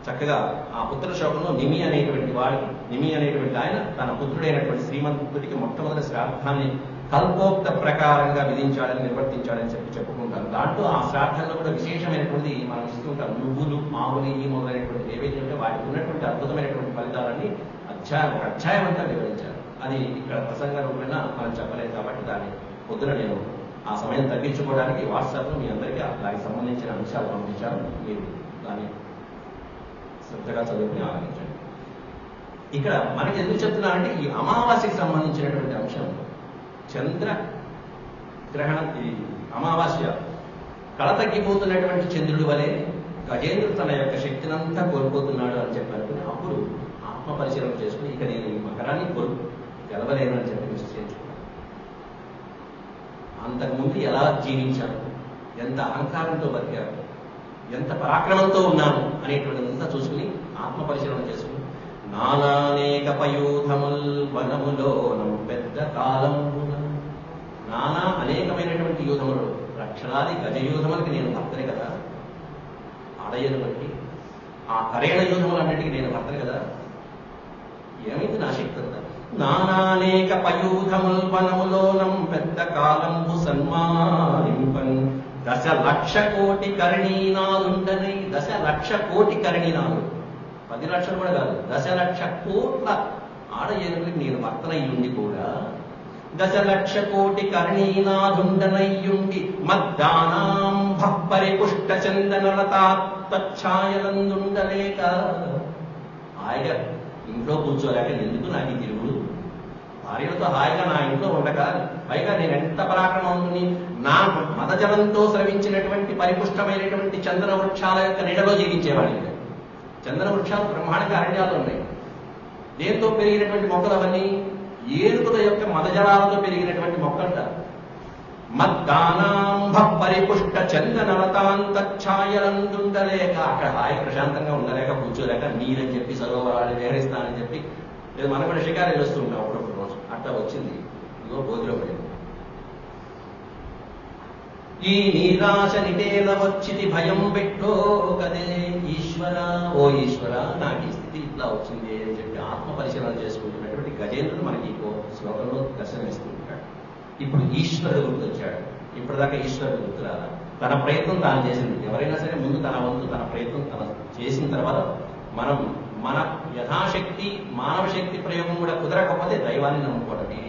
చక్కగా ఆ పుత్ర శోకంలో నిమి అనేటువంటి ఆయన తన పుత్రుడైనటువంటి శ్రీమంతుడికి మొట్టమొదటి శ్రాద్ధాన్ని కల్పోక్త ప్రకారంగా విధించాడని నిర్వర్తించాడని చెప్పుకుంటారు. దాంట్లో ఆ శ్రాద్ధంలో కూడా విశేషమైనటువంటి మనం ఇస్తుంటాం. నువ్వులు, ఆవులు, ఈ మొదలైనటువంటి ఏవైతే ఉంటే వాటికి ఉన్నటువంటి అద్భుతమైనటువంటి ఫలితాలన్నీ అధ్యాయం అంతా వివరించారు. అది ఇక్కడ ప్రసంగ రూపేణా మనం చెప్పలేదు కాబట్టి దాన్ని పొద్దున నేను ఆ సమయం తగ్గించుకోవడానికి వాట్సాప్లో మీ అందరికీ దానికి సంబంధించిన అంశాలు పంపించాను. మీరు దాన్ని శ్రద్ధగా చదువుకుని ఆలోచించండి. ఇక్కడ మనకి ఎందుకు చెప్తున్నానంటే ఈ అమావాస్యకి సంబంధించినటువంటి అంశం చంద్ర గ్రహణం. ఇది అమావాస్య కళ తగ్గిపోతున్నటువంటి చంద్రుడి వలె గజేంద్రుడు తన యొక్క శక్తినంతా కోల్పోతున్నాడు అని చెప్పారు. అప్పుడు ఆత్మ పరిశీలన చేసుకుని ఇక నేను ఈ మకరాన్ని గెలవలేను అని చెప్పి నిశ్చయించుకున్నాను. అంతకుముందు ఎలా జీవించాను, ఎంత అహంకారంతో బతికారు, ఎంత పరాక్రమంతో ఉన్నాను అనేటువంటిదంతా చూసుకుని ఆత్మ పరిశీలన చేసుకుని నానానేక పయూధముల్ వనములోనం పెద్ద కాలమున, నానా అనేకమైనటువంటి యూధములు, లక్షలాది గజయూధములకి నేను భర్తనే కదా, ఆడయ్యనులకి ఆ కరేణ యూధములన్నిటికీ నేను భర్తనే కదా, ఏమైంది నా శక్తి అంతా. నానానేక పయూధముల్ వనములోనం పెద్ద కాలంబు సన్మానింపన్ 10,00,000,000,000 కరణీనాదుండనై, 10,00,000,000,000 కరణీనాదు, 10 లక్షలు కూడా కాదు, 10,00,000,000,000 ఆడ ఏనుగులకి నేను భర్తనయ్యుండి కూడా 10,00,000,000,000 కరణీనాదుండనయ్యుండి మద్దానాం భప్పరిపుష్ట చందనలతాత్ఛాయలందుండలేక, హాయిగా ఇంట్లో కూర్చోలేక ఎందుకు నాకు ఈ తిరుగుడు, భార్యలతో హాయిగా నా ఇంట్లో ఉండక, పైగా నేను ఎంత పరాక్రమంతుని, నా మదజలంతో స్రవించినటువంటి పరిపుష్టమైనటువంటి చందన వృక్షాల యొక్క నీడలో జీవించేవాడిని. చందన వృక్షాలు బ్రహ్మాండంగా అరణ్యాలు ఉన్నాయి. దేంతో పెరిగినటువంటి మొక్కలు అవన్నీ ఏనుగుల యొక్క మదజలాలతో పెరిగినటువంటి మొక్కలంట. మద్దానాంభ పరిపుష్ట చందనలతాంతఛాయలందుండలేక, అక్కడ హాయి ప్రశాంతంగా ఉండలేక కూర్చోలేక నీరని చెప్పి సరోవరాలు విహరిస్తానని చెప్పి, లేదు మనం కూడా షికారీలు వస్తూ ఉంటాం అప్పుడప్పుడు రోజు. అట్లా వచ్చింది ఇదిగో బోధిలో పడింది. ఈ నీరాశ నిటేల వచ్చిది భయం పెట్టో కదే ఈశ్వర, ఓ ఈశ్వర నాకు ఈ స్థితి ఇట్లా వచ్చింది అని చెప్పి ఆత్మ పరిశీలన చేసుకుంటున్నటువంటి గజేంద్రుడు మనకి శ్లోకంలో దర్శనమిస్తూ ఉంటాడు. ఇప్పుడు ఈశ్వరుడు గుర్తొచ్చాడు. ఇప్పటిదాకా ఈశ్వరుడు గుర్తురాలా, తన ప్రయత్నం తాను చేసింది. ఎవరైనా సరే ముందు తన వంతు తన ప్రయత్నం తన చేసిన తర్వాత మనం మన యథాశక్తి మానవ శక్తి ప్రయోగం కూడా కుదరకపోతే దైవాన్ని నమ్ముకోవడమే.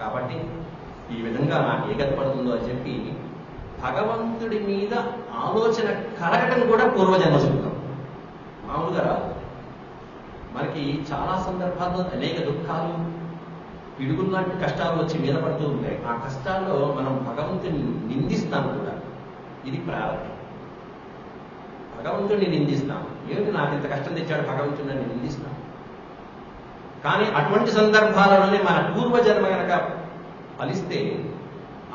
కాబట్టి ఈ విధంగా నాకు ఏ గతి పడుతుందో అని చెప్పి భగవంతుడి మీద ఆలోచన కలగటం కూడా పూర్వజన్మ సుఖం, మామూలుగా రాదు. మనకి చాలా సందర్భాల్లో అనేక దుఃఖాలు, పిడుగుల్లాంటి కష్టాలు వచ్చి మీద పడుతూ ఉంటాయి. ఆ కష్టాల్లో మనం భగవంతుని నిందిస్తాం కూడా. ఇది ప్రారంభం. భగవంతుడిని నిందిస్తాం, ఏమిటి నాకు ఇంత కష్టం తెచ్చాడు భగవంతుడిని నిందిస్తాం. కానీ అటువంటి సందర్భాలలోనే మన పూర్వజన్మ కనుక ఫలిస్తే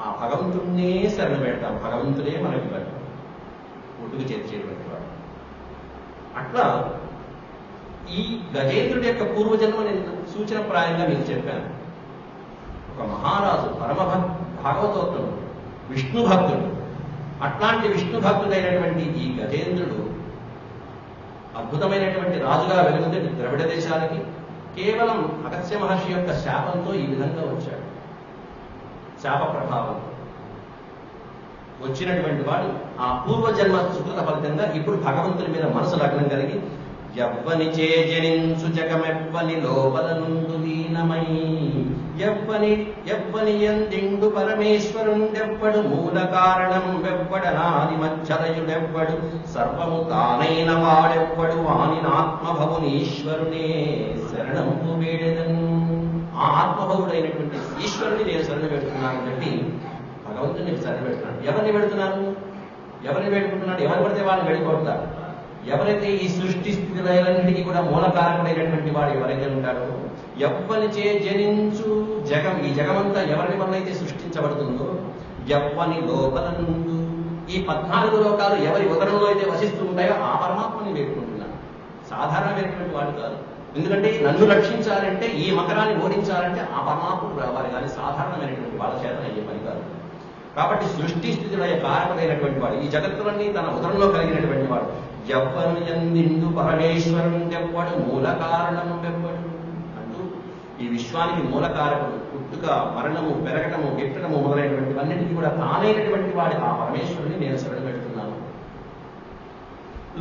ఆ భగవంతుడినే శరణ పెడతాం, భగవంతుడే మనకి పెడతాం, ఒడ్డుకు చేర్చేటువంటి వాడు. అట్లా ఈ గజేంద్రుడి యొక్క పూర్వజన్మ నేను సూచన ప్రాయంగా మీకు చెప్పాను. ఒక మహారాజు, పరమ భాగవతోత్తముడు, విష్ణు భక్తుడు. అట్లాంటి విష్ణు భక్తుడైనటువంటి ఈ గజేంద్రుడు అద్భుతమైనటువంటి రాజుగా వెలుగుతుంది ద్రవిడ దేశానికి. కేవలం అగస్త్య మహర్షి యొక్క శాపంతో ఈ విధంగా వచ్చాడు. శాప ప్రభావం వచ్చినటువంటి వాడు ఆ పూర్వజన్మ సుకృత ఫలితంగా ఇప్పుడు భగవంతుని మీద మనసు లగ్నం కలిగి ఎవ్వని చేజనించు జగమెవ్వని లోపల నుండు లీనమై ఎవ్వని ఎందిండు పరమేశ్వరుండెవ్వడు మూల కారణం వెవ్వడనాది మధ్యలయుడెవ్వడు సర్వము తానైన వాడెవ్వడు వానినాత్మభవునీశ్వరునే శరణంపు వేడెదన్. ఆ ఆత్మభవుడైనటువంటి ఈశ్వరుని నేను శరణ పెడుతున్నానని చెప్పి భగవంతుని శరణ పెడుతున్నాను. ఎవరిని పెడుతున్నాను, ఎవరిని వేడుకుంటున్నాడు? ఎవరు పడితే వాళ్ళని వేడుకుంటారు. ఎవరైతే ఈ సృష్టి స్థితిలన్నిటికీ కూడా మూలకారకుడైనటువంటి వాడు ఎవరైతే ఉంటాడో, ఎవ్వని చే జనించు జగం, ఈ జగమంతా ఎవరి వల్ల అయితే సృష్టించబడుతుందో, ఎవ్వని లోపల నుండు, ఈ 14 లోకాలు ఎవరి ఉదరంలో అయితే వసిస్తూ ఉంటాయో ఆ పరమాత్మని వేడుకుంటున్నాను. సాధారణమైనటువంటి వాడు కాదు. ఎందుకంటే నన్ను రక్షించాలంటే, ఈ మకరాన్ని ఓడించాలంటే ఆ పరమాత్ముడు రావాలి, కానీ సాధారణమైనటువంటి వాళ్ళ చేత అయ్యే పని కాదు. కాబట్టి సృష్టి స్థితిలో కారకుడైనటువంటి వాడు, ఈ జగత్తులన్నీ తన ఉదరంలో కలిగినటువంటి వాడు. ఎవ్వరు ఎందిండు పరమేశ్వరుండెవ్వడు మూల కారణం వెవ్వడు అంటూ ఈ విశ్వానికి మూలకారకుడు, పుట్టుక మరణము పెరగటము గిట్టడము మొదలైనటువంటివన్నిటికీ కూడా తానైనటువంటి వాడి ఆ పరమేశ్వరుని నేను శరణ పెడుతున్నాను.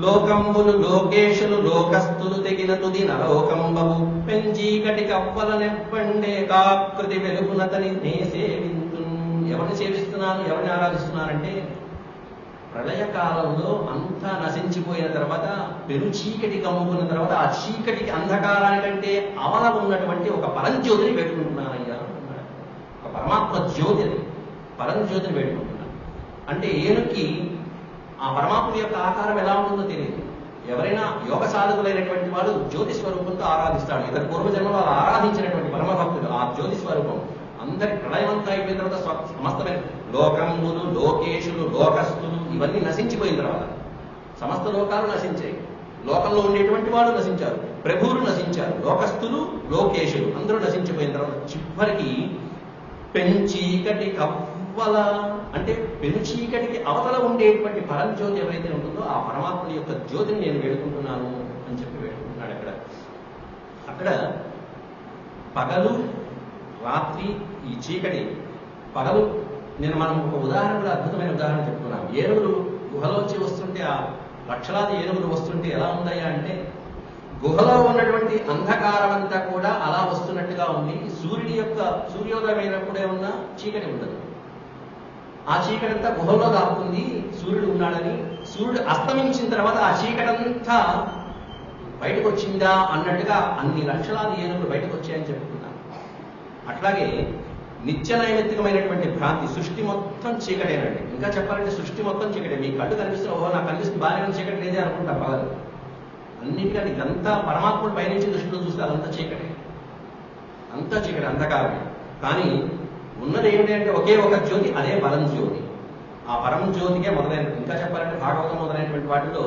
లోకంబులు లోకేశులు లోకస్తులు తెగిన తుది నలోకంబవు పెంచీకటి కవ్వలనెవ్వండే కాకృతి వెలుగునతని నే సేవింతు. ఎవరిని సేవిస్తున్నాను, ఎవరిని ఆరాధిస్తున్నానంటే, ప్రళయకాలంలో అంతా నశించిపోయిన తర్వాత, పెరు చీకటి కమ్ముకున్న తర్వాత, ఆ చీకటికి అంధకారానికంటే అవల ఉన్నటువంటి ఒక పరంజ్యోతిని పెట్టుకుంటున్నానయ్యా. ఒక పరమాత్మ జ్యోతిని, పరంజ్యోతిని పెట్టుకుంటున్నాను. అంటే ఏనుకి ఆ పరమాత్మ యొక్క ఆకారం ఎలా ఉంటుందో తెలియదు. ఎవరైనా యోగ సాధకులైనటువంటి వాడు జ్యోతి స్వరూపంతో ఆరాధిస్తాడు. ఇతర పూర్వజన్మలో ఆరాధించినటువంటి పరమభక్తుడు ఆ జ్యోతి స్వరూపం అందరి ప్రళయమంతా అయిపోయిన తర్వాత సమస్తమైన లోకములు, లోకేశులు, లోకస్తులు ఇవన్నీ నశించిపోయిన తర్వాత సమస్త లోకాలు నశించాయి. లోకంలో ఉండేటువంటి వాళ్ళు నశించారు, ప్రభువులు నశించారు, లోకస్తులు, లోకేశులు అందరూ నశించిపోయిన తర్వాత చివరికి పెంచీకటి కవ్వల అంటే పెనుచీకటికి అవతల ఉండేటువంటి పరంజ్యోతి ఎవరైతే ఉంటుందో ఆ పరమాత్మ యొక్క జ్యోతిని నేను వేడుకుంటున్నాను అని చెప్పి వేడుకుంటున్నాడు. అక్కడ పగలు రాత్రి ఈ చీకటి పగలు మనం ఒక ఉదాహరణ కూడా అద్భుతమైన ఉదాహరణ చెప్తున్నాం. ఏనుగులు గుహలోంచి వస్తుంటే ఆ లక్షలాది ఏనుగులు వస్తుంటే ఎలా ఉన్నాయా అంటే గుహలో ఉన్నటువంటి అంధకారం అంతా కూడా అలా వస్తున్నట్టుగా ఉంది. సూర్యోదయం అయినప్పుడే ఉన్న చీకటి ఉండదు. ఆ చీకటంతా గుహలో దాపుతుంది సూర్యుడు ఉన్నాడని. సూర్యుడు అస్తమించిన తర్వాత ఆ చీకటంతా బయటకు వచ్చిందా అన్నట్టుగా అన్ని లక్షలాది ఏనుగులు బయటకు వచ్చాయని చెప్పుకున్నాను. అట్లాగే నిత్య నైమిత్తికమైనటువంటి భ్రాంతి, సృష్టి మొత్తం చీకటేనండి. ఇంకా చెప్పాలంటే సృష్టి మొత్తం చీకటే. మీ కళ్ళు కనిపిస్తున్న ఓహో నాకు కనిపిస్తుంది బాగా చీకటి లేదే అనుకుంటా పగలు. అన్నిటికంటే ఇదంతా పరమాత్ముడు పైనుంచి దృష్టిలో చూస్తే అదంతా చీకటే, అంతా చీకటి, అంధకారమే. కానీ ఉన్నది ఏమిటి అంటే ఒకే ఒక జ్యోతి, అదే పరం జ్యోతి. ఆ పరం జ్యోతికే మొదలైన, ఇంకా చెప్పాలంటే భాగవతం మొదలైనటువంటి వాటిలో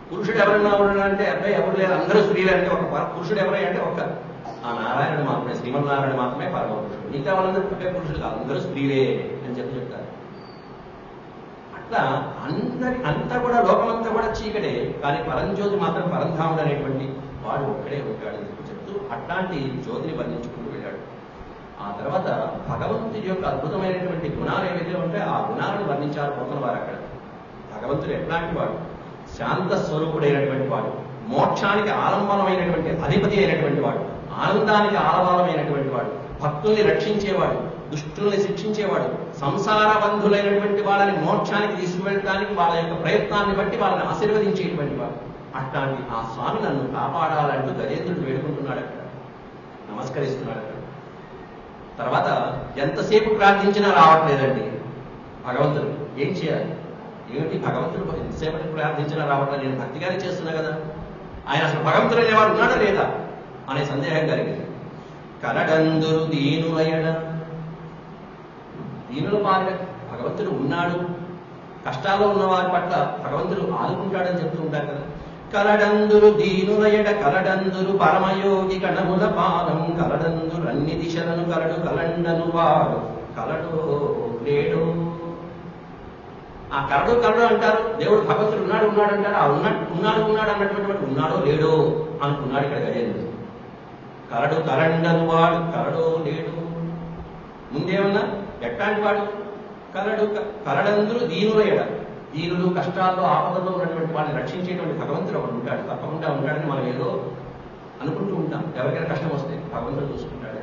పురుషుడు ఎవరన్నా ఉన్నాడంటే అబ్బాయి ఎవరు లేరు, అందరూ స్త్రీలు అంటే ఒక పురుషుడు ఎవరై అంటే ఒక ఆ నారాయణుడు మాత్రమే, శ్రీమన్నారాయణుడు మాత్రమే పరమ పురుషుడు. మిగతా వాళ్ళందరూ పుట్టే పురుషుడు కాదు, అందరూ స్త్రీలే అని చెప్తారు. అట్లా అంతా కూడా లోకమంతా కూడా చీకటే, కానీ పరంజ్యోతి మాత్రం పరంధాముడు అనేటువంటి వాడు ఒక్కడే ఉంటాడు అని చెప్తూ అట్లాంటి జ్యోతిని వర్ణించుకుంటూ వెళ్ళాడు. ఆ తర్వాత భగవంతుడి యొక్క అద్భుతమైనటువంటి గుణాలు ఏవైతే ఉంటే ఆ గుణాలను వర్ణించారు పోతున్న వారు అక్కడ. భగవంతుడు ఎట్లాంటి వాడు? శాంత స్వరూపుడైనటువంటి వాడు, మోక్షానికి ఆలంబనమైనటువంటి అధిపతి అయినటువంటి వాడు, ఆనందానికి ఆలవాలమైనటువంటి వాడు, భక్తుల్ని రక్షించేవాడు, దుష్టుల్ని శిక్షించేవాడు, సంసార బంధులైనటువంటి వాళ్ళని మోక్షానికి తీసుకువెళ్ళడానికి వాళ్ళ యొక్క ప్రయత్నాన్ని బట్టి వాళ్ళని ఆశీర్వదించేటువంటి వాడు. అట్లాంటి ఆ స్వామి నన్ను కాపాడాలంటూ గజేంద్రుడు వేడుకుంటున్నాడు అక్కడ, నమస్కరిస్తున్నాడు అక్కడ. తర్వాత ఎంతసేపు ప్రార్థించినా రావట్లేదండి భగవంతుడు. ఏం చేయాలి? ఏమిటి భగవంతుడు ఎంతసేపటి ప్రార్థించినా రావట్లేదు, నేను భక్తిగానే చేస్తున్నా కదా, ఆయన అసలు భగవంతుడు అనేవాడు ఉన్నాడా లేదా అనే సందేహం కలిగింది. కరడందురు దీనులయడ, దీనుల పాలిట భగవంతుడు ఉన్నాడు, కష్టాల్లో ఉన్న వారి పట్ల భగవంతుడు ఆదుకుంటాడని చెప్తూ ఉంటారు కదా. కలడందురు దీనులయడ కలడందురు పరమయోగి కణముల పాలం కలడందురు అన్ని దిశలను కలడు కలండను వాడు కలడో లేడో. ఆ కలడు కలడు అంటారు, దేవుడు భగవంతుడు ఉన్నాడు అంటారు. ఆ ఉన్నాడు అన్నటువంటి వాడు ఉన్నాడో లేడో అనుకున్నాడు ఇక్కడ గజేంద్రుడు. కలడు కలండను వాడు కలడో లేడు. ముందేమన్నా ఎట్లాంటి వాడు? కలడందురు దీనులయడ, దీనులు కష్టాల్లో ఆపదల్లో ఉన్నటువంటి వాళ్ళని రక్షించేటువంటి భగవంతుడు ఒకడు ఉంటాడు, తప్పకుండా ఉంటాడని మనం ఏదో అనుకుంటూ ఉంటాం. ఎవరికైనా కష్టం వస్తే భగవంతుడు చూసుకుంటాడు.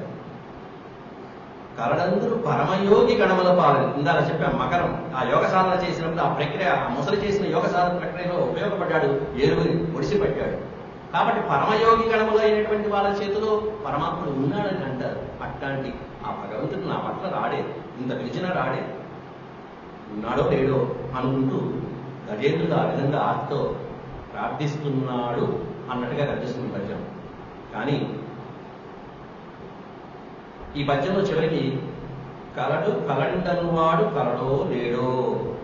కలడందురు పరమయోగి గణముల పాలని ఇందాక చెప్పాం. మకరం ఆ యోగ సాధన చేసినప్పుడు ఆ ప్రక్రియ, ఆ ముసలి చేసిన యోగ సాధన ప్రక్రియలో ఉపయోగపడ్డాడు, ఏరుగుని ఒడిసి పెట్టాడు. కాబట్టి పరమయోగి గణములు అయినటువంటి వాళ్ళ చేతిలో పరమాత్ముడు ఉన్నాడని అంటారు. అట్లాంటి ఆ భగవంతుడు నా పట్ల రాడే, ఇంత పిలిచినా రాడే, ఉన్నాడో లేడో అనుకుంటూ గజేంద్రుడు ఆ విధంగా ఆర్తో ప్రార్థిస్తున్నాడు అన్నట్టుగా కనిపిస్తుంది పద్యం. కానీ ఈ పద్యంలో చివరికి కలండను వాడు కలడో లేడో,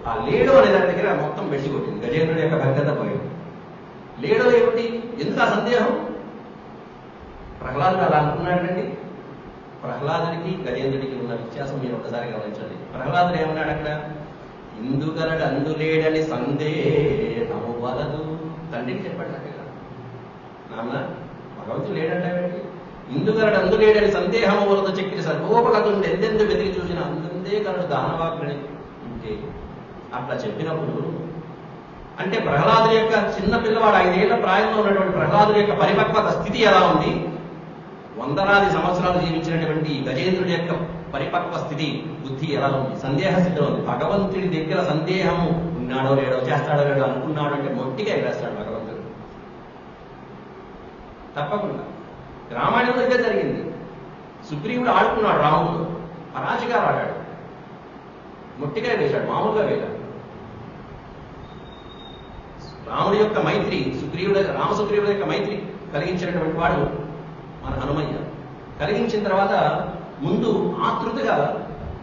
ఆ లేడో అనే దాని దగ్గర మొత్తం బెట్టి కొట్టింది. గజేంద్రుడి యొక్క భక్తత పోయింది. లేడో ఏమిటి? ఎందుకు ఆ సందేహం? ప్రహ్లాదుడు అలా అనుకున్నాడండి. ప్రహ్లాదుడికి గజేంద్రుడికి ఉన్న వ్యత్యాసం మీరు ఒకసారి గమనించండి. ప్రహ్లాదుడు ఏమన్నాడు అక్కడ? ఇందుగలడు అందులేడని సందేహము వలదు. తండ్రికి చెప్పాడట్టుగా, నాన్న భగవంతుడు లేడంటావేంటి? ఇందుగలడు అందులేడని సందేహము వలదు చెక్కిన సర్వోపగతుండే ఎందెందు వెతికి చూసిన అందే గలడు దానవాగ్రని అంటే అట్లా చెప్పినప్పుడు అంటే ప్రహ్లాదుడి యొక్క చిన్న పిల్లవాడు 5 ఏళ్ల ప్రాయంలో ఉన్నటువంటి ప్రహ్లాదుడి యొక్క పరిపక్వత స్థితి ఎలా ఉంది, వందలాది సంవత్సరాలు జీవించినటువంటి గజేంద్రుడి యొక్క పరిపక్వ స్థితి, బుద్ధి ఎలా ఉంది? సందేహ స్థితిలో ఉంది. భగవంతుడి దగ్గర సందేహము ఉన్నాడో లేడో, చేస్తాడో లేడో అనుకున్నాడు అంటే మొట్టిగా వేస్తాడు భగవంతుడు తప్పకుండా. రామాయణంలో ఇదే జరిగింది. సుగ్రీవుడు ఆడుకున్నాడు రాముడు, పరాజిగా ఆడాడు, మొట్టిగా వేశాడు, మామూలుగా వేశాడు. రాముడి యొక్క మైత్రి, రామసుగ్రీవుడి యొక్క మైత్రి కలిగించినటువంటి వాడు మన హనుమయ్య. కలిగించిన తర్వాత ముందు ఆతృతగా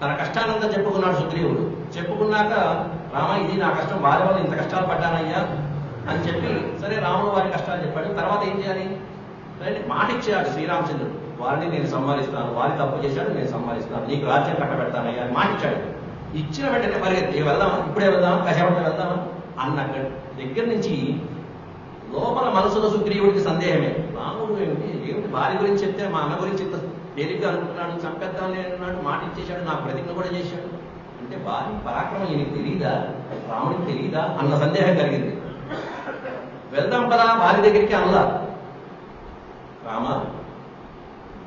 తన కష్టానంతా చెప్పుకున్నాడు సుగ్రీవుడు. చెప్పుకున్నాక రామ ఇది నా కష్టం, వారి వల్ల ఇంత కష్టాలు పడ్డానయ్యా అని చెప్పి సరే రాముడు వారి కష్టాలు చెప్పాడు. తర్వాత ఏం చేయాలి? మాట ఇచ్చాడు శ్రీరామచంద్రుడు, వారిని నేను సంహరిస్తాను, వారి తప్పు చేశాడు నేను సంహరిస్తాను, నీకు రాజ్యం కట్టబెడతానయ్యా అని మాట ఇచ్చాడు. ఇచ్చిన వెంటనే పరిగెత్తి వెళ్దామా, ఇప్పుడే వెళ్దామా, కష్టపడితే వెళ్దామా అన్న దగ్గర నుంచి లోపల మనసులో సుగ్రీవుడికి సందేహమే. రాముడు ఏమిటి వారి గురించి చెప్తే మా అన్న గురించి ఇంత తేలిగ్గా అనుకుంటున్నాడు, చంపేద్దామని అన్నాడు, మాట ఇచ్చేశాడు, నాకు ప్రతిజ్ఞ కూడా చేశాడు అంటే వారి పరాక్రమం ఈయనకి తెలియదా, రాముడికి తెలియదా అన్న సందేహం కలిగింది. వెళ్దాం కదా వారి దగ్గరికి అల్లా, రామ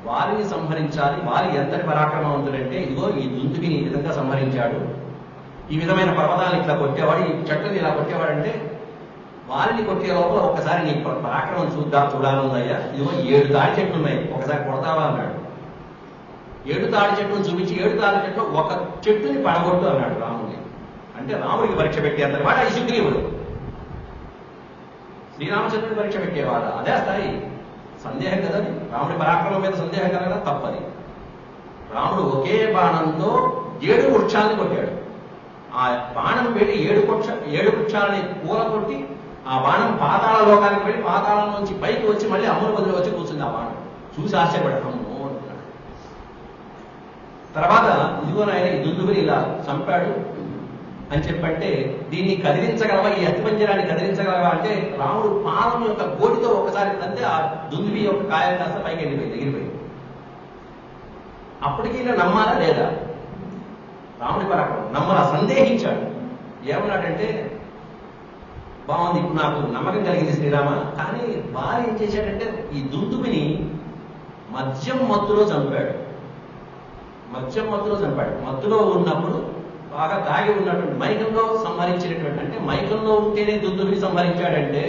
వారిని సంహరించాలి, వారి ఎంతటి పరాక్రమవంతుడంటే ఇదిగో ఈ దుందుకిని ఈ విధంగా సంహరించాడు, ఈ విధమైన పర్వతాలను ఇట్లా కొట్టేవాడు, ఈ చెట్లను ఇలా కొట్టేవాడంటే వారిని కొట్టే లోపల ఒక్కసారి నీ పరాక్రమం చూడాలనుందయ్యా, ఇదిగో 7 తాడి చెట్లు ఉన్నాయి, ఒకసారి కొడతావా అన్నాడు. 7 తాడి చెట్లను చూపించి 7 తాడి చెట్లు ఒక చెట్టుని పడగొట్టు అన్నాడు రాముడిని. అంటే రాముడికి పరీక్ష పెట్టేంత వాడు ఈ సుగ్రీవుడు. శ్రీరామచంద్రుడిని పరీక్ష పెట్టేవాడు అదే స్థాయి. సందేహం కదా, రాముడి పరాక్రమం మీద సందేహం కలగదా తప్పది. రాముడు ఒకే బాణంతో 7 వృక్షాలని కొట్టాడు. ఆ బాణం పెట్టి 7 వృక్షాలని కూలగొట్టి ఆ బాణం పాతాళ లోకానికి వెళ్ళి పాతాళం నుంచి పైకి వచ్చి మళ్ళీ అమ్ముల బదులు వచ్చి కూర్చుంది. ఆ బాణం చూసి ఆశ్చర్యపడ్డాము అంటున్నాడు. తర్వాత ఇదిగో నాయన ఈ దుందుగుని ఇలా చంపాడు అని చెప్పంటే దీన్ని కదిలించగలవా, ఈ అతిపంజరాన్ని కదిలించగలవా అంటే రాముడు పాదం యొక్క గోటితో ఒకసారి తంతే ఆ దుందుబి యొక్క కాయం కాస్త పైకి వెళ్ళిపోయింది, ఎగిరిపోయింది. అప్పటికీ ఇలా నమ్మాలా లేదా? రాముడి పరాక్రమం నమ్మలా, సందేహించాడు. ఏమన్నాడంటే బాగుంది, ఇప్పుడు నాకు నమ్మకం కలిగింది శ్రీరామ, కానీ వారు ఏం చేశాడంటే ఈ దుందుబిని మద్యం మత్తులో చంపాడు. మత్తులో ఉన్నప్పుడు బాగా తాగి ఉన్నటువంటి మైకంలో సంహరించినటువంటి, అంటే మైకంలో ఉంటేనే దుందుబిని సంహరించాడంటే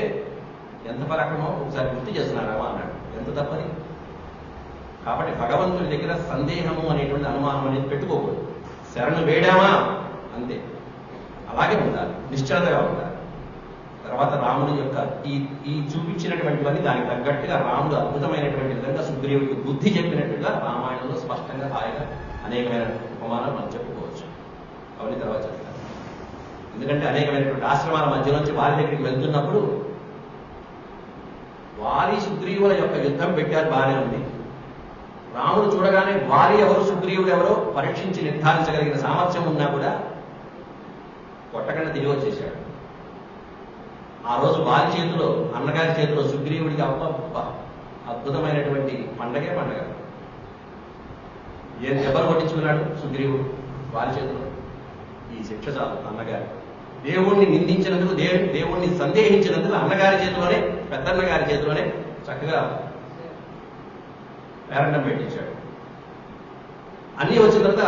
ఎంత పరాక్రమం ఒకసారి గుర్తు చేస్తున్నారా అన్నాడు. ఎంత తప్పది. కాబట్టి భగవంతుడి దగ్గర సందేహము అనేటువంటి అనుమానం అనేది పెట్టుకోకూడదు. శరణు వేడామా అంతే, అలాగే ఉండాలి, నిశ్చలతగా ఉండాలి. తర్వాత రాముడి యొక్క ఈ చూపించినటువంటివన్నీ దానికి తగ్గట్టుగా రాముడు అద్భుతమైనటువంటి విధంగా సుగ్రీవుడికి బుద్ధి చెప్పినట్టుగా రామాయణంలో స్పష్టంగా హాయిగా అనేకమైన ఉపమానాలు మనం చెప్పుకోవచ్చు. అవన్నీ తర్వాత చెప్తాను. ఎందుకంటే అనేకమైనటువంటి ఆశ్రమాల మధ్యలోంచి వారి దగ్గరికి వెళ్తున్నప్పుడు వారి సుగ్రీవుల యొక్క యుద్ధం పెట్టారు, బాగానే ఉంది. రాముడు చూడగానే వారి ఎవరు సుగ్రీవుడు ఎవరో పరీక్షించి నిర్ధారించగలిగిన సామర్థ్యం ఉన్నా కూడా కొట్టకుండా తిరిగి వచ్చేశాడు. ఆ రోజు వారి చేతిలో, అన్నగారి చేతిలో సుగ్రీవుడికి అద్భుతమైనటువంటి పండగే పండగ. ఏ దెబ్బలు కొట్టించుకున్నాడు సుగ్రీవుడు వారి చేతిలో. ఈ శిక్ష చాలు అన్నగారు. దేవుణ్ణి నిందించినందుకు, దేవుణ్ణి సందేహించినందుకు అన్నగారి చేతిలోనే, పెద్దన్నగారి చేతిలోనే చక్కగా పేరండం పెట్టించాడు. అన్నీ వచ్చిన తర్వాత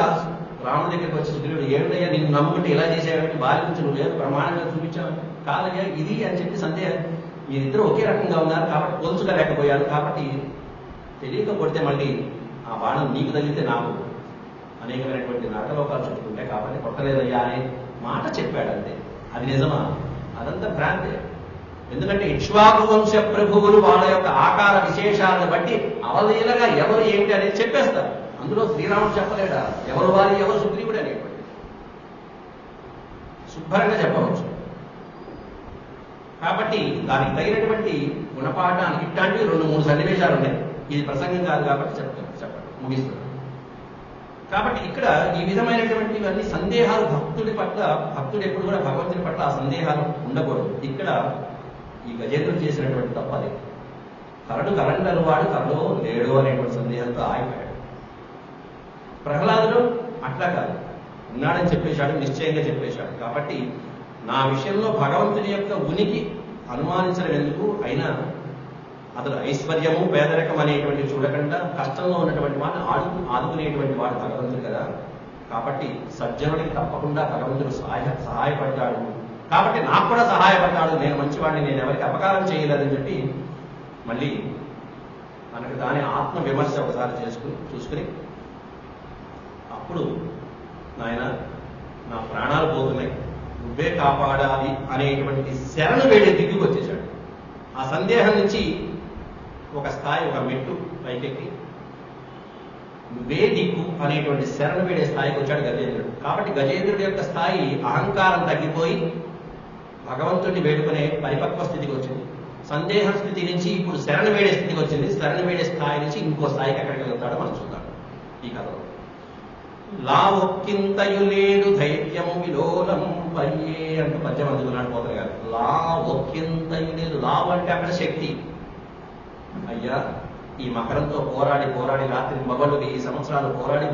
రాముడి దగ్గరికి వచ్చి సుగ్రీవుడు ఏమిటయ్యా నిన్ను నమ్ముకుంటే ఇలా చేసేవాడిని, వారి గురించి నువ్వు లేదు ప్రమాణంగా చూపించావు కాదయ్యా ఇది అని చెప్పి సందేహం. మీరిద్దరూ ఒకే రకంగా ఉన్నారు కాబట్టి పోల్చుకోలేకపోయారు, కాబట్టి తెలియక కొడితే మళ్ళీ ఆ బాణం నీకు తగిలితే నాకు అనేకమైనటువంటి నరకలోకాలు చుట్టుకుంటే కాబట్టి కొట్టలేదయ్యా అనే మాట చెప్పాడు అంతే. అది నిజమా? అదంతా భ్రాంతే. ఎందుకంటే ఇక్ష్వాకు వంశ ప్రభువులు వాళ్ళ యొక్క ఆకార విశేషాలను బట్టి అవలీలగా ఎవరు ఏమిటి అనేది చెప్పేస్తారు. అందులో శ్రీరాముడు చెప్పలేడా ఎవరు వారి ఎవరు సుగ్రీవుడు అనేటువంటి, శుభ్రంగా చెప్పవచ్చు. కాబట్టి దానికి తగినటువంటి గుణపాఠానికి ఇట్లాంటివి 2-3 సన్నివేశాలు ఉన్నాయి. ఇది ప్రసంగం కాదు కాబట్టి చెప్పండి ముగిస్తుంది. కాబట్టి ఇక్కడ ఈ విధమైనటువంటివన్నీ సందేహాలు భక్తుడి పట్ల, భక్తుడు ఎప్పుడు కూడా భగవంతుడి పట్ల ఆ సందేహాలు ఉండకూడదు. ఇక్కడ ఈ గజేంద్రుడు చేసినటువంటి తప్పది. కరడు కరండరు వాడు కరలో లేడు అనేటువంటి సందేహంతో ఆగిపోయాడు. ప్రహ్లాదుడు అట్లా కాదు, ఉన్నాడని చెప్పేశాడు, నిశ్చయంగా చెప్పేశాడు. కాబట్టి నా విషయంలో భగవంతుని యొక్క ఉనికి అనుమానించడం ఎందుకు, అయినా అతడు ఐశ్వర్యము పేదరికం అనేటువంటి చూడకుండా కష్టంలో ఉన్నటువంటి వాడిని ఆదుకునేటువంటి వాడు భగవంతుడు కదా. కాబట్టి సజ్జనుడికి తప్పకుండా భగవంతుడు సహాయపడ్డాడు, కాబట్టి నాకు కూడా సహాయపడ్డాడు, నేను మంచివాడిని, నేను ఎవరికి అపకారం చేయలేదని చెప్పి మళ్ళీ మనకు దాని ఆత్మ విమర్శ ఒకసారి చూసుకుని అప్పుడు నాయన నా ప్రాణాలు పోతున్నాయి, నువ్వే కాపాడాలి అనేటువంటి శరణు వేడే దిగుకు వచ్చేశాడు. ఆ సందేహం నుంచి ఒక స్థాయి, ఒక మెట్టు పైకెక్కి నువ్వే దిక్కు అనేటువంటి శరణ వేడే స్థాయికి వచ్చాడు గజేంద్రుడు. కాబట్టి గజేంద్రుడి యొక్క స్థాయి అహంకారం తగ్గిపోయి భగవంతుడిని వేడుకునే పరిపక్వ స్థితికి వచ్చింది. సందేహ స్థితి నుంచి ఇప్పుడు శరణ వేడే స్థితికి వచ్చింది. శరణ వేడే స్థాయి నుంచి ఇంకో స్థాయికి ఎక్కడికి వెళ్తాడో మనం చూద్దాం ఈ కథలో. లా ఒక్కింతయు లేదు ధైర్యము విలోలం పయ్యే అంటూ పద్యం అందుకున్నాడు పోతరు గారు. లా ఒక్కింతయు లేదు. లావు అంటే అక్కడ శక్తి. అయ్యా ఈ మకరంతో పోరాడి పోరాడి రాత్రి మగళ్ళు 1000 సంవత్సరాలు పోరాడి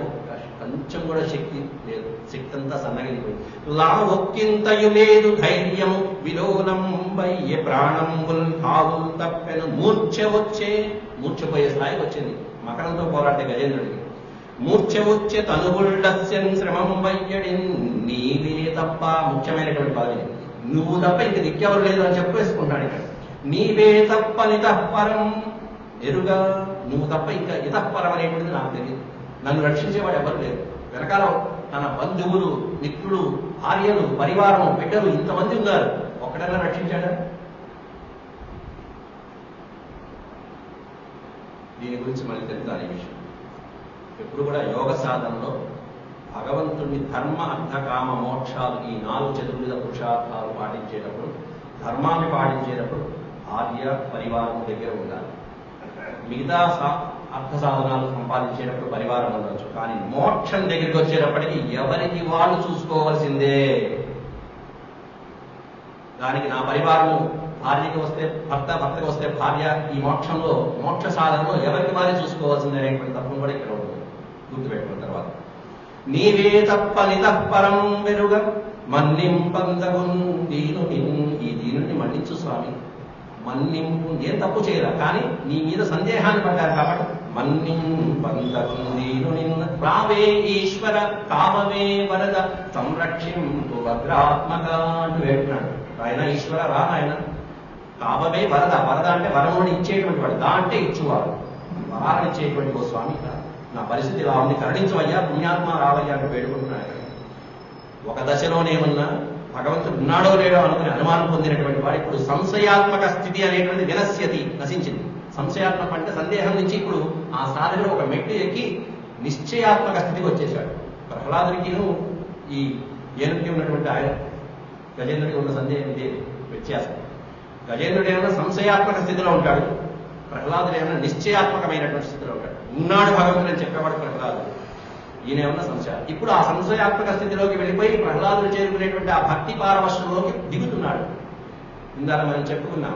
కొంచెం కూడా శక్తి లేదు. శక్తి అంతా సన్నగిలిపోయింది. లా ఒక్కింతయు లేదు ధైర్యము విలోలం పయ్యే ప్రాణంబుల్ హావుల్ తప్పెను మూర్ఛపోయే స్థాయికి వచ్చింది మకరంతో పోరాడే గజేంద్రుడికి. మూర్ఛ వచ్చే తనుగుళ్ళస్యం శ్రమం వయ్యడి నీవే తప్ప, ముఖ్యమైనటువంటి పదవి, నువ్వు తప్ప ఇంక దిక్కెవరు లేదు అని చెప్పేసుకుంటాడు ఇక్కడ. నీవే తప్ప నితఃపరం ఎరుగా, నువ్వు తప్ప ఇంకా ఇతఃపరం అనేటువంటిది నాకు తెలియదు. నన్ను రక్షించేవాడు ఎవరు లేరు. వెనకాల తన బంధువులు, మిత్రులు, భార్యలు, పరివారం, బిడ్డలు ఇంతమంది ఉన్నారు. ఒక్కడన్నా రక్షించాడా? దీని గురించి మళ్ళీ తెలుద్దాం ఈ విషయం. ఎప్పుడు కూడా యోగ సాధనలో భగవంతుడిని ధర్మ అర్థ కామ మోక్షాలు ఈ 4 చతుర్విధ పురుషార్థాలు పాటించేటప్పుడు, ధర్మాన్ని పాటించేటప్పుడు భార్య పరివారం దగ్గర ఉండాలి. మిగతా అర్థ సాధనాలు సంపాదించేటప్పుడు పరివారం ఉండొచ్చు. కానీ మోక్షం దగ్గరికి వచ్చేటప్పటికి ఎవరికి వాళ్ళు చూసుకోవాల్సిందే. దానికి నా పరివారము భార్యకి వస్తే భర్త, భర్తకి వస్తే భార్య, ఈ మోక్షంలో మోక్ష సాధనలో ఎవరికి వారే చూసుకోవాల్సిందే అనేటువంటి తత్వం కూడా ఇక్కడ ఉంటుంది. గుర్తుపెట్టుకున్న తర్వాత నీవే తప్ప నితఃపరం వెరుగ మన్నింపందగుందీను ఈ దీనుని మన్నించు స్వామి. మన్నింపు, నేను తప్పు చేయరా కానీ నీ మీద సందేహాన్ని పడ్డారు కాబట్టి మన్నింపందగుందీను నిన్న రావే ఈశ్వర కామవే వరద సంరక్షింపు భద్రాత్మక అంటూ వేడుకున్నాడు ఆయన. ఈశ్వర రా ఆయన, కామవే వరద, వరద అంటే వరముని ఇచ్చేటువంటి వాడు, దా అంటే ఇచ్చువాడు, వరాలను ఇచ్చేటువంటి ఓ స్వామి నా పరిస్థితి ఇలా ఉంది, కరుణించవయ్యా, పుణ్యాత్మ రావయ్యా అని వేడుకుంటున్నాడు. ఒక దశలోనేమన్నా భగవంతుడు ఉన్నాడో లేడో అనుకుని అనుమానం పొందినటువంటి వాడు ఇప్పుడు సంశయాత్మక స్థితి అనేటువంటి వినశ్యతి, నశించింది. సంశయాత్మక అంటే సందేహం నుంచి ఇప్పుడు ఆ సాధకుడు ఒక మెట్టు ఎక్కి నిశ్చయాత్మక స్థితికి వచ్చేశాడు. ప్రహ్లాదుడికి ఈ ఏనుగుకి ఉన్నటువంటి ఆయన గజేంద్రుడికి ఉన్న సందేహం ఇదే వ్యత్యాసం. గజేంద్రుడు ఏమైనా సంశయాత్మక స్థితిలో ఉంటాడు, ప్రహ్లాదుడు ఏమైనా నిశ్చయాత్మకమైనటువంటి స్థితిలో ఉంటాడు. ఉన్నాడు భగవంతుడు అని చెప్పేవాడు ప్రహ్లాదుడు, ఈయన ఏమన్నా సంశయం. ఇప్పుడు ఆ సంశయాత్మక స్థితిలోకి వెళ్ళిపోయి ప్రహ్లాదుడు చేరుకునేటువంటి ఆ భక్తి పారవశ్యంలోకి దిగుతున్నాడు. ఇందాక మనం చెప్పుకున్నాం,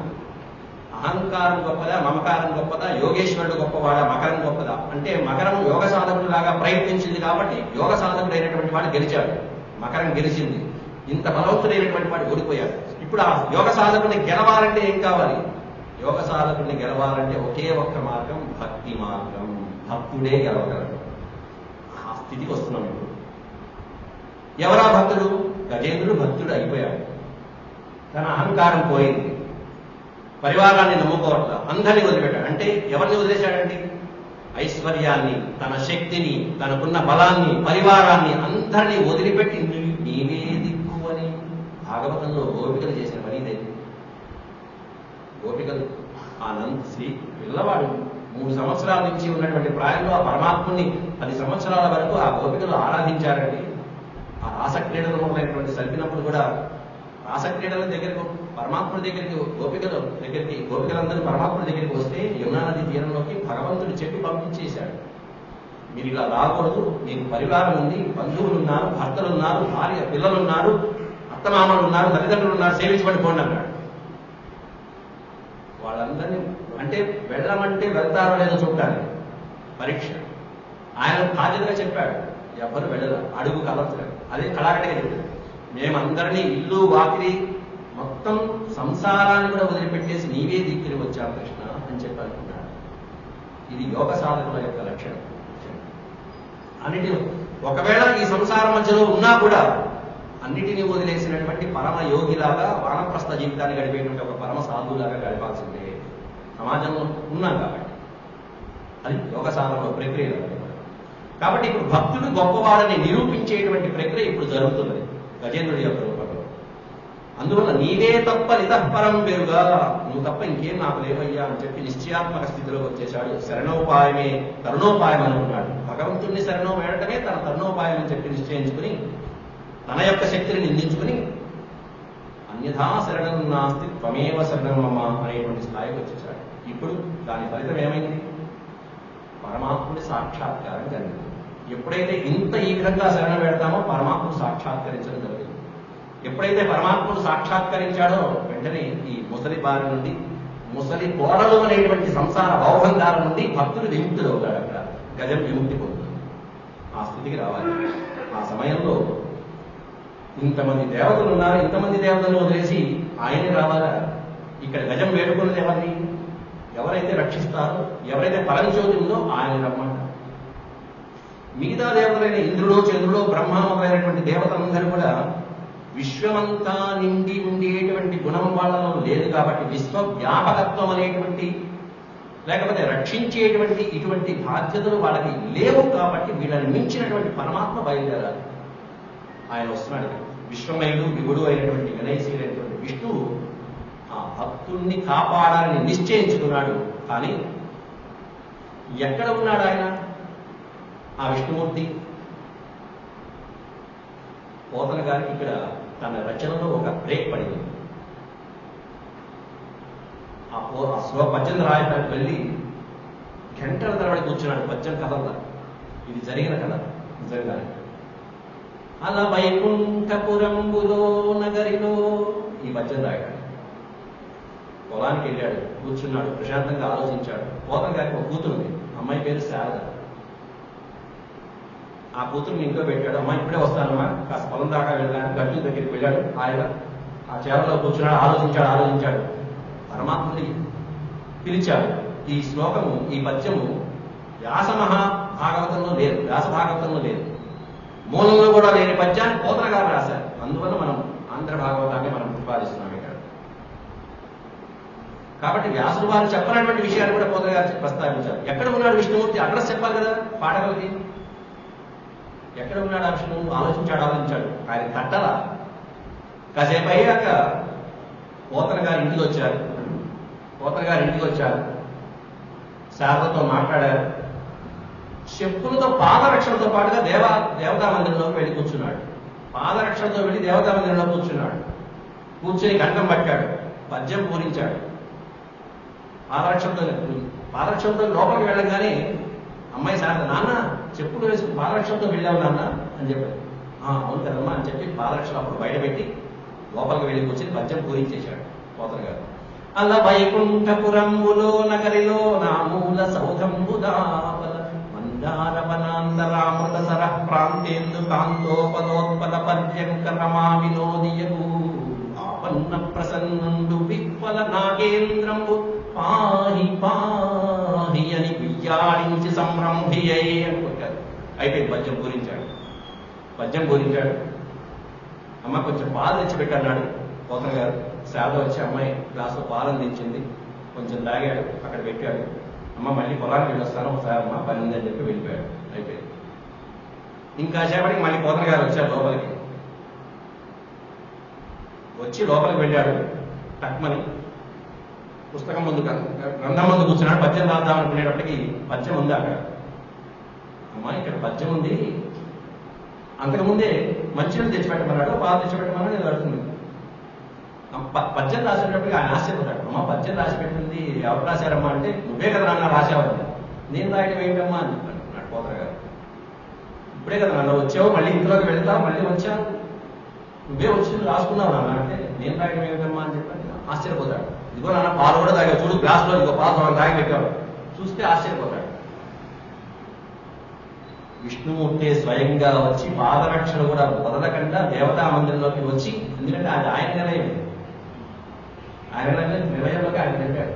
అహంకారం గొప్పదా, మమకారం గొప్పదా, యోగేశ్వరుడు గొప్పవాడా, మకరం గొప్పదా అంటే మకరం యోగ సాధకుడు లాగా ప్రయత్నించింది కాబట్టి యోగ సాధకుడైనటువంటి వాడు గెలిచాడు, మకరం గెలిచింది. ఇంత బలవంతుడైనటువంటి వాడు ఓడిపోయాడు. ఇప్పుడు ఆ యోగ సాధకుడిని గెలవాలంటే ఏం కావాలి? యోగ సాధకుడిని గెలవాలంటే ఒకే ఒక్క మార్గం, భక్తి మార్గం. భక్తుడే గెలవగలడు. ఆ స్థితికి వస్తున్నాం ఇప్పుడు. ఎవరా భక్తుడు? గజేంద్రుడు భక్తుడు అయిపోయాడు. తన అహంకారం పోయింది, పరివారాన్ని నమ్ముకోవట్ల, అందరినీ వదిలిపెట్టాడు. అంటే ఎవరిని వదిలేశాడండి? ఐశ్వర్యాన్ని, తన శక్తిని, తనకున్న బలాన్ని, పరివారాన్ని అందరినీ వదిలిపెట్టి నీవే దిక్కు అని భాగవతంలో గోపికలు చేసిన పని ఇదే. గోపికలు శ్రీ పిల్లవాడు 3 సంవత్సరాల నుంచి ఉన్నటువంటి ప్రాయంలో ఆ పరమాత్ముని 10 సంవత్సరాల వరకు ఆ గోపికలు ఆరాధించారండి. ఆ రాసక్రీడలు మొదలైనటువంటి సల్పినప్పుడు కూడా రాసక్రీడల దగ్గరకు పరమాత్ముడి దగ్గరికి గోపికలందరూ పరమాత్ముడి దగ్గరికి వస్తే యమునా నది తీరంలోకి భగవంతుడు చెప్పి పంపించేశాడు. మీరు ఇలా రాకూడదు, మీకు పరివారం ఉంది, బంధువులు ఉన్నారు, భర్తలు ఉన్నారు, భార్య పిల్లలు ఉన్నారు, అత్తమామలు ఉన్నారు, తల్లిదండ్రులు ఉన్నారు, సేవించబడిపోండి అన్నాడు. వాళ్ళందరినీ అంటే వెళ్ళమంటే వెళ్తారో లేదో చూడటానికి పరీక్ష. ఆయన బాధ్యతగా చెప్పాడు, ఎవరు వెళ్ళరు, అడుగు కలర్చలేదు. అదే కళాకటిగా చెప్పాడు, మేమందరినీ ఇల్లు వాకిలి మొత్తం సంసారాన్ని కూడా వదిలిపెట్టేసి నీవే దిక్కుని వచ్చావు కృష్ణ అని చెప్పి అనుకున్నాడు. ఇది యోగ సాధకుల యొక్క లక్షణం. అన్నిటి ఒకవేళ ఈ సంసారం మధ్యలో ఉన్నా కూడా అన్నిటినీ వదిలేసినటువంటి పరమ యోగిలాగా వానప్రస్థ జీవితాన్ని గడిపేటువంటి ఒక పరమ సాధువులాగా గడపాల్సిందే. సమాజంలో ఉన్నాం కాబట్టి అది యోగ సాధన ప్రక్రియ. కాబట్టి ఇప్పుడు భక్తుడు గొప్పవాడని నిరూపించేటువంటి ప్రక్రియ ఇప్పుడు జరుగుతున్నది గజేంద్రుడి యొక్క రూపంలో. అందువల్ల నీవే తప్ప నితఃపరం వేరుగా, నువ్వు తప్ప ఇంకేం నాకు లేవయ్యా అని చెప్పి నిశ్చయాత్మక స్థితిలోకి వచ్చేశాడు. శరణోపాయమే తరుణోపాయం అనుకున్నాడు. భగవంతుణ్ణి శరణం వేడటమే తన తరుణోపాయం అని చెప్పి నిశ్చయించుకుని తన యొక్క శక్తిని నిందించుకుని అన్యథా శరణం నాస్తి త్వమేవ శరణం మమ అనేటువంటి స్థాయికి వచ్చేసాడు. ఇప్పుడు దాని ఫలితం ఏమైంది? పరమాత్ముడి సాక్షాత్కారం జరిగింది. ఎప్పుడైతే ఇంత ఈ విధంగా శరణం పెడతామో పరమాత్ముడు సాక్షాత్కరించడం జరిగింది. ఎప్పుడైతే పరమాత్ముడు సాక్షాత్కరించాడో వెంటనే ఈ ముసలి బారి నుండి, ముసలి కోడలు అనేటువంటి సంసార భౌభంగాల నుండి భక్తుడు విముక్తుడు అవుతాడు. అక్కడ గజం విముక్తి పొందుతుంది. ఆ స్థితికి రావాలి. ఆ సమయంలో ఇంతమంది దేవతలు ఉన్నారు, ఇంతమంది దేవతలను వదిలేసి ఆయనే రావాలా? ఇక్కడ గజం వేడుకున్నది ఎవరిని? ఎవరైతే రక్షిస్తారో, ఎవరైతే పరంజ్యోతి ఉందో ఆయన రమ్మంటారు. మిగతా దేవతలైన ఇంద్రుడు, చంద్రుడు, బ్రహ్మ మొదలైనటువంటి దేవతలందరూ కూడా విశ్వమంతా నిండి ఉండేటువంటి గుణం వాళ్ళలో లేదు కాబట్టి, విశ్వవ్యాపకత్వం అనేటువంటి లేకపోతే రక్షించేటువంటి ఇటువంటి బాధ్యతలు వాళ్ళకి లేవు కాబట్టి వీళ్ళని మించినటువంటి పరమాత్మ బయలుదేరాలి. ఆయన వస్తున్నాడు. విశ్వమయుడు విగుడు అయినటువంటి వినయశీలైనటువంటి విష్ణువు ఆ భక్తుణ్ణి కాపాడాలని నిశ్చయించుకున్నాడు. కానీ ఎక్కడ ఉన్నాడు ఆయన? ఆ విష్ణుమూర్తి పోతన గారికి ఇక్కడ తన రచనలో ఒక బ్రేక్ పడింది. ఆ పద్యం రాయడానికి వెళ్ళి గంటల తరబడి కూర్చున్నాడు. పద్యం కథ ఇది జరిగిన కథ నిజంగానే. అలా వైకుంఠపురంబులో నగరిలో ఈ పద్యం రాయడానికి పొలానికి వెళ్ళాడు, కూర్చున్నాడు, ప్రశాంతంగా ఆలోచించాడు. పోతన గారికి ఒక కూతురు ఉంది. అమ్మాయి పేరు శారద. ఆ కూతురుని ఇంట్లో పెట్టాడు. అమ్మాయి ఇప్పుడే వస్తానమ్మా, కాస్త పొలం దాకా వెళ్ళాను. గట్టు దగ్గరికి వెళ్ళాడు. హాయిగా ఆ చేవలో కూర్చున్నాడు, ఆలోచించాడు. పరమాత్ముని పిలిచాడు. ఈ శ్లోకము, ఈ పద్యము వ్యాస మహాభాగవతంలో లేదు, వ్యాస భాగవతంలో లేదు, మూలంలో కూడా లేని పద్యాన్ని పోతన గారు రాశారు. అందువల్ల మనం ఆంధ్ర భాగవతాన్ని మనం ప్రతిపాదిస్తున్నాం ఇక్కడ. కాబట్టి వ్యాసుడు వారు చెప్పనటువంటి విషయాలు కూడా పోతన గారు ప్రస్తావించారు. ఎక్కడ ఉన్నాడు విష్ణుమూర్తి? అడ్రస్ చెప్పాలి కదా పాడగలకి. ఎక్కడ ఉన్నాడు ఆ విష్ణువు? ఆలోచించాడు. ఆయన తట్టల. కాసేపు అయ్యాక పోతన గారి ఇంటికి వచ్చారు. శారదతో మాట్లాడారు. చెప్పులతో పాదరక్షణతో పాటుగా దేవతా మందిరంలోకి వెళ్ళి కూర్చున్నాడు. పాదరక్షణతో వెళ్ళి దేవతా మందిరంలో కూర్చుని గంటం పట్టాడు, పద్యం పూరించాడు. పాదరక్షణతో లోపలికి వెళ్ళగానే అమ్మాయి శారద, నాన్న చెప్పులు వేసుకుని పాదరక్షణతో వెళ్ళావు నాన్న అని చెప్పాడు. అవును కదమ్మా అని చెప్పి పాదరక్షణ అప్పుడు బయటపెట్టి లోపలికి వెళ్ళి కూర్చొని పద్యం పూరించేశాడు పోతన గారు. అలా వైకుంఠపురంబులో నగరిలో నామూల సౌధంబుదాపల మందారవనాంతరామృత సరః ప్రాంతేందు కాంతోపలోత్పల పర్యంక రమా వినోదియకు ఆపన్న ప్రసన్నుండు విఫల నాగేంద్రంబు పాహి పాహి అని వియ్యాడించి సంరంభియై అని కొట్టారు. అయితే పద్యం పూరించాడు. అమ్మ కొంచెం పాలు తెచ్చిపెట్టన్నాడు పోతన గారు. శారద వచ్చి అమ్మాయి గ్లాసులో పాలను తెచ్చింది, కొంచెం తాగాడు, అక్కడ పెట్టాడు. అమ్మ మళ్ళీ పొలానికి వెళ్ళొస్తాను ఒకసారి అమ్మ పని ఉందని చెప్పి వెళ్ళిపోయాడు. అయిపోయింది. ఇంకా సేపటికి మళ్ళీ పోతన గారు వచ్చారు లోపలికి. లోపలికి వెళ్ళాడు. టక్మని పుస్తకం ముందు గ్రంథం ముందు కూర్చున్నాడు. పద్యం రాద్దాం అనుకునేటప్పటికి పద్యం ఉంది అక్కడ. అమ్మ ఇక్కడ పద్యం ఉంది, అంతకుముందే మంచినీళ్ళు తెచ్చిపెట్టమన్నాడు, పాలు తెచ్చిపెట్టమన్నాడు. నేను అడుగుతుంది. పద్యం రాసేటప్పటికి ఆయన ఆశ్చర్యపడ్డాడు. అమ్మ పద్యం రాసి పెట్టింది ఎవరు రాశారమ్మా అంటే, నువ్వే కదా నాన్న రాశావని. నేను రాయటం ఏంటమ్మా అని చెప్పాను నాడు పోతన గారు. ఇప్పుడే కదా నాన్న వచ్చావు, మళ్ళీ ఇంట్లోకి వెళ్తావు, మళ్ళీ వచ్చాను, నువ్వే వచ్చి రాసుకున్నావు నాన్న అంటే, నేను రాయటం ఏమిటమ్మా అని చెప్పాను. ఆశ్చర్యపోతాడు. ఇదిగో నాన్న పాలు కూడా తాగా చూడు, గ్లాసులో ఇదిగో పాలు తాగి పెట్టాడు. చూస్తే ఆశ్చర్యపోతాడు. విష్ణుమూర్తి స్వయంగా వచ్చి పాదరక్షణ కూడా వదలకుండా దేవతా మందిరంలోకి వచ్చి, ఎందుకంటే అది ఆయన నిలయం, నిలయంలోకి ఆయన చెప్పాడు.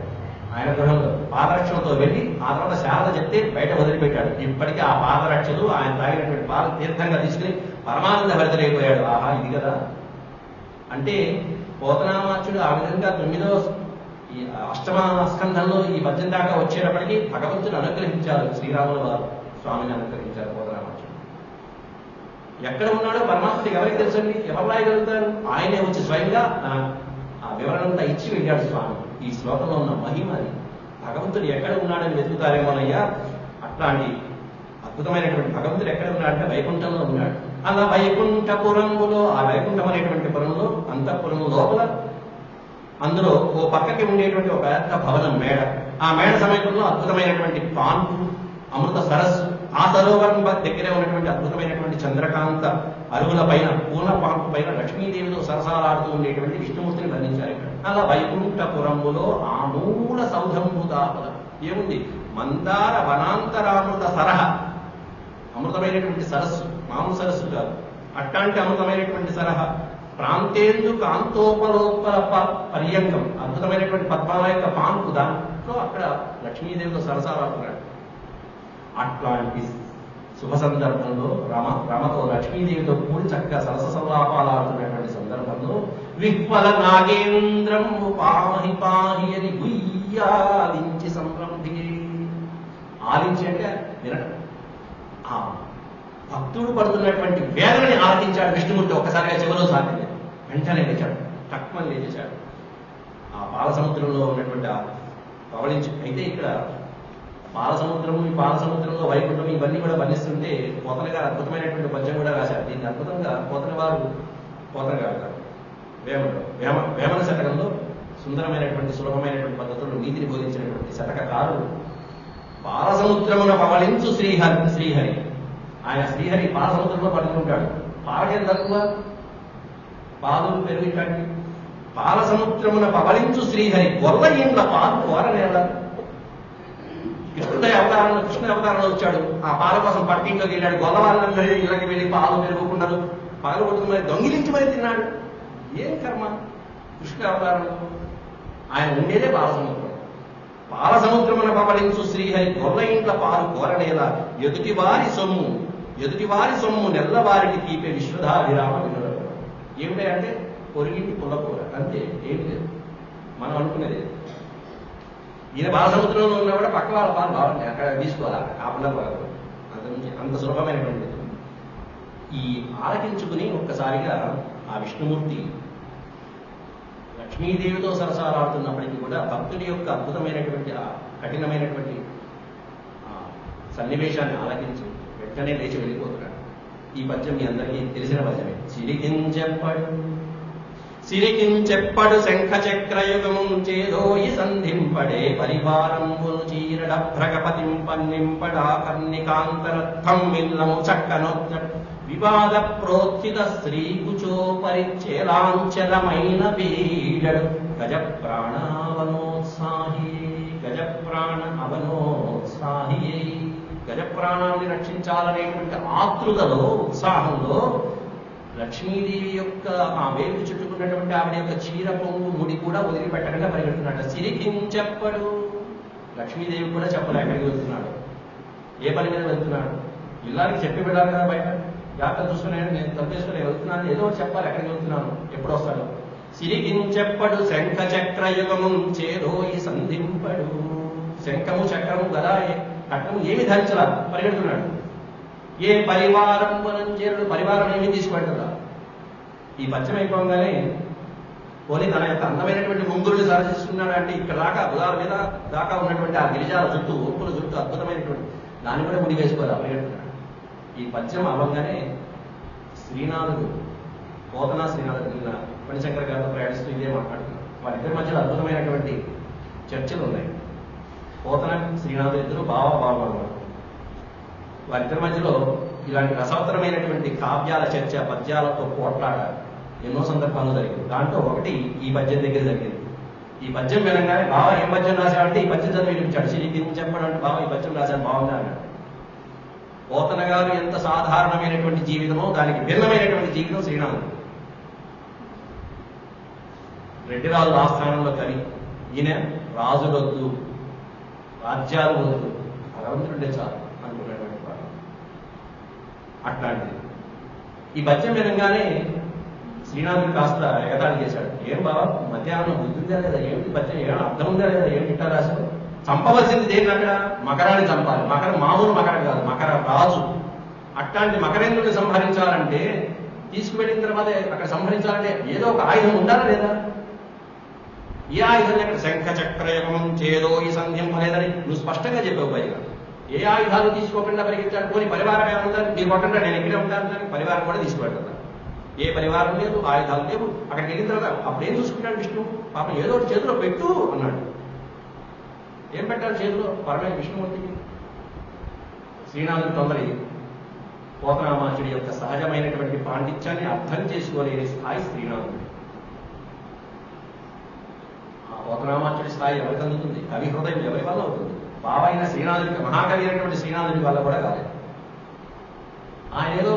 ఆయన గృహంలో పాదరక్షణతో వెళ్ళి ఆ తర్వాత శారద చెప్తే బయట వదిలిపెట్టాడు. ఇప్పటికీ ఆ పాదరక్షలు ఆయన తాగినటువంటి పాలు తీర్థంగా తీసుకుని పరమానంద భరితులైపోయాడు. ఆహా ఇది కదా అంటే పోతనామాచ్యుడు ఆ విధంగా 9వ ఈ 8వ స్కంధంలో ఈ పద్యం దాకా వచ్చేటప్పటికీ భగవంతుని అనుగ్రహించారు. శ్రీరాముల వారు స్వామిని అనుగ్రహించారు పోతనామాచ్యుడు. ఎక్కడ ఉన్నాడో పరమాత్మకి ఎవరికి తెలుసండి? ఎవరు రాయగలుగుతారు? ఆయనే వచ్చి స్వయంగా ఆ వివరణంతా ఇచ్చి వెళ్ళాడు స్వామి. ఈ శ్లోకంలో ఉన్న మహిమ అది. భగవంతుడు ఎక్కడ ఉన్నాడని వెతుకుతారేమోనయ్యా. అట్లాంటి అద్భుతమైనటువంటి భగవంతుడు ఎక్కడ ఉన్నాడంటే వైకుంఠంలో ఉన్నాడు. అలా వైకుంఠపురములో, ఆ వైకుంఠం అనేటువంటి పురంలో, అంతఃపురం లోపల అందులో ఓ పక్కకి ఉండేటువంటి ఒక పెద్ద భవనం మేడ. ఆ మేడ సమీపంలో అద్భుతమైనటువంటి పాన్పు, అమృత సరస్సు, ఆ సరోవరం దగ్గరే ఉన్నటువంటి అద్భుతమైనటువంటి చంద్రకాంత అరుగుల పైన, పూర్ణ పాన్పు పైన లక్ష్మీదేవితో సరసాలాడుతూ ఉండేటువంటి విష్ణుమూర్తిని వర్ణించారు ఇక్కడ. అలా వైకుంఠపురములో ఆ మూల సౌధంబు దాపల ఏముంది? మందార వనాంతరామృత సరహ, అమృతమైనటువంటి సరస్సు, మామూలు సరస్సు కాదు, అట్లాంటి అమృతమైనటువంటి సరహ. ప్రాంతేందు కాంతోపలోపల పర్యంకం, అద్భుతమైనటువంటి పద్మాల యొక్క పాన్పు, దాంట్లో అక్కడ లక్ష్మీదేవితో సరసాలాడుతున్నాడు. అట్లాంటి శుభ సందర్భంలో రమతో లక్ష్మీదేవితో కూడి చక్కగా సరస సంలాపాలు ఆడుతున్నటువంటి సందర్భంలో విహ్వల నాగేంద్రం పాహి పాహి అని గుయ్యాలించి సంరంభి. ఆలించి అంటే వినటం. ఆ భక్తుడు పడుతున్నటువంటి వేదనని ఆలకించాడు విష్ణుమూర్తి. ఒక్కసారిగా చెవిలో సాగింది, వెంటనే లేచాడు, తక్కువని లేచేశాడు. ఆ పాల సముద్రంలో ఉన్నటువంటి పవళించి. అయితే ఇక్కడ పాలసముద్రము, ఈ పాలసముద్రంలో వైకుంఠం, ఇవన్నీ కూడా వర్ణిస్తుంటే పోతన గారు అద్భుతమైనటువంటి పద్యం కూడా రాశారు. దీన్ని అద్భుతంగా పోతన గారు వేమన శతకంలో సుందరమైనటువంటి సులభమైనటువంటి పద్ధతుల్లో నీతిని బోధించినటువంటి శతకకారుడు. పాలసముద్రమున పవళించు శ్రీహరి. ఆయన శ్రీహరి పాలసముద్రంలో పడుతుంటాడు. పాలకేం తక్కువ, పాలు పెరుగు ఇట్లాంటి. పాలసముద్రమున పవళించు శ్రీహరి గొల్ల ఇండ్ల పాలు కోరనేల. కృష్ణ అవతారంలో వచ్చాడు. ఆ పాల కోసం పట్టింట్లోకి వెళ్ళాడు. గొల్లవాళ్ళందరూ ఇళ్ళకి వెళ్ళి పాలు పెరుగుకున్నారు, పగలు కొట్టుకుని మరి దొంగిలించి మరి తిన్నాడు. ఏం కర్మ? కృష్ణ అవతారంలో ఆయన ఉండేదే పాలసముద్రం. పాలసముద్రమున పవళించు శ్రీహరి గొల్ల ఇంట్ల పాలు కోరనేల. ఎదుటివారి సొమ్ము నెల్లవారికి తీపే విశ్వధాభిరామ వినుల. ఏమిటంటే పొరిగింటి పుల్లకూర, అంతే, ఏమి లేదు. మనం అనుకునేది ఈయన బాలసముద్రంలో ఉన్నా కూడా పక్క వాళ్ళ పాలు బాగుంటాయి, అక్కడ తీసుకోవాలి, కాకుండా పోదు. అంత సులభమైనటువంటిది. ఈ ఆలకించుకుని ఒక్కసారిగా ఆ విష్ణుమూర్తి లక్ష్మీదేవితో సరసాలాడుతున్నప్పటికీ కూడా భక్తుడి యొక్క అద్భుతమైనటువంటి ఆ కఠినమైనటువంటి సన్నివేశాన్ని ఆలకించి వెంటనే లేచి వెళ్ళిపోతున్నాడు. ఈ పద్యం మీ అందరికీ తెలిసిన పద్యమే. సిరికించెప్పడు శంఖ చక్రయుగము చేదోయి సంధింపడే పరివారంబును చీరడ భ్రగపతింపన్నింపడా కర్ణికాంతరత్థం మిల్లము చక్కనొత్తడు వివాద ప్రోత్థిత శ్రీ కుచో పరిచ్ఛేలాంచలమైన వీడడు గజ ప్రాణ అవనోత్సాహి. గజప్రాణాన్ని రక్షించాలనేటువంటి ఆతృతలో, ఉత్సాహంలో లక్ష్మీదేవి యొక్క ఆ వేలు చుట్టుకున్నటువంటి ఆవిడ యొక్క చీర పొంగు ముడి కూడా వదిలిపెట్టకుండా పరిగెడుతున్నాడు. సిరికించెప్పడు. లక్ష్మీదేవి కూడా చెప్పలే ఎక్కడికి వెళ్తున్నాడు, ఏ పని మీద వెళ్తున్నాడు. ఇల్లానికి చెప్పి వెళ్ళాలి కదా, బయట జాగ్రత్త చూసుకున్నాను, నేను తప్పేసుకుని వెళ్తున్నాను, ఏదో చెప్పాలి ఎక్కడికి వెళ్తున్నాను, ఎప్పుడు వస్తాడు. సిరికించెప్పడు శంఖ చక్రయుగము చేదోయి సంధింపడు. శంఖము చక్రము గదా కట్టము ఏమి ధరించలా, పరిగెడుతున్నాడు. ఏ పరివారం చేరుడు, పరివారం ఏమీ తీసుకుపెట్టదా. ఈ పద్యం అయిపోగానే పోనీ తన యొక్క అందమైనటువంటి ముంగురుని సాధిస్తున్నాడు అంటే ఇక్కడ దాకా ఉదాహరణ మీద దాకా ఉన్నటువంటి ఆ గిరిజాల జుట్టు, ఒప్పుల జుట్టు అద్భుతమైనటువంటి దాన్ని కూడా ముడి వేసుకోవాలి, పరిగెడుతున్నాడు. ఈ పద్యం అవ్వగానే శ్రీనాథుడు, పోతన శ్రీనాథుడు నిన్న పణిశంకర గారితో ప్రయాణిస్తూ ఇదే మాట్లాడుతున్నారు. వారిద్దరి మధ్యలో అద్భుతమైనటువంటి చర్చలు ఉన్నాయి. పోతన శ్రీనాథుడు ఇద్దరు బావన్నారు. వారిద్దరి మధ్యలో ఇలాంటి రసవత్తరమైనటువంటి కావ్యాల చర్చ, పద్యాలతో పోట్లాట ఎన్నో సందర్భాల్లో జరిగింది. దాంట్లో ఒకటి ఈ పద్యం దగ్గర జరిగింది. ఈ పద్యం వినగానే బావ ఏం పద్యం రాశాడంటే ఈ పద్యం చదివి వినిపించాడు. సిరికి చెప్పడం అంటే బావ ఈ పద్యం రాశాడు బాగుందా అన్నాడు. పోతన గారు ఎంత సాధారణమైనటువంటి జీవితమో దానికి భిన్నమైనటువంటి జీవితం శ్రీనాథుడు. రెడ్డి రాజుల ఆస్థానంలో కవి. ఈయన రాజులొద్దు, రాజ్యాలు వద్దు, భగవంతుడే చాలు అనుకున్నటువంటి వాడు. అట్లాంటిది ఈ పద్యం వినగానే శ్రీనాథుడు కాస్త ఎగతాళి చేశాడు. ఏం బాబా మధ్యాహ్నం బుద్ధిందా లేదా, ఏమిటి పద్యం, ఏమైనా అర్థం ఉందా లేదా, ఏమిటి ఇట్టా రాశాడు. చంపవలసింది దేని అక్కడ, మకరాన్ని చంపాలి. మామూలు మకరం కాదు, మకర రాజు. అట్లాంటి మకరేంద్రుడిని సంహరించాలంటే, తీసుకువెళ్ళిన తర్వాత అక్కడ సంహరించాలంటే ఏదో ఒక ఆయుధం ఉండాలా లేదా. ఏ ఆయుధం అక్కడ శంఖ చక్రయుగం చేదో ఈ సంధ్యం లేదని నువ్వు స్పష్టంగా చెప్పావు. పైగా ఏ ఆయుధాలు తీసుకోకుండా పరిగెత్తాడు. పోనీ పరివారం ఏమంటారు, మీరు కొట్టండి నేను ఇక్కడే ఉంటాను, పరివారం కూడా తీసుకువెళ్తారు. ఏ పరివారం లేదు, ఆయుధాలు లేవు. అక్కడికి వెళ్ళిన తర్వాత అప్పుడేం చూసుకుంటాడు విష్ణు, పాపం ఏదో ఒకటి చేతిలో పెట్టు అన్నాడు. ఏం పెట్టాలి చేతిలో? పరమే విష్ణుమూర్తికి. శ్రీనాథుడు తొందర పోతనామాచుడి యొక్క సహజమైనటువంటి పాండిత్యాన్ని అర్థం చేసుకోలేని స్థాయి శ్రీనాథుడు. ఆ పోతనామాచుడి స్థాయి ఎవరికి అందుతుంది? కవి హృదయం ఎవరి వల్ల అవుతుంది? బాబైన శ్రీనాథుడికి, మహాకవి అయినటువంటి శ్రీనాథుడి వల్ల కూడా కాలేదు. ఆయన ఏదో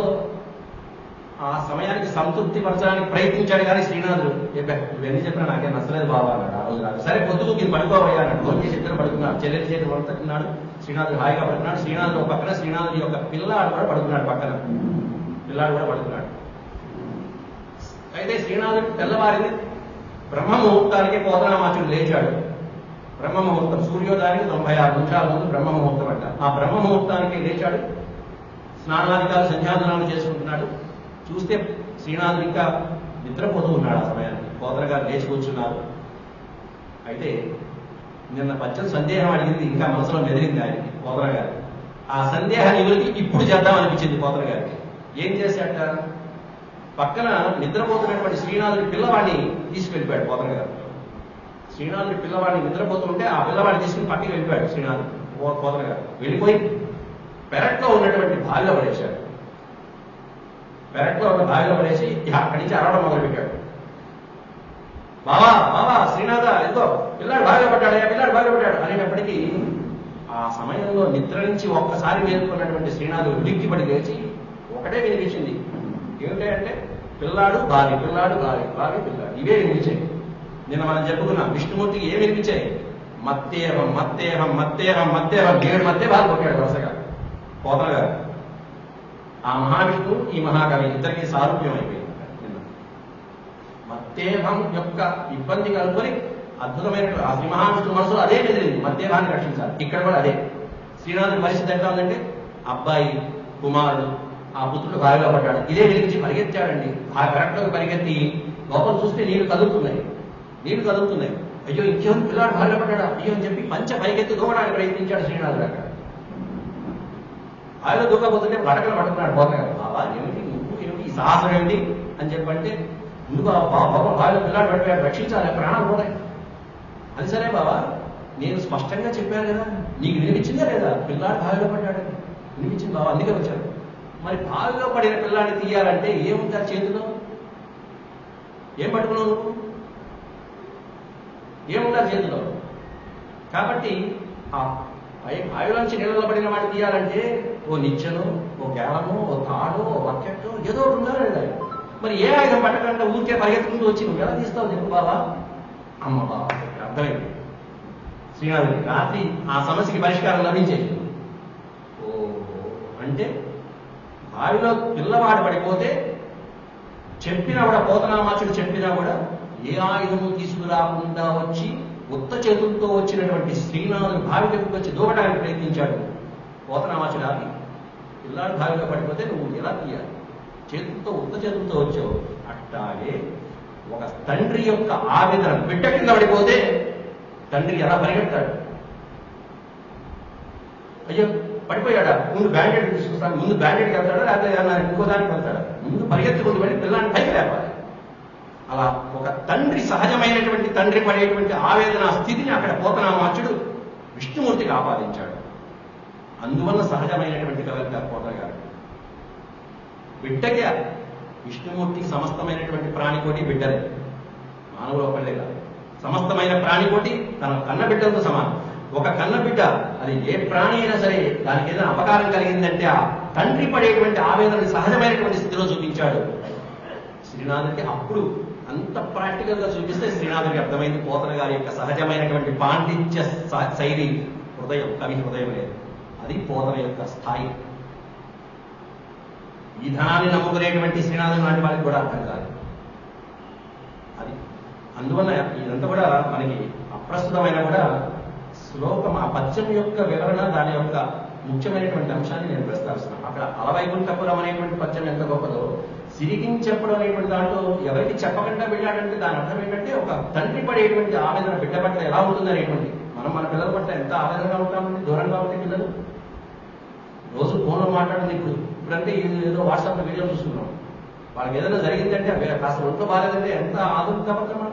ఆ సమయానికి సంతృప్తి పరచడానికి ప్రయత్నించాడు కానీ శ్రీనాథుడు ఇవన్నీ చెప్పినా నాకేం నచ్చలేదు బాబా అన్నాడు. ఆ రోజు నాకు సరే పొద్దుకు మీరు పడుకోవయ్యా అన్నాడు. భోజనం చేసి ఇద్దరు పడుకున్నాడు. చెల్లెలి చేతి పడుతున్నాడు, శ్రీనాథుడు హాయిగా పడుకున్నాడు. శ్రీనాథుడు ఒక పక్కన, శ్రీనాథుడి యొక్క పిల్లాడు కూడా పడుకున్నాడు పక్కన. పిల్లాడు కూడా పడుకున్నాడు. అయితే శ్రీనాథుడు తెల్లవారింది. బ్రహ్మముహూర్తానికి పోతనామాచుడు లేచాడు. బ్రహ్మముహూర్తం సూర్యోదయానికి 96 నిమిషాల ముందు బ్రహ్మముహూర్తం అంట. ఆ బ్రహ్మముహూర్తానికి లేచాడు. స్నానాధికారులు సంధ్యాదనాలు చేసుకుంటున్నాడు. చూస్తే శ్రీనాథుడు ఇంకా నిద్రపోతూ ఉన్నాడు. ఆ సమయానికి పోతన గారు లేచి కూర్చున్నారు. అయితే నిన్న పచ్చని సందేహం అడిగింది, ఇంకా మనసులో మెదిలింది ఆయనకి, పోతన గారు. ఆ సందేహం ఎవరికి ఇప్పుడు చేద్దాం అనిపించింది పోతన గారికి. ఏం చేశాట, పక్కన నిద్రపోతున్నటువంటి శ్రీనాథుడి పిల్లవాడిని తీసుకెళ్ళిపోయాడు పోతన గారు. శ్రీనాథుడి పిల్లవాడిని నిద్రపోతుంటే ఆ పిల్లవాడిని తీసుకుని పక్కకి వెళ్ళిపోయాడు శ్రీనాథుడు. పోతన గారు వెళ్ళిపోయి పెరట్లో ఉన్నటువంటి బావిలో పడేశాడు. పెరట్లో ఉన్న బావిలో పడేసి అక్కడి నుంచి అరవడం మొదలుపెట్టాడు. బావా బావా శ్రీనాథ ఎంతో పిల్లాడు బావిలో పడ్డాడు, పిల్లాడు బావిలో పడ్డాడు అనేటప్పటికీ ఆ సమయంలో నిద్ర నుంచి ఒక్కసారి మేలుకున్నటువంటి శ్రీనాథుడు ఉలిక్కిపడి లేచి ఒకటే వినిపించింది. ఏమిటంటే పిల్లాడు బావి, పిల్లాడు బావి, బావి పిల్లాడు, ఇవే వినిపించాయి. నిన్న మనం చెప్పుకున్నాం విష్ణుమూర్తికి ఏం వినిపించాయి? మత్తేహం మత్తేహం మత్తేహం మత్తేహం 7 మధ్య బాగా కొట్టాడు వరుసగా పోతన గారు. ఆ మహావిష్ణువు ఈ మహాకవి ఇద్దరికి సారూప్యం అయిపోయింది. మత్తేహం యొక్క ఇబ్బంది కనుకొని అద్భుతమైన ఆ శ్రీ మహావిష్ణువు మనసులో అదే మెదిలింది, మత్తేహాన్ని రక్షించాలి. ఇక్కడ కూడా అదే. శ్రీనాథుడి పరిస్థితి ఎట్లా ఉందంటే అబ్బాయి కుమారుడు ఆ పుత్రుడు బావిలో పడ్డాడు. ఇదే వెలిగించి పరిగెత్తాడండి. ఆ కరెక్ట్లోకి పరిగెత్తి లోపల చూస్తే నీళ్లు కదులుతున్నాయి. అయ్యో ఇంకేమో పిల్లాడు బావిలో పడ్డాడు అయ్యో అని చెప్పి పంచ పైకెత్తి దూకడానికి ప్రయత్నించాడు శ్రీనాథుడు. అక్కడ బావిలో దూకపోతుంటే బడకలు పట్టుకున్నాడు పోతన గారు. బాబా ఏమిటి నువ్వు ఏమిటి ఈ సాహసం ఏమిటి అని చెప్పంటే, ముందు బాబా బావిలో పిల్లాడు పడిపోయాడు, రక్షించాలి, ప్రాణాలు పోతాయి. అది సరే బాబా, నేను స్పష్టంగా చెప్పాను కదా, నీకు వినిపించిందా లేదా? పిల్లాడు బావిలో పడ్డాడని వినిపించింది బాబా, అందుకే వచ్చాడు. మరి బావిలో పడిన పిల్లాడిని తీయాలంటే ఏముంటారు చేతిలో? ఏం పట్టుకున్నావు నువ్వు? ఏముంటారు చేతిలో? కాబట్టి ఆ బావిలోంచి నీళ్ళలో పడిన వాడిని తీయాలంటే ఓ నిచ్చెను, ఓ గేలము, ఓ తాడు, ఓ బకెట్ ఏదో ఒకటి ఉండాలి లేదా? మరి ఏ ఆయుధం పట్టకుండా ఊరికే పరిగెత్తుకుంటూ వచ్చి నువ్వు ఎలా తీస్తావు చెప్పు బాబా? అమ్మ బాబా అర్థమైంది శ్రీనాథుడి. రాత్రి ఆ సమస్యకి పరిష్కారం లభించేది. ఓహో, అంటే బావిలో పిల్లవాడు పడిపోతే చెప్పినా కూడా, పోతనామాచుడు చెప్పినా కూడా ఏ ఆయుధము తీసుకురాకుండా వచ్చి ఉత్త చేతులతో వచ్చినటువంటి శ్రీనాథుడు బావి దగ్గరికి వచ్చి దూకడానికి ప్రయత్నించాడు. పోతనామాచుడు ఆపి, పిల్లాడు బావిలో పడిపోతే నువ్వు ఎలా తీయాలి? చేతులతో ఉత్త చేతులతో వచ్చావు. అట్లాగే ఒక తండ్రి యొక్క ఆవేదన, బిడ్డ కింద పడిపోతే తండ్రి ఎలా పరిగెత్తాడు? అయ్యో పడిపోయాడా, ముందు బ్యాండేడ్ తీసుకొస్తాను, ముందు బ్యాండేడ్కి వెళ్తాడా లేకపోతే ఇంకో దానికి వెళ్తాడా? ముందు పరిగెత్తుకుంటూ వెళ్ళి పిల్లాన్ని పైకి లేపాలి. అలా ఒక తండ్రి సహజమైనటువంటి తండ్రి పడేటువంటి ఆవేదన స్థితిని అక్కడ పోతనామాచుడు విష్ణుమూర్తికి ఆపాదించాడు. అందువల్ల సహజమైనటువంటి కవిత పోతన గారు. బిడ్డకి విష్ణుమూర్తికి సమస్తమైనటువంటి ప్రాణికోటి బిడ్డలే, మానవులు ఒకళ్ళే కాదు. సమస్తమైన ప్రాణికోటి తన కన్న బిడ్డలతో సమానం. ఒక కన్న బిడ్డ అది ఏ ప్రాణి అయినా సరే దానికి ఏదైనా అపకారం కలిగిందంటే ఆ తండ్రి పడేటువంటి ఆవేదనని సహజమైనటువంటి స్థితిలో చూపించాడు శ్రీనాథుడికి. అప్పుడు అంత ప్రాక్టికల్ గా చూపిస్తే శ్రీనాథుడికి అర్థమైంది పోతన గారి యొక్క సహజమైనటువంటి పాండిత్య శైలి హృదయం, కవి హృదయం లేదు. అది పోతన యొక్క స్థాయి. ఈ ధనాన్ని నమ్ముకునేటువంటి శ్రీనాథుడు లాంటి వాళ్ళకి కూడా అర్థం కాదు అది. అందువల్ల ఇదంతా కూడా మనకి అప్రస్తుతమైన కూడా శ్లోకం, ఆ పద్యం యొక్క వివరణ, దాని యొక్క ముఖ్యమైనటువంటి అంశాన్ని నేను ప్రస్తావిస్తున్నాను. అక్కడ అలవైకుంఠపురం అనేటువంటి పద్యం ఎంత గొప్పదో, సిరిగించెప్పడం అనేటువంటి దాంట్లో ఎవరికి చెప్పకుండా వెళ్ళాడంటే దాని అర్థం ఏంటంటే ఒక తండ్రి పడేటువంటి ఆవేదన బిడ్డ పట్ల ఎలా ఉంటుంది అనేటువంటి. మనం మన పిల్లల పట్ల ఎంత ఆవేదనగా ఉంటామండి, దూరంగా ఉంటే పిల్లలు రోజు ఫోన్లో మాట్లాడింది ఇప్పుడంటే ఏదో వాట్సాప్లో వీడియో చూస్తున్నాం. వాళ్ళకి ఏదైనా జరిగిందంటే కాస్త ఒంట్లో బాగాలేదంటే ఎంత ఆదుర్దా పడతాం.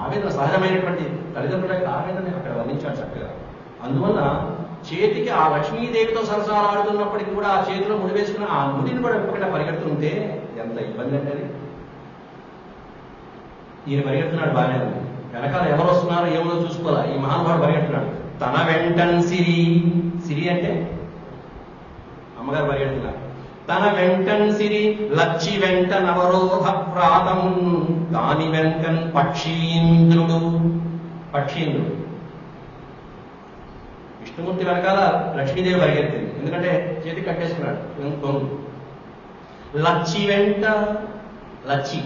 ఆవేదన సహజమైనటువంటి తల్లిదండ్రుల యొక్క ఆవేదన అక్కడ వర్ణించాడు చక్కగా. అందువల్ల చేతికి ఆ లక్ష్మీదేవితో సరసాలాడుతున్నప్పటికీ కూడా ఆ చేతిలో ముడి వేసుకుని ఆ ముడిని కూడా ఎప్పటికైనా పరిగెడుతుంటే ఎంత ఇబ్బంది అంటే అది. ఈయన పరిగెడుతున్నాడు బాగానే ఉంది, వెనకాల ఎవరు వస్తున్నారో ఏమో చూసుకోవాలా. ఈ మహానుభావుడు పరిగెడుతున్నాడు. తన వెంటన్ సిరి అంటే అమ్మగారు పరిగెడుతున్నారు. తన వెంటన్ సిరి లచ్చి వెంట నవరోధ ప్రాతము దాని వెంకన్ పక్షీంద్రుడు. విష్ణుమూర్తి వెనకాల లక్ష్మీదేవి పరిగెత్తింది, ఎందుకంటే చేతి కట్టేసుకున్నాడు తొంగు. లచ్చి వెంట లచ్చి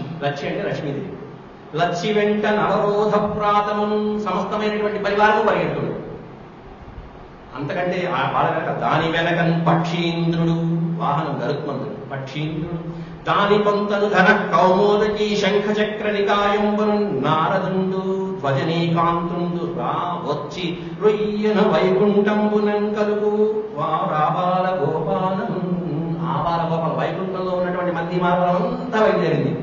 అంటే లక్ష్మీదేవి. లచ్చి వెంట నవరోధ ప్రాతము సమస్తమైనటువంటి పరివారము పరిగెత్తున్నాడు. అంతకంటే వాళ్ళ వెనక దాని వెనకన్ పక్షీంద్రుడు, వాహనం గరుత్మంతుడు పక్షీంద్రుడు. దాని పొంతను ఘన కౌమోదకి శంఖ చక్ర నికాయంబను నారదుండు ధ్వజనీకాంతుండు రా వచ్చి రొయ్యన వైకుంఠంబునం కలుగు వారాబాల గోపాలము. ఆబాల గోపాల వైకుంఠంలో ఉన్నటువంటి మంది మార్గం అంతా బయలుదేరింది.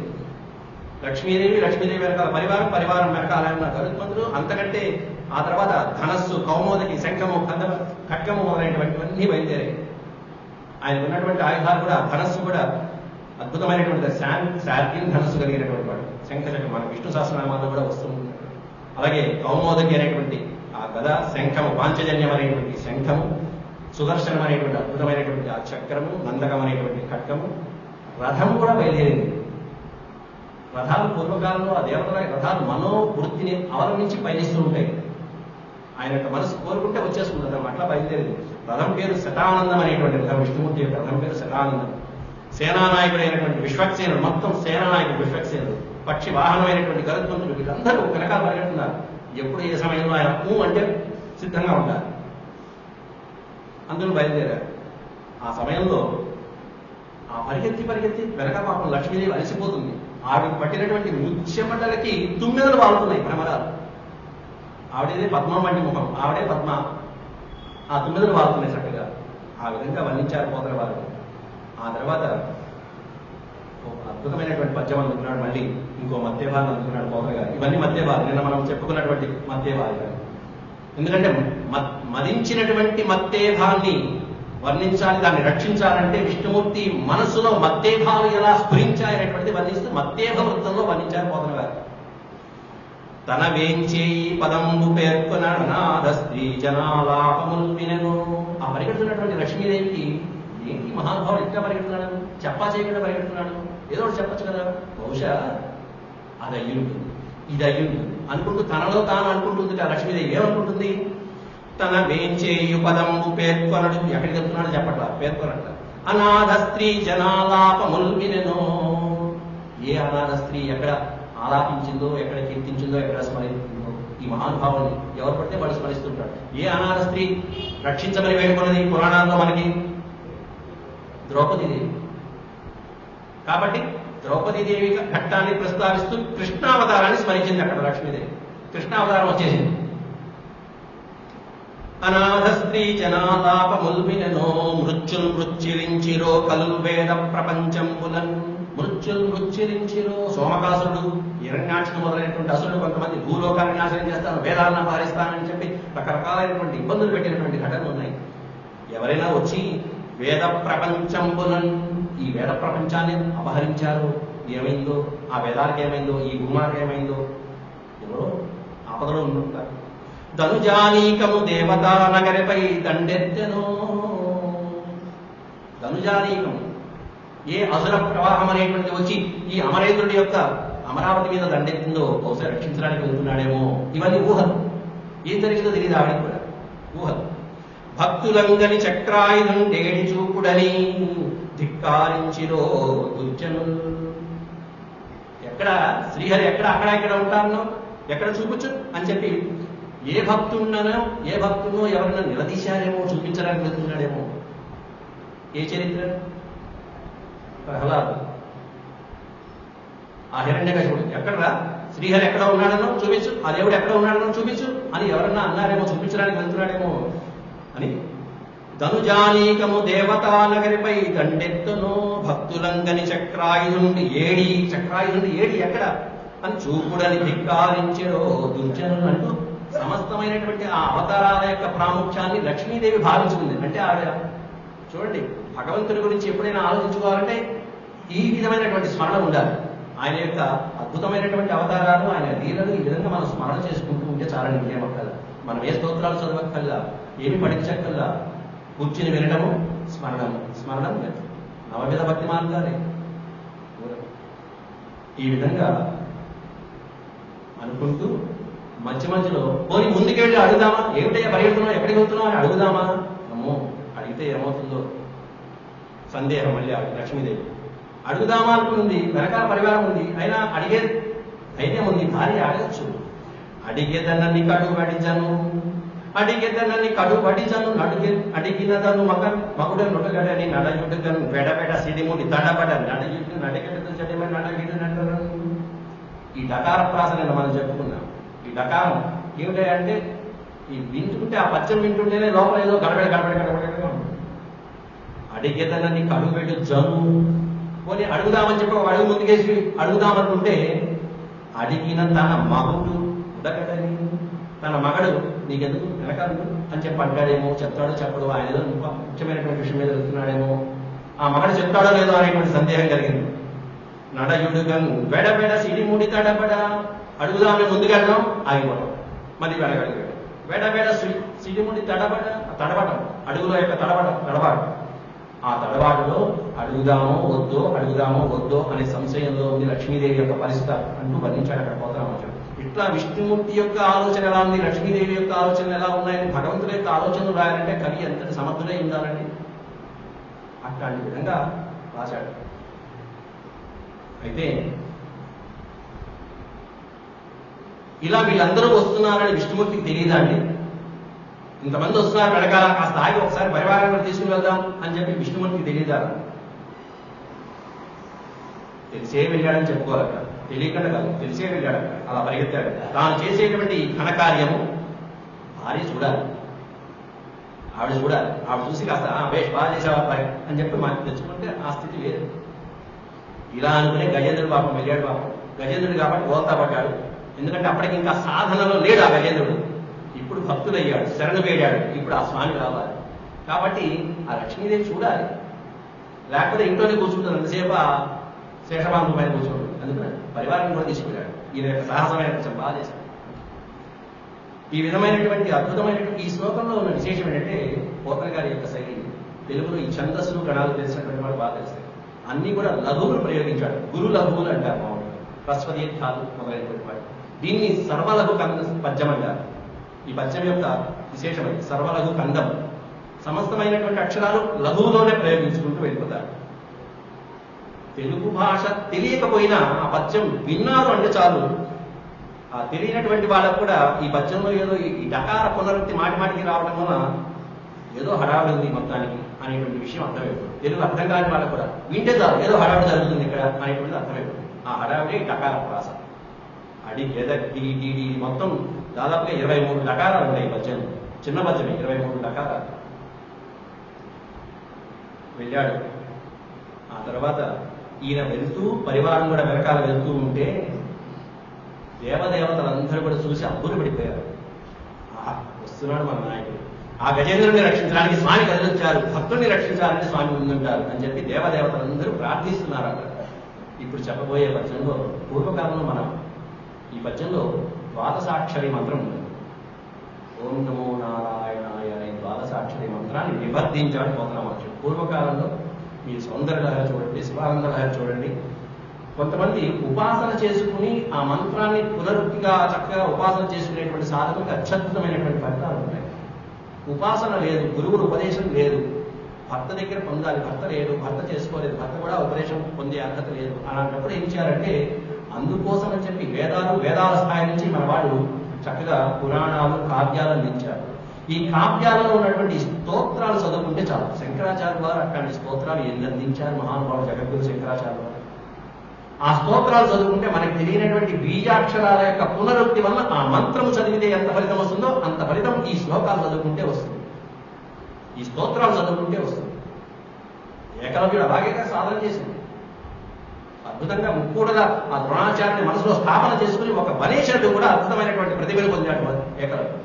లక్ష్మీదేవి వెనకాల పరివారం వెనకాల ఉన్న గరుత్మంతుడు. అంతకంటే ఆ తర్వాత ధనస్సు, కౌమోదకి, శంఖము, ఖడ్గము మొదలైనటువంటివన్నీ బయలుదేరాయి. ఆయన ఉన్నటువంటి ఆయుధాలు కూడా, ధనస్సు కూడా అద్భుతమైనటువంటి శార్గిన్ ధనస్సు కలిగినటువంటి వాడు. శంఖచక్రం మన విష్ణు సహస్రనామాల్లో కూడా వస్తుంది. అలాగే కౌమోదకి అనేటువంటి ఆ గద, శంఖము, పాంచజన్యం అనేటువంటి శంఖము, సుదర్శనం అనేటువంటి అద్భుతమైనటువంటి ఆ చక్రము, నందకం అనేటువంటి ఖడ్గము, రథము కూడా బయలుదేరింది. రథాలు పూర్వకాలంలో ఆ దేవతల రథాలు మనోవృత్తిని అవలంబించి పయనిస్తూ ఉంటాయి. ఆయన యొక్క మనసు కోరుకుంటే వచ్చేస్తుంది రథం, అట్లా బయలుదేరింది. రథం పేరు శతానందం అనేటువంటి రథం. విష్ణుమూర్తి యొక్క రథం పేరు శతానందం. సేనానాయకుడు అయినటువంటి విశ్వక్సేనుడు, మొత్తం సేనానాయకుడు విశ్వక్సేనుడు, పక్షి వాహనమైనటువంటి గరుత్మంతుడు, వీళ్ళందరూ వెనకాల పరిగెడుతున్నారు. ఎప్పుడు ఏ సమయంలో ఆయన అంటే సిద్ధంగా ఉంటారు. అందులో బయలుదేరారు. ఆ సమయంలో ఆ పరిగెత్తి వెనక పాపం లక్ష్మీదేవి అలసిపోతుంది. ఆవిడకి పట్టినటువంటి ముత్యమండలకి తుమ్మెదలు వాడుతున్నాయి భ్రమరాలు. ఆవిడేదే పద్మం వంటి ముఖం, ఆవిడే పద్మ. ఆ తుమ్మెదలు వాడుతున్నాయి చక్కగా. ఆ విధంగా వర్ణించారు పోతల వారు. ఆ తర్వాత అద్భుతమైనటువంటి పద్యం అందుకున్నాడు. మళ్ళీ ఇంకో మధ్యభాగం అందుకున్నాడు పోతల గారు. ఇవన్నీ మధ్యభాగం, నిన్న మనం చెప్పుకున్నటువంటి మధ్యభాగాలు. ఎందుకంటే మదించినటువంటి మత్తేభాన్ని వర్ణించాలి, దాన్ని రక్షించాలంటే విష్ణుమూర్తి మనస్సులో మత్తేభాలు ఎలా స్ఫురించాయనేటువంటిది వర్ణిస్తూ మత్తేభ వృత్తంలో వర్ణించారు పోతన గారు. తన వేంచేయి పదంబు పేర్కొన నాద స్త్రీ జనాలాపముల్ వినను. ఆ పరిగెడుతున్నటువంటి లక్ష్మీదేవికి ఏంటి మహానుభావుడు ఎట్లా పరిగెడుతున్నాడు, చెప్పా చేయకుండా పరిగెడుతున్నాడు, ఏదో ఒకటి చెప్పచ్చు కదా. బహుశా అది అయ్యుంటుంది, ఇది అయ్యుంటుంది అనుకుంటూ తనలో తాను అనుకుంటుంది. లక్ష్మీదేవి ఏమనుకుంటుంది? తన వేంచేయు పదంబు పేర్కొనడు. ఎక్కడికి వెళ్తున్నాడో చెప్పట్లా, పేర్కొనట్ల. అనాథ స్త్రీ జనాలాపముల్ వినెనో. ఏ అనాథ స్త్రీ ఎక్కడ ఆలాపించిందో, ఎక్కడ కీర్తించిందో, ఎక్కడ స్మరించిందో ఈ మహానుభావుని ఎవరు పడితే వాడు స్మరిస్తుంటాడు. ఏ అనాథ స్త్రీ రక్షించమని వేడుకున్నది పురాణాల్లో మనకి? ద్రౌపదీదేవి. కాబట్టి ద్రౌపదీదేవి ఘట్టాన్ని ప్రస్తావిస్తూ కృష్ణావతారాన్ని స్మరించింది అక్కడ లక్ష్మీదేవి. కృష్ణావతారం వచ్చేసింది. అనాథ స్త్రీ జనాలాపముల్వినో మృత్యుల్ మృత్యులించిరో కల్వేద ప్రపంచంబులన్. మృత్యుల్ మృత్యులించిరో సోమకాసురుడు, హిరణ్యాక్షుడు మొదలైనటువంటి అసురుడు కొంతమంది భూలోకాన్ని నాశనం చేస్తాను, వేదాలను అపహరిస్తానని చెప్పి రకరకాలైనటువంటి ఇబ్బందులు పెట్టినటువంటి ఘటనలు ఉన్నాయి. ఎవరైనా వచ్చి వేద ప్రపంచంబులన్, ఈ వేద ప్రపంచాన్ని అపహరించారు, ఏమైందో, ఆ వేదాలకు ఏమైందో, ఈ భూమాలకు ఏమైందో, ఎవరో ఆపదలో ఉంటుంటారు. ధనుజానీకము దేవతా నగరిపై దండెత్తెనో. ధనుజానీకము ఏ అసుర ప్రవాహం అనేటువంటిది వచ్చి ఈ అమరేంద్రుడి యొక్క అమరావతి మీద దండెత్తిందో, బహుశా రక్షించడానికి వెళ్తున్నాడేమో. ఇవన్నీ ఊహలు. ఏం జరిగిందో తెలియదు ఆవిడికి కూడా, ఊహలు. భక్తులంగని చక్రాయుధం డేడి చూపుడని ధిక్కారించిరో దుర్జనులు. ఎక్కడ శ్రీహరి ఎక్కడ అక్కడ ఇక్కడ ఉంటానో, ఎక్కడ చూపించు అని చెప్పి ఏ భక్తున్నో ఎవరైనా నిలదీశారేమో, చూపించడానికి వెళ్తున్నాడేమో. ఏ చరిత్ర? ప్రహ్లాదు, ఆ హిరణ్యకశిపుడు ఎక్కడరా శ్రీహరి ఎక్కడ ఉన్నాడనో చూపించు, ఆ దేవుడు ఎక్కడ ఉన్నాడనో చూపించు అని ఎవరన్నా అన్నారేమో, చూపించడానికి వెళ్తున్నాడేమో అని. ధనుజానీకము దేవతా నగరిపై దండెత్తును భక్తులంగని చక్రాయుధుండి ఏడి ఎక్కడ అని చూపుడని ధిక్కారించెరో దుర్జనులు అంటూ సమస్తమైనటువంటి ఆ అవతారాల యొక్క ప్రాముఖ్యాన్ని లక్ష్మీదేవి భావించుకుంది. అంటే ఆవిడ చూడండి, భగవంతుడి గురించి ఎప్పుడైనా ఆలోచించుకోవాలంటే ఈ విధమైనటువంటి స్మరణ ఉండాలి. ఆయన యొక్క అద్భుతమైనటువంటి అవతారాలు, ఆయన లీలలు ఈ విధంగా మనం స్మరణ చేసుకుంటూ ఉంటే చాలా ఇంకేమక్కల్లా, మనం ఏ స్తోత్రాలు చదవక్కల్లా, ఏమి పఠించక్కల్లా, కూర్చుని వినడము, స్మరణం నవవిధ భక్తి మార్గాలే. ఈ విధంగా అనుకుంటూ మధ్యలో పోనీ ముందుకెళ్ళి అడుగుదామా, ఏమిటయ్యా పరిగెడుతున్నావు, ఎక్కడికి వెళ్తున్నావు అని అడుగుదామా, అమ్మో అడిగితే ఏమవుతుందో సందేహం. మళ్ళీ లక్ష్మీదేవి అడుగుదామా అనుకుంది, వెనకాల పరివారం ఉంది, అయినా అడిగే ధైర్యం ఉంది. భార్య అడగచ్చు. అడిగేదన్నని కడుబడిజను అడిగినదను మగుడ నొటగడని నడయుడుగను వెడబెడ సిడిముడి తడబడ నడయుడు నడగడతో చెడమని నడగిడు నడరు. ఈ డకార ప్రాసన మనం చెప్పుకున్నాం. ఈ డకారం ఏమిటంటే ఈ వింటుంటే, ఆ పచ్చం వింటుంటేనే లోపల ఏదో గడబెడ అడిగేదన్నని కడుబెడు జను. పోనీ అడుగుదామని చెప్పి ఒక అడుగు ముందుకేసి అడుగుదామనుకుంటే, అడిగిన తన మగుడు ఉడకటని, తన మగడు నీకెందుకు వెనకాలు అని చెప్పి అంటాడేమో, చెప్తాడో చెప్పడు, ఆయన ఏదో ముఖ్యమైనటువంటి విషయం మీద వెళ్తున్నాడేమో, ఆ మగడు చెప్తాడో లేదో అనేటువంటి సందేహం కలిగింది. నడయుడుగన్ వెడబెడ సిడిముడి తడబడ, అడుగుదామని ముందుకెళ్ళడం ఆగిపోవడం, మళ్ళీ వెనకడిగాడు. వెడబెడ సిడిముడి తడబడం అడుగులో యొక్క తడబాటు. ఆ తడబాటులో అడుగుదామో వద్దో అనే సంశయంలో ఉంది లక్ష్మీదేవి యొక్క పరిస్థితి అంటూ వర్ణించాడు అక్కడ పోతరామాచార్యుడు. ఇట్లా విష్ణుమూర్తి యొక్క ఆలోచన ఎలా ఉంది, లక్ష్మీదేవి యొక్క ఆలోచనలు ఎలా ఉన్నాయని భగవంతుడి యొక్క ఆలోచనలు రాయాలంటే కవి ఎంతటి సమర్థులై ఉండాలండి. అట్లాంటి విధంగా రాశాడు. అయితే ఇలా వీళ్ళందరూ వస్తున్నారని విష్ణుమూర్తికి తెలియదా అండి? ఇంతమంది వస్తున్నారు వెనకాల, కాస్త ఆగి ఒకసారి పరివారం కూడా తీసుకుని వెళ్దాం అని చెప్పి విష్ణుమూర్తికి తెలియదా? తెలిసే వెళ్ళాడని చెప్పుకోవాలి అక్కడ, తెలియకుండా కాదు, తెలిసే వెళ్ళాడు అక్కడ, అలా పరిగెత్తాడు. తాను చేసేటువంటి ఘనకార్యము భార్య చూడాలి, ఆవిడ చూసి కాస్త వేష్ బాగా చేసేవారు అని చెప్పి మనకి తెచ్చుకుంటే ఆ స్థితి లేదు. ఇలా అనుకునే గజేంద్రుడు పాపం వెళ్ళాడు. పాపం గజేంద్రుడు కాబట్టి బోల్తా పడ్డాడు. ఎందుకంటే అప్పటికి ఇంకా సాధనలో లేడు ఆ గజేంద్రుడు. ఇప్పుడు భక్తుడయ్యాడు, శరణు వేడాడు. ఇప్పుడు ఆ స్వామి రావాలి కాబట్టి ఆ లక్ష్మీదేవి చూడాలి. లేకపోతే ఇంట్లోనే కూర్చుంటుంది, అంతసేపు ఆ శేషబాంబు పైన కూర్చుంటుంది. అందుకని పరివారం కూడా తీసుకెళ్ళాడు. ఈయన యొక్క సాహసమైన కొంచెం బాగా చేశాడు. ఈ విధమైనటువంటి అద్భుతమైనటువంటి ఈ శ్లోకంలో ఉన్న విశేషం ఏంటంటే, పోతన గారి యొక్క శైలి, తెలుగులో ఈ ఛందస్సులు గణాలు తెలిసినటువంటి వాడు బాగా తెలుస్తాయి. అన్ని కూడా లఘువులు ప్రయోగించాడు. గురు లఘువులు అంటారు మామూలుగా, హ్రస్వదీర్థాలు మొదలైనటువంటి వాడు. దీన్ని సర్వలఘు కంద పద్యం అంటారు. ఈ పద్యం యొక్క విశేషం అది, సర్వలఘు కందం. సమస్తమైనటువంటి అక్షరాలు లఘువులోనే ప్రయోగించుకుంటూ వెళ్ళిపోతారు. తెలుగు భాష తెలియకపోయినా ఆ పద్యం విన్నారు అంటే చాలు, ఆ తెలియనటువంటి వాళ్ళకు కూడా ఈ పద్యంలో ఏదో ఈ డకార పునరుక్తి మాటికి రావడం వల్ల ఏదో హడావిడి ఉంది మొత్తానికి అనేటువంటి విషయం అర్థమైపోతుంది. తెలుగు అర్థం కాని వాళ్ళకు కూడా వింటే చాలు ఏదో హడావిడి జరుగుతుంది ఇక్కడ అనేటువంటిది అర్థమైపోతుంది. ఆ హడావిడి డకార ప్రాస. అడి ఎదీ మొత్తం దాదాపుగా 23 డకారాలు ఉన్నాయి ఈ పద్యం. చిన్న పద్యమే, 23 డకారాలు. వెళ్ళాడు. ఆ తర్వాత ఈయన వెళ్తూ పరివారం కూడా వెనకాల వెళ్తూ ఉంటే దేవదేవతలందరూ కూడా చూసి అబ్బురు పడిపోయారు. వస్తున్నాడు మన నాయకుడు, ఆ గజేంద్రుడిని రక్షించడానికి స్వామి కదిలించారు, భక్తుల్ని రక్షించాలని స్వామి ముందుంటారు అని చెప్పి దేవదేవతలందరూ ప్రార్థిస్తున్నారు అక్కడ. ఇప్పుడు చెప్పబోయే పద్యంలో, పూర్వకాలంలో మనం ఈ పద్యంలో ద్వాదశాక్షరి మంత్రం ఉంది. ఓం నమో నారాయణాయ అనే ద్వాదశాక్షరి మంత్రాన్ని నిబద్ధించాడు పోతరామాచార్యుడు. పూర్వకాలంలో మీరు సౌందర్యలహరి చూడండి, శివానందలహరి చూడండి, కొంతమంది ఉపాసన చేసుకుని ఆ మంత్రాన్ని పునరుక్తిగా చక్కగా ఉపాసన చేసుకునేటువంటి సాధకులకు అత్యద్భుతమైనటువంటి ఫలితాలు ఉన్నాయి. ఉపాసన లేదు, గురువుల ఉపదేశం లేదు, భర్త దగ్గర పొందాలి, భర్త లేడు, భర్త చేసుకోలేదు, భర్త కూడా ఉపదేశం పొందే అర్హత లేదు. అలాంటప్పుడు ఏం చేయాలంటే, అందుకోసం అని చెప్పి వేదాల స్థాయి నుంచి మన వాళ్ళు చక్కగా పురాణాలు, కావ్యాలు అందించారు. ఈ కావ్యాలలో ఉన్నటువంటి స్తోత్రాలు చదువుకుంటే చాలు. శంకరాచార్య వారు అట్లాంటి స్తోత్రాలు ఎన్ని అందించారు మహానుభావుడు జగద్గురు శంకరాచార్య వారు. ఆ స్తోత్రాలు చదువుకుంటే మనకి తెలియనటువంటి బీజాక్షరాల యొక్క పునరుక్తి వల్ల ఆ మంత్రం చదివితే ఎంత ఫలితం వస్తుందో అంత ఫలితం ఈ శ్లోకాలు చదువుకుంటే వస్తుంది. ఈ స్తోత్రాలు చదువుకుంటే వస్తుంది. ఏకలవ్యుడు అలాగే సాధన చేసింది. అద్భుతంగా ముక్కూడగా ఆ ద్రోణాచార్యుని మనసులో స్థాపన చేసుకుని ఒక బలేశుడు కూడా అద్భుతమైనటువంటి ప్రతిభను పొందాడు ఏకలవ్యుడు.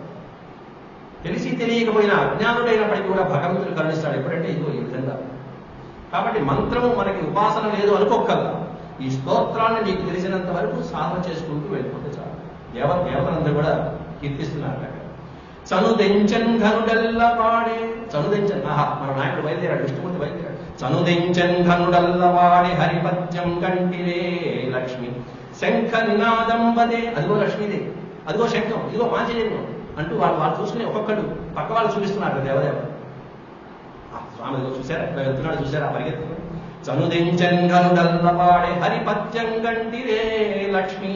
తెలిసి తెలియకపోయినా అజ్ఞానుడైనప్పటికీ కూడా భగవంతుడు కరుణిస్తాడు. ఎప్పుడంటే ఇదిగో ఈ విధంగా. కాబట్టి మంత్రము మనకి ఉపాసన లేదు అనుకోకల్లా ఈ స్తోత్రాన్ని నీకు తెలిసినంత వరకు సాధన చేసుకుంటూ వెళ్ళిపోతే చాలు. దేవతలందరూ కూడా కీర్తిస్తున్నారు అక్కడ. చనుదెంచన్ ఘనుడల్ల వాడే చనుదెంచన్ మన నాయకుడు బయలుదేరాడు, విష్ణుమూర్తి బయలుదేరాడు. చనుదెంచన్ ఘనుడల్ల వాడే హరిపద్యం కంటిరే లక్ష్మి శంఖ నినాదం వదే. అదిగో లక్ష్మీదేవి, అదిగో శంఖం, ఇదిగో పాంచజన్యం అంటూ వాళ్ళు చూసుకుని ఒక్కొక్కడు పక్క వాళ్ళు చూపిస్తున్నారు దేవదేవ. స్వామి చూశారా, ఇట్లా వెళ్తున్నాడు చూశారా పరిగెత్తు. చనుదెంచన్ ఘనుడల్ల వాడే హరిపద్యం కంటిరే లక్ష్మి.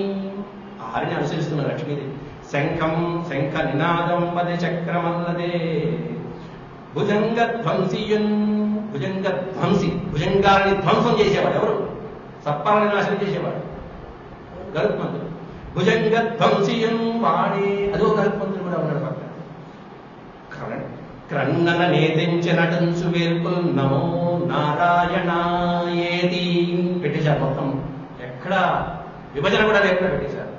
ఆ హరిని అనుసరిస్తున్న లక్ష్మీదేవి. శంఖం శంఖ నినాదం వదే చక్రమల్లదే భుజంగధ్వంసియున్. భుజంగధ్వంసి, భుజంగాన్ని ధ్వంసం చేసేవాడు ఎవరు? సర్పాలని నాశనం చేసేవాడు గరుత్మంతుడు. భుజంగధ్వంసియున్ వాడే, అదో గరుత్మంతుడు కూడా ఉన్నాడు పక్కన. క్రన్నన నేతించినటంచు వేల్పుల్ నమో నారాయణాయేది పెట్టేశారు. మొత్తం ఎక్కడ విభజన కూడా లేకుండా పెట్టేశారు.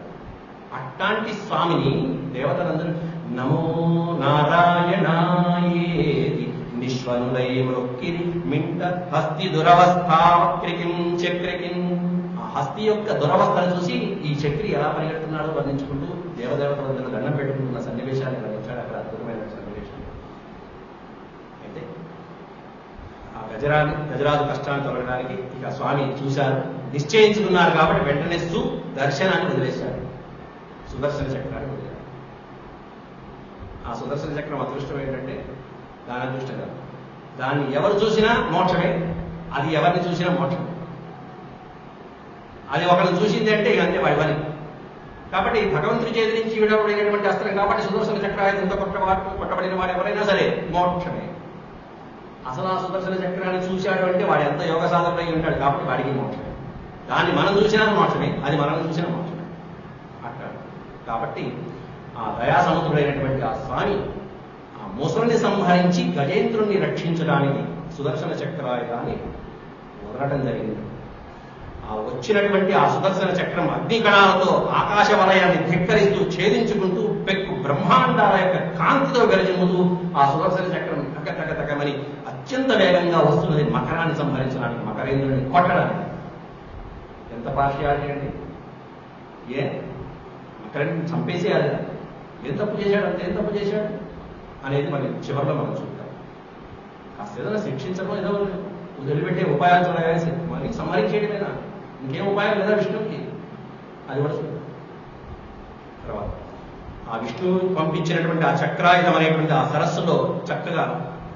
అట్లాంటి స్వామిని దేవతలందరూ నమో నారాయణాయేది నిశ్వనులై మొక్కిరి మింట హస్తి దురవస్థాక్రికిం చక్రికిం. ఆ హస్తి యొక్క దురవస్థను చూసి ఈ చక్రి ఎలా పరిగెడుతున్నాడో వర్ణించుకుంటూ దేవదేవతలందరూ దండం పెట్టుకుంటున్న సన్నివేశాన్ని వర్ణించాడు అక్కడ. అద్భుతమైన సన్నివేశం. అయితే ఆ గజరాజు కష్టాన్ని తొలగడానికి ఇక స్వామి చూశారు, నిశ్చయించుకున్నారు కాబట్టి వెంటనే దర్శనాన్ని వదిలేశారు. సుదర్శన చక్రాన్ని వదిలేశారు. ఆ సుదర్శన చక్రం అదృష్టం ఏంటంటే దాని అదృష్టం కాదు, దాన్ని ఎవరు చూసినా మోక్షమే, అది ఎవరిని చూసినా మోక్షమే. అది ఒకరిని చూసింది అంటే ఇక అంతే వాడి పని. కాబట్టి భగవంతుడి చేతి నుంచి విడబడినటువంటి అస్త్రం కాబట్టి సుదర్శన చక్రాయుధంతో కొట్టబడిన వాడు ఎవరైనా సరే మోక్షమే. అసలు ఆ సుదర్శన చక్రాన్ని చూశాడు అంటే వాడు ఎంత యోగ సాధకుడై ఉంటాడు కాబట్టి వాడికి మోక్షమే. దాన్ని మనం చూసినా మోక్షమే, అది మనం చూసినా మోక్షమే అట్లా. కాబట్టి ఆ దయాసముద్రుడైనటువంటి ఆ స్వామి ఆ ముసలిని సంహరించి గజేంద్రుణ్ణి రక్షించడానికి సుదర్శన చక్రాయుధాన్ని వదలటం జరిగింది. ఆ వచ్చినటువంటి ఆ సుదర్శన చక్రం అగ్నికణాలతో ఆకాశ వలయాన్ని ధిక్కరిస్తూ ఛేదించుకుంటూ పెక్కు బ్రహ్మాండాల యొక్క కాంతితో గరిజిమ్ముతూ ఆ సుదర్శన చక్రం తకమని అత్యంత వేగంగా వస్తున్నది మకరాన్ని సంహరించడానికి, మకరేంద్రుని కొట్టడానికి. ఎంత పార్షియాలిటీ అండి! ఏ మకరాన్ని చంపేసేయాలి, ఏం తప్పు చేశాడు, అంత ఏం తప్పు చేశాడు అనేది మరి చివరిలో మనం చూద్దాం. కాస్త ఏదైనా శిక్షించడం ఏదో వదిలిపెట్టే ఉపాయాలు చూడగానే మళ్ళీ సంహరించేయడమేనా, ఇంకేం ఉపాయం లేదా విష్ణువుకి, అది కూడా చూద్దాం. తర్వాత ఆ విష్ణువు పంపించినటువంటి ఆ చక్రాయుధం అనేటువంటి ఆ సరస్సులో చక్కగా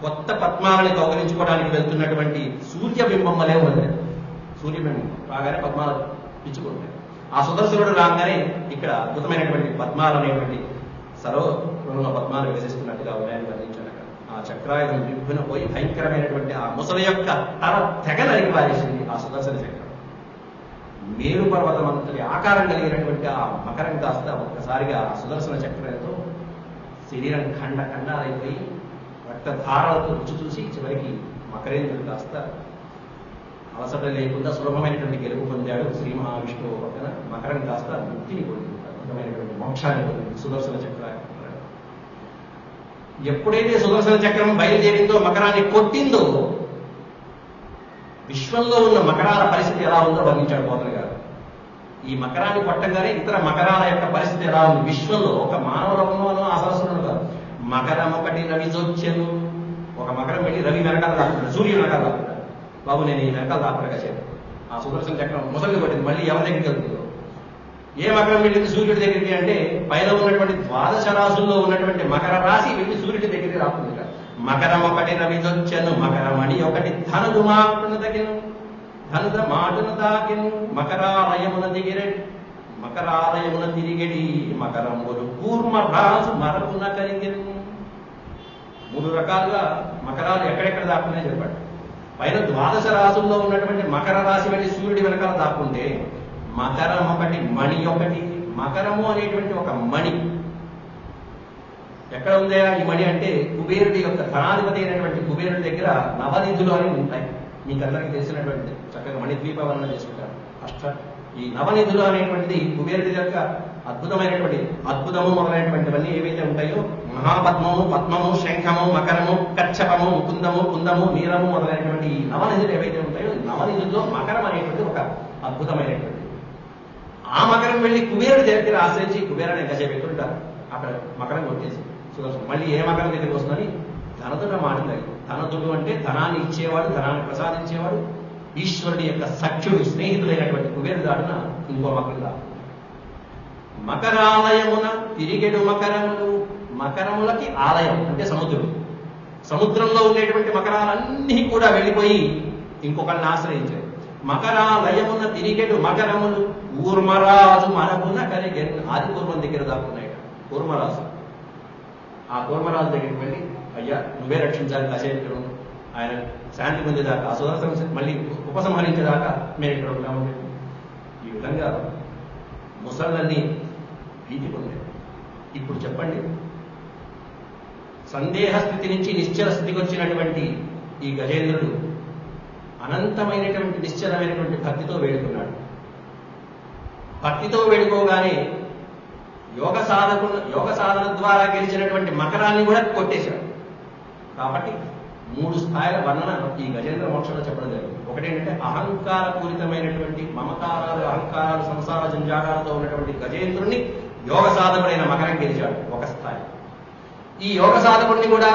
కొత్త పద్మాలని కౌగలించుకోవడానికి వెళ్తున్నటువంటి సూర్యబింబం వలె ఉన్నది. సూర్యబింబం రాగానే పద్మాలు పిచ్చుకుంటాయి. ఆ సుదర్శనుడు రాగానే ఇక్కడ అద్భుతమైనటువంటి పద్మాలు అనేటువంటి సరోవరంలో పద్మాలు వికసిస్తున్నట్టుగా ఉన్నాయని వర్ణించారు అక్కడ. ఆ చక్రాయుధం దిగ్గున పోయి భయంకరమైనటువంటి ఆ ముసలి యొక్క తల తెగ నరికి పారేసింది ఆ సుదర్శన చక్రం. మేరు పర్వతం అంతటి ఆకారం కలిగినటువంటి ఆ మకరం కాస్త ఒక్కసారిగా ఆ సుదర్శన చక్రంతో శరీరం ఖండాలైపోయి రక్తధారాలతో రుచి చూసి చివరికి మకరేంద్రుడు కాస్త అలసట లేకుండా సులభమైనటువంటి గెలుపు పొందాడు. శ్రీ మహావిష్ణువు పక్కన మకరం కాస్త ముక్తిని పొందింది, అద్భుతమైనటువంటి మోక్షాన్ని పొందింది సుదర్శన చక్రం. ఎప్పుడైతే సుదర్శన చక్రం బయలుదేరిందో మకరాన్ని కొట్టిందో విశ్వంలో ఉన్న మకరాల పరిస్థితి ఎలా ఉందో వర్ణించాడు పోతన గారు. ఈ మకరాన్ని కొట్టంగానే ఇతర మకరాల యొక్క పరిస్థితి ఎలా ఉంది విశ్వంలో, ఒక మానవ లోకంలోనూ ఆ సరస్సులను కాదు. మకరం ఒకటి రవి జోచ్యను, ఒక మకరం వెళ్ళి రవి వెనకాల దాక్కున్నాడు, సూర్యుడు వెనకాల దాక్కున్నాడు. బాబు నేను ఈ వెనకాల దాక్కునగా చెప్పాను. ఆ సుదర్శన చక్రం ముసలిని కొట్టింది, మళ్ళీ ఎవరి దగ్గరికి వెళ్తుందో. ఏ మకరం వెళ్ళింది సూర్యుడి దగ్గరికి అంటే పైన ఉన్నటువంటి ద్వాదశ రాశుల్లో ఉన్నటువంటి మకర రాశి వెళ్ళి సూర్యుడి దగ్గరికి రాస్తుంది. మకరం ఒకటి రవి జొచ్చెను, మకరమణి ఒకటి ధనుడు మాటును తగిను, ధనుద మాటును తాకిను, మకరాలయమున తిరిగెడి మకరంబులు కూర్మ రాజు మరపున కరిగిను. 3 రకాలుగా మకరాలు ఎక్కడెక్కడ దాక్కున్నాయని చెప్పాడు. పైన ద్వాదశ రాశుల్లో ఉన్నటువంటి మకర రాశి వెళ్ళి సూర్యుడి వెనకాల దాక్కుంటే మకరం ఒకటి, మణి ఒకటి. మకరము అనేటువంటి ఒక మణి, ఎక్కడ ఉందా ఈ మణి అంటే కుబేరుడి యొక్క ధనాధిపతి అయినటువంటి కుబేరుడి దగ్గర నవనిధులు అని ఉంటాయి. మీకు అందరికీ తెలిసినటువంటి చక్కగా మణిద్వీప వర్ణన చేసుకుంటారు. ఈ నవనిధులు అనేటువంటిది కుబేరుడి యొక్క అద్భుతము మొదలైనటువంటివన్నీ ఏవైతే ఉంటాయో మహాపద్మము, పద్మము, శంఖము, మకరము, కచ్చపము, ముకుందము, కుందము, నీరము మొదలైనటువంటి ఈ నవనిధులు ఏవైతే ఉంటాయో నవనిధుల్లో మకరం అనేటువంటి ఒక అద్భుతమైనటువంటి ఆ మకరం వెళ్ళి కుబేరుడి దగ్గర ఆశ్రయించి కుబేరాన్ని ఎంతసేపు పెట్టుంటారు అక్కడ మకరం కొట్టేసి సుదర్శనం మళ్ళీ ఏ మకరం దగ్గరికి వస్తుందని ధనదుడు మాట్లాడి. ధనదుడు అంటే ధనాన్ని ఇచ్చేవాడు, ధనాన్ని ప్రసాదించేవాడు, ఈశ్వరుడి యొక్క సఖ్యుడు, స్నేహితుడైనటువంటి కుబేరుడు దాడిన ఇంకో మకరం దా మకరాలయమున తిరిగెడు మకరములు. మకరములకి ఆలయం అంటే సముద్రం. సముద్రంలో ఉండేటువంటి మకరాలన్నీ కూడా వెళ్ళిపోయి ఇంకొకరిని ఆశ్రయించారు. మకరాలయమున తిరిగెడు మకరములు కూర్మరాజు మనకున కలిగెను. ఆది కూర్మం దగ్గర దాక్కున్నాయి కూర్మరాజు. ఆ కూర్మరాజు దగ్గరికి వెళ్ళి అయ్యా నువ్వే రక్షించాలి, కాసేపు ఇక్కడ ఉండు, ఆయన శాంతి పొందేదాకా సుదర్శనం మళ్ళీ ఉపసంహరించేదాకా మేము ఇక్కడ ఉంటాము. ఈ విధంగా ముసళ్ళన్నీ భీతి పొందారు. ఇప్పుడు చెప్పండి, సందేహ స్థితి నుంచి నిశ్చల స్థితికి వచ్చినటువంటి ఈ గజేంద్రుడు అనంతమైనటువంటి నిశ్చలమైనటువంటి భక్తితో వేడుకున్నాడు. భక్తితో వేడుకోగానే యోగ సాధన ద్వారా గెలిచినటువంటి మకరాన్ని కూడా కొట్టేశాడు. కాబట్టి 3 స్థాయిల వర్ణన ఈ గజేంద్ర మోక్షంలో చెప్పడం జరిగింది. ఒకటేంటంటే అహంకారపూరితమైనటువంటి మమకారాలు, అహంకారాలు, సంసార జంజాటాలతో ఉన్నటువంటి గజేంద్రుడిని యోగ సాధకుడైన మకరం గెలిచాడు ఒక స్థాయి. ఈ యోగ సాధకుడిని కూడా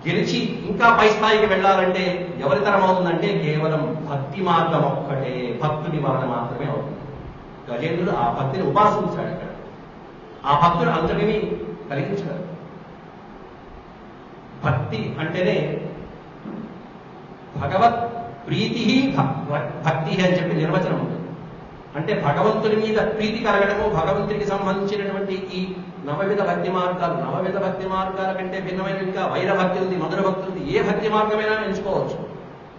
గెలిచి ఇంకా పై స్థాయికి వెళ్ళాలంటే ఎవరి తరం అవుతుందంటే కేవలం భక్తి మార్గం ఒక్కటే, భక్తుడి వలన మాత్రమే అవుతుంది. గజేంద్రుడు ఆ భక్తిని ఉపాసించాడు. ఇక్కడ ఆ భక్తుడు అంతటిని కలిగించాడు. భక్తి అంటేనే భగవత్ ప్రీతి భక్తి అని చెప్పి నిర్వచనం ఉంది. అంటే భగవంతుని మీద ప్రీతి కలగడము, భగవంతుడికి సంబంధించినటువంటి ఈ నవవిధ భక్తి మార్గాల కంటే భిన్నమైన ఇంకా వైర భక్తి ఉంది, మధుర భక్తి ఉంది. ఏ భక్తి మార్గమైనా ఎంచుకోవచ్చు.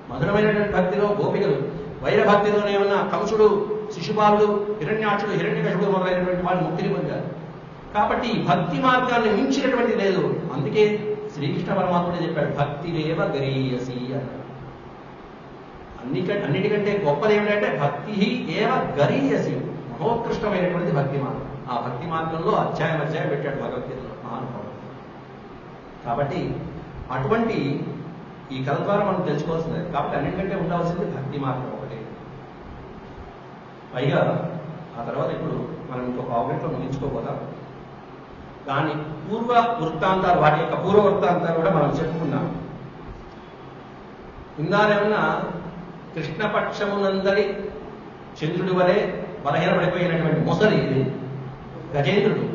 మధురమైనటువంటి భక్తిలో గోపికలు, వైర భక్తిలోనేమన్నా కంసుడు, శిశుపాలుడు, హిరణ్యాక్షుడు, హిరణ్యకశుడు మొదలైనటువంటి వాళ్ళు ముక్తిని పొందారు. కాబట్టి ఈ భక్తి మార్గాన్ని మించినటువంటి లేదు. అందుకే శ్రీకృష్ణ పరమాత్ముడే చెప్పాడు భక్తిరేవ గరీయసి అన్నాడు. అన్నిటికంటే గొప్పది ఏమిటంటే భక్తి ఏవ గరీయసి, మహోత్కృష్టమైనటువంటి భక్తి మార్గం. ఆ భక్తి మార్గంలో అధ్యాయం పెట్టాడు భగవద్గీతలో మహానుభావుడు. కాబట్టి అటువంటి ఈ కథ ద్వారా మనం తెలుసుకోవాల్సింది. కాబట్టి అన్నిటికంటే ఉండాల్సింది భక్తి మార్గం ఒకటే. పైగా ఆ తర్వాత ఇప్పుడు మనం ఇంకొక ఆవగంటలో ముగించుకోపోతాం. దాని పూర్వ వృత్తాంతాలు, వాటి యొక్క పూర్వ వృత్తాంతాలు కూడా మనం చెప్పుకున్నాం. ఇందానేమన్నా కృష్ణపక్షమునందరి చంద్రుడి వలె బలహీనపడిపోయినటువంటి ముసలి ఇది గజేంద్రుడు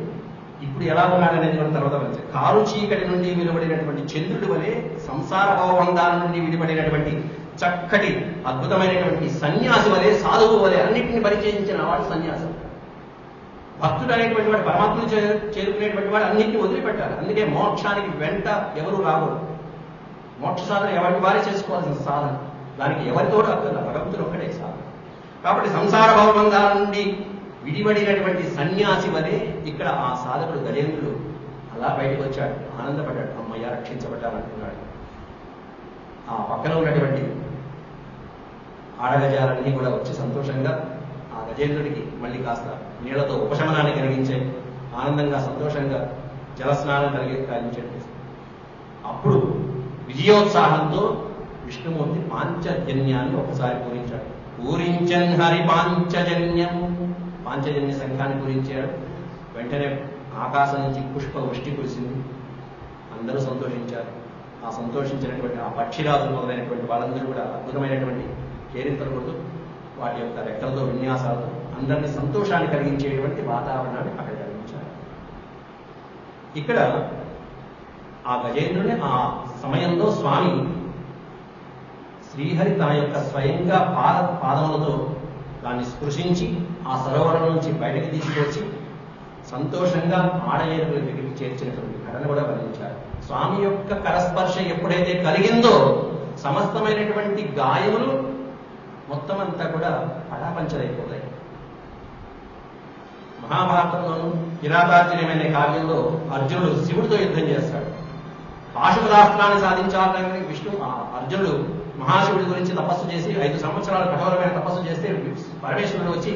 ఇప్పుడు ఎలా ఉన్నాడనేది మనం తర్వాత వచ్చాయి. కారు చీకటి నుండి విలువడినటువంటి చంద్రుడి వలె, సంసార భావబంధాల నుండి విడిపడినటువంటి చక్కటి అద్భుతమైనటువంటి సన్యాసి వలె, సాధువు వలె అన్నింటినీ పరిచయించిన వాడు సన్యాసం. భక్తుడు అనేటువంటి వాడు పరమాత్మను చేరుకునేటువంటి వాడు అన్నింటినీ వదిలిపెట్టాలి. అందుకే మోక్షానికి వెంట ఎవరు రాకూడదు. మోక్ష సాధన ఎవరికి వారే చేసుకోవాల్సిన సాధన. దానికి ఎవరితోడు అక్కర్ల, భగవంతుడు ఒక్కడే సాధన. కాబట్టి సంసార భావబంధాల నుండి విడిపడినటువంటి సన్యాసి వలె ఇక్కడ ఆ సాధకుడు గజేంద్రుడు అలా బయటకు వచ్చాడు, ఆనందపడ్డాడు. అమ్మయ్య రక్షించబడ్డానంటున్నాడు. ఆ పక్కన ఉన్నటువంటి ఆడగజాలన్నీ కూడా వచ్చి సంతోషంగా ఆ గజేంద్రుడికి మళ్ళీ కాస్త నీళ్లతో ఉపశమనాన్ని కలిగించే, ఆనందంగా సంతోషంగా జలస్నానం కలిగించే. అప్పుడు విజయోత్సాహంతో విష్ణుమూర్తి పాంచజన్యాన్ని ఒకసారి పూరించాడు. పూరించన్ హరి పాంచజన్యం, పాంచజన్య సంఘాన్ని పూరించాడు. వెంటనే ఆకాశం నుంచి పుష్ప వృష్టి కురిసింది. అందరూ సంతోషించారు. ఆ సంతోషించినటువంటి ఆ పక్షిరాజు మొదలైనటువంటి వాళ్ళందరూ కూడా అద్భుతమైనటువంటి కేరింతలు కొడుతూ వాటి యొక్క రెక్కలతో విన్యాసాలతో అందరినీ సంతోషాన్ని కలిగించేటువంటి వాతావరణాన్ని అక్కడ కలిగించారు. ఇక్కడ ఆ గజేంద్రుని ఆ సమయంలో స్వామి శ్రీహరి తన యొక్క స్వయంగా పాదములతో దాన్ని స్పృశించి ఆ సరోవరం నుంచి బయటకు తీసుకొచ్చి సంతోషంగా ఆడయేరుల దగ్గరికి చేర్చినటువంటి ఘటన కూడా వర్ణించారు. స్వామి యొక్క కరస్పర్శ ఎప్పుడైతే కలిగిందో సమస్తమైనటువంటి గాయములు మొత్తం అంతా కూడా పటాపంచలైపోతాయి. మహాభారతంలోను కిరాతార్జునమైన కావ్యంలో అర్జునుడు శివుడితో యుద్ధం చేస్తాడు. పాశుపదాస్త్రాన్ని సాధించాలని అర్జునుడు మహాశివుడి గురించి తపస్సు చేసి 5 సంవత్సరాలు కఠోరమైన తపస్సు చేస్తే పరమేశ్వరుడు వచ్చి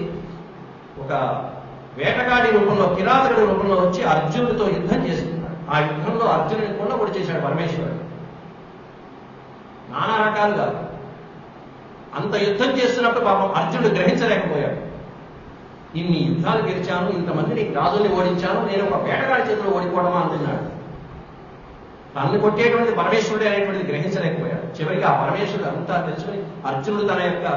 ఒక వేటగాడి రూపంలో కిరాతకుడి రూపంలో వచ్చి అర్జునుడితో యుద్ధం చేస్తున్నాడు. ఆ యుద్ధంలో అర్జునుడిని కూడా చేశాడు పరమేశ్వరుడు. నానా రకాలుగా అంత యుద్ధం చేస్తున్నప్పుడు పాపం అర్జునుడు గ్రహించలేకపోయాడు. ఇన్ని యుద్ధాలు గెలిచాను, ఇంతమందిని రాజుల్ని ఓడించాను, నేను ఒక వేటగాడి చేతిలో ఓడిపోవడమా అంటున్నాడు. తనని కొట్టేటువంటి పరమేశ్వరుడే అనేటువంటిది గ్రహించలేకపోయాడు. చివరికి ఆ పరమేశ్వరుడు అంతా తెలుసుకుని అర్జునుడు తన యొక్క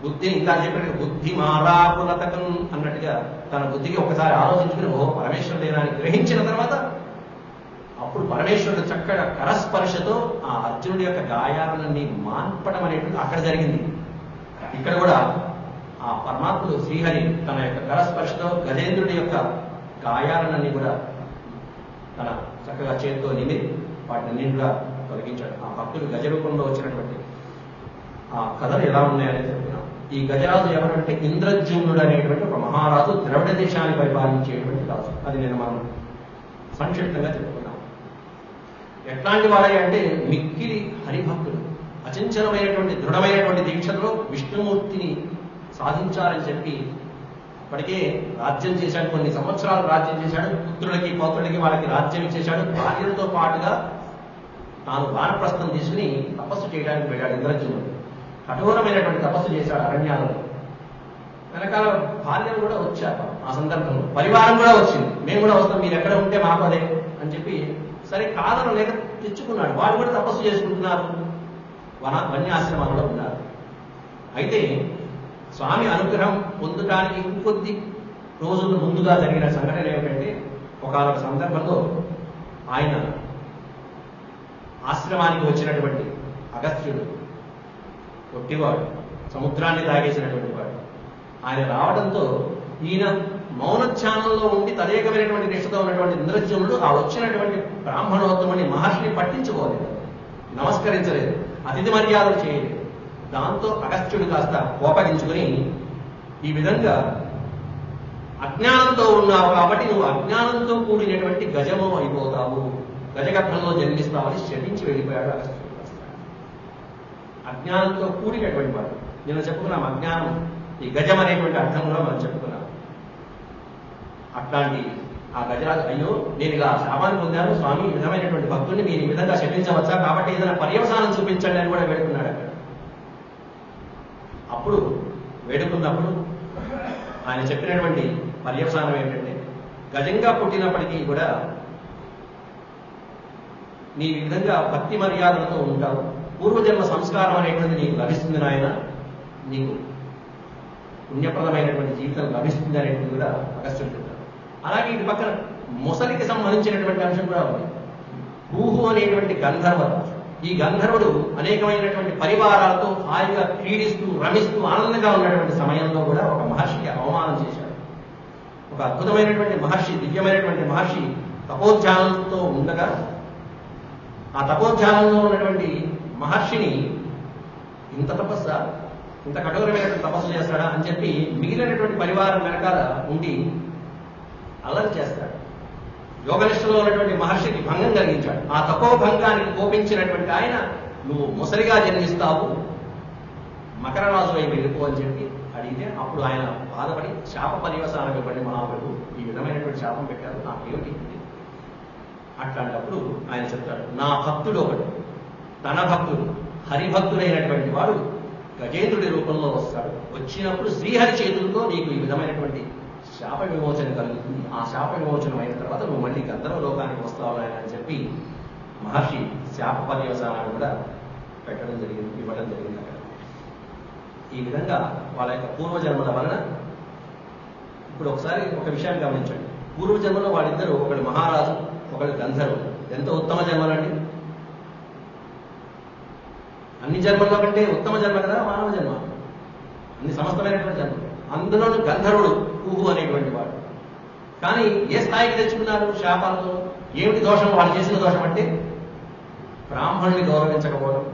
బుద్ధిని ఇంకా చెప్పినట్టు బుద్ధి మారాపులతకం అన్నట్టుగా తన బుద్ధికి ఒకసారి ఆలోచించుకుని ఓ పరమేశ్వరుడేనా అని గ్రహించిన తర్వాత అప్పుడు పరమేశ్వరుడు చక్కగా కరస్పర్శతో ఆ అర్జునుడి యొక్క గాయాలన్నీ మాన్పడం అనేటువంటి అక్కడ జరిగింది. ఇక్కడ కూడా ఆ పరమాత్ముడు శ్రీహరి తన యొక్క కరస్పర్శతో గజేంద్రుడి యొక్క గాయాలన్నీ కూడా తన చక్కగా చేతితో నిమి వాటిని కూడా తొలగించాడు. ఆ భక్తుడు గజ రూపంలో వచ్చినటువంటి ఆ కథలు ఎలా ఉన్నాయని చెప్పినాం. ఈ గజరాజు ఎవరంటే ఇంద్రజుమ్నుడు అనేటువంటి ఒక మహారాజు ద్రవిడ దేశాన్ని పరిపాలించేటువంటి రాజు. అది నేను మనం సంక్షిప్తంగా చెప్పుకున్నాం. ఎట్లాంటి వాడే అంటే మిక్కిలి హరిభక్తుడు, అచంచలమైనటువంటి దృఢమైనటువంటి దీక్షలో విష్ణుమూర్తిని సాధించాలని చెప్పి ఇప్పటికే రాజ్యం చేశాడు, కొన్ని సంవత్సరాలు రాజ్యం చేశాడు, పుత్రులకి పౌత్రులకి వాళ్ళకి రాజ్యం ఇచ్చేశాడు. భార్యలతో పాటుగా తాను వానప్రస్థం తీసుకుని తపస్సు చేయడానికి వెళ్ళాడు ఇంద్రజుమ్నుడు. కఠోరమైనటువంటి తపస్సు చేశాడు అరణ్యాలలో. వెనకాల భార్యలు కూడా వచ్చారు. ఆ సందర్భంలో పరివారం కూడా వచ్చింది, మేము కూడా వస్తాం, మీరు ఎక్కడ ఉంటే మాకు అదే అని చెప్పి సరే కాదన లేక తెచ్చుకున్నాడు. వాళ్ళు కూడా తపస్సు చేసుకుంటున్నారు, వన్యాశ్రమాల్లో ఉన్నారు. అయితే స్వామి అనుగ్రహం పొందడానికి ఇంకొద్ది రోజుల ముందుగా జరిగిన సంఘటన ఏమిటంటే ఒకనొక సందర్భంలో ఆయన ఆశ్రమానికి వచ్చినటువంటి అగస్త్యుడు కొట్టివాడు, సముద్రాన్ని తాగేసినటువంటి వాడు, ఆయన రావడంతో ఈయన మౌనధ్యానంలో ఉండి తదేకమైనటువంటి నిష్ఠతో ఉన్నటువంటి ఇంద్రజుమ్నుడు ఆ వచ్చినటువంటి బ్రాహ్మణోత్తముని మహర్షిని పట్టించుకోలేదు, నమస్కరించలేదు, అతిథి మర్యాదలు చేయలేదు. దాంతో అగస్త్యుడు కాస్త కోపగించుకుని ఈ విధంగా అజ్ఞానంతో ఉన్నావు కాబట్టి నువ్వు అజ్ఞానంతో కూడినటువంటి గజము అయిపోతావు, గజగర్భంలో జన్మిస్తావని శపించి వెళ్ళిపోయాడు అగస్త్యుడు. అజ్ఞానంతో కూడినటువంటి వాడు. నేను చెప్పుకున్నాం అజ్ఞానం ఈ గజం అనేటువంటి అర్థం కూడా మనం చెప్పుకున్నాం. అట్లాంటి ఆ గజరాజు అయ్యో నేను ఇలా శాపాన్ని పొందాను స్వామి, ఈ విధమైనటువంటి భక్తుల్ని మీరు ఈ విధంగా శపించవచ్చా, కాబట్టి ఏదైనా పర్యవసానం చూపించండి అని కూడా వేడుకున్నాడు అక్కడ. అప్పుడు వేడుకున్నప్పుడు ఆయన చెప్పినటువంటి పర్యవసానం ఏంటంటే గజంగా పుట్టినప్పటికీ కూడా నీ విధంగా భక్తి మర్యాదలతో ఉంటావు, పూర్వజన్మ సంస్కారం అనేటువంటిది నీకు లభిస్తుంది నాయన, నీకు పుణ్యప్రదమైనటువంటి జీవితం లభిస్తుంది అనేటువంటి కూడా అగస్త్యుడు చెప్తారు. అలాగే ఇటు పక్కన ముసలికి సంబంధించినటువంటి అంశం కూడా ఉంది. భూహు అనేటువంటి గంధర్వరాజు. ఈ గంధర్వుడు అనేకమైనటువంటి పరివారాలతో హాయిగా క్రీడిస్తూ రమిస్తూ ఆనందంగా ఉన్నటువంటి సమయంలో కూడా ఒక మహర్షికి అవమానం చేశాడు. ఒక అద్భుతమైనటువంటి మహర్షి, దివ్యమైనటువంటి మహర్షి తపోధ్యానంతో ఉండగా ఆ తపోధ్యానంలో ఉన్నటువంటి మహర్షిని ఇంత తపస్సా, ఇంత కఠోరమైనటువంటి తపస్సు చేస్తాడా అని చెప్పి మిగిలినటువంటి పరివారం వెనకాల ఉండి అల్లరి చేస్తాడు. యోగనిష్టలో ఉన్నటువంటి మహర్షికి భంగం కలిగించాడు. ఆ తపోభంగానికి కోపించినటువంటి ఆయన నువ్వు ముసలిగా జన్మిస్తావు, మకర రాజు అయి వెళ్ళిపో అని చెప్పి అడిగితే అప్పుడు ఆయన బాధపడి శాప పర్యవసానం ఇవ్వండి మహాప్రభు, ఈ విధమైనటువంటి శాపం పెట్టారు నాకేమిటి. అట్లాంటప్పుడు ఆయన చెప్తాడు నా భక్తుడు ఒకడు, తన భక్తుడు హరిభక్తుడైనటువంటి వాడు గజేంద్రుడి రూపంలో వస్తాడు, వచ్చినప్పుడు శ్రీహరి చేతులతో నీకు ఈ విధమైనటువంటి శాప విమోచన కలుగుతుంది, ఆ శాప విమోచనం అయిన తర్వాత నువ్వు మళ్ళీ గంధర్వ లోకానికి వస్తావు అని చెప్పి మహర్షి శాప పర్యవసానాన్ని కూడా పెట్టడం జరిగింది, ఇవ్వడం జరిగింది అక్కడ. ఈ విధంగా వాళ్ళ యొక్క పూర్వజన్మల వలన ఇప్పుడు ఒకసారి ఒక విషయాన్ని గమనించండి. పూర్వజన్మలో వాళ్ళిద్దరూ ఒకడు మహారాజు, ఒకడు గంధర్వుడు. ఎంత ఉత్తమ జన్మలండి. అన్ని జన్మల్లో కంటే ఉత్తమ జన్మ కదా మానవ జన్మ, అన్ని సమస్తమైనటువంటి జన్మ. అందులోనూ గంధర్వుడు ఊహు అనేటువంటి వాడు. కానీ ఏ స్థాయికి తెచ్చుకున్నారు శాపాలతో? ఏమిటి దోషం? వాళ్ళు చేసిన దోషం అంటే బ్రాహ్మణుల్ని గౌరవించకపోవడం,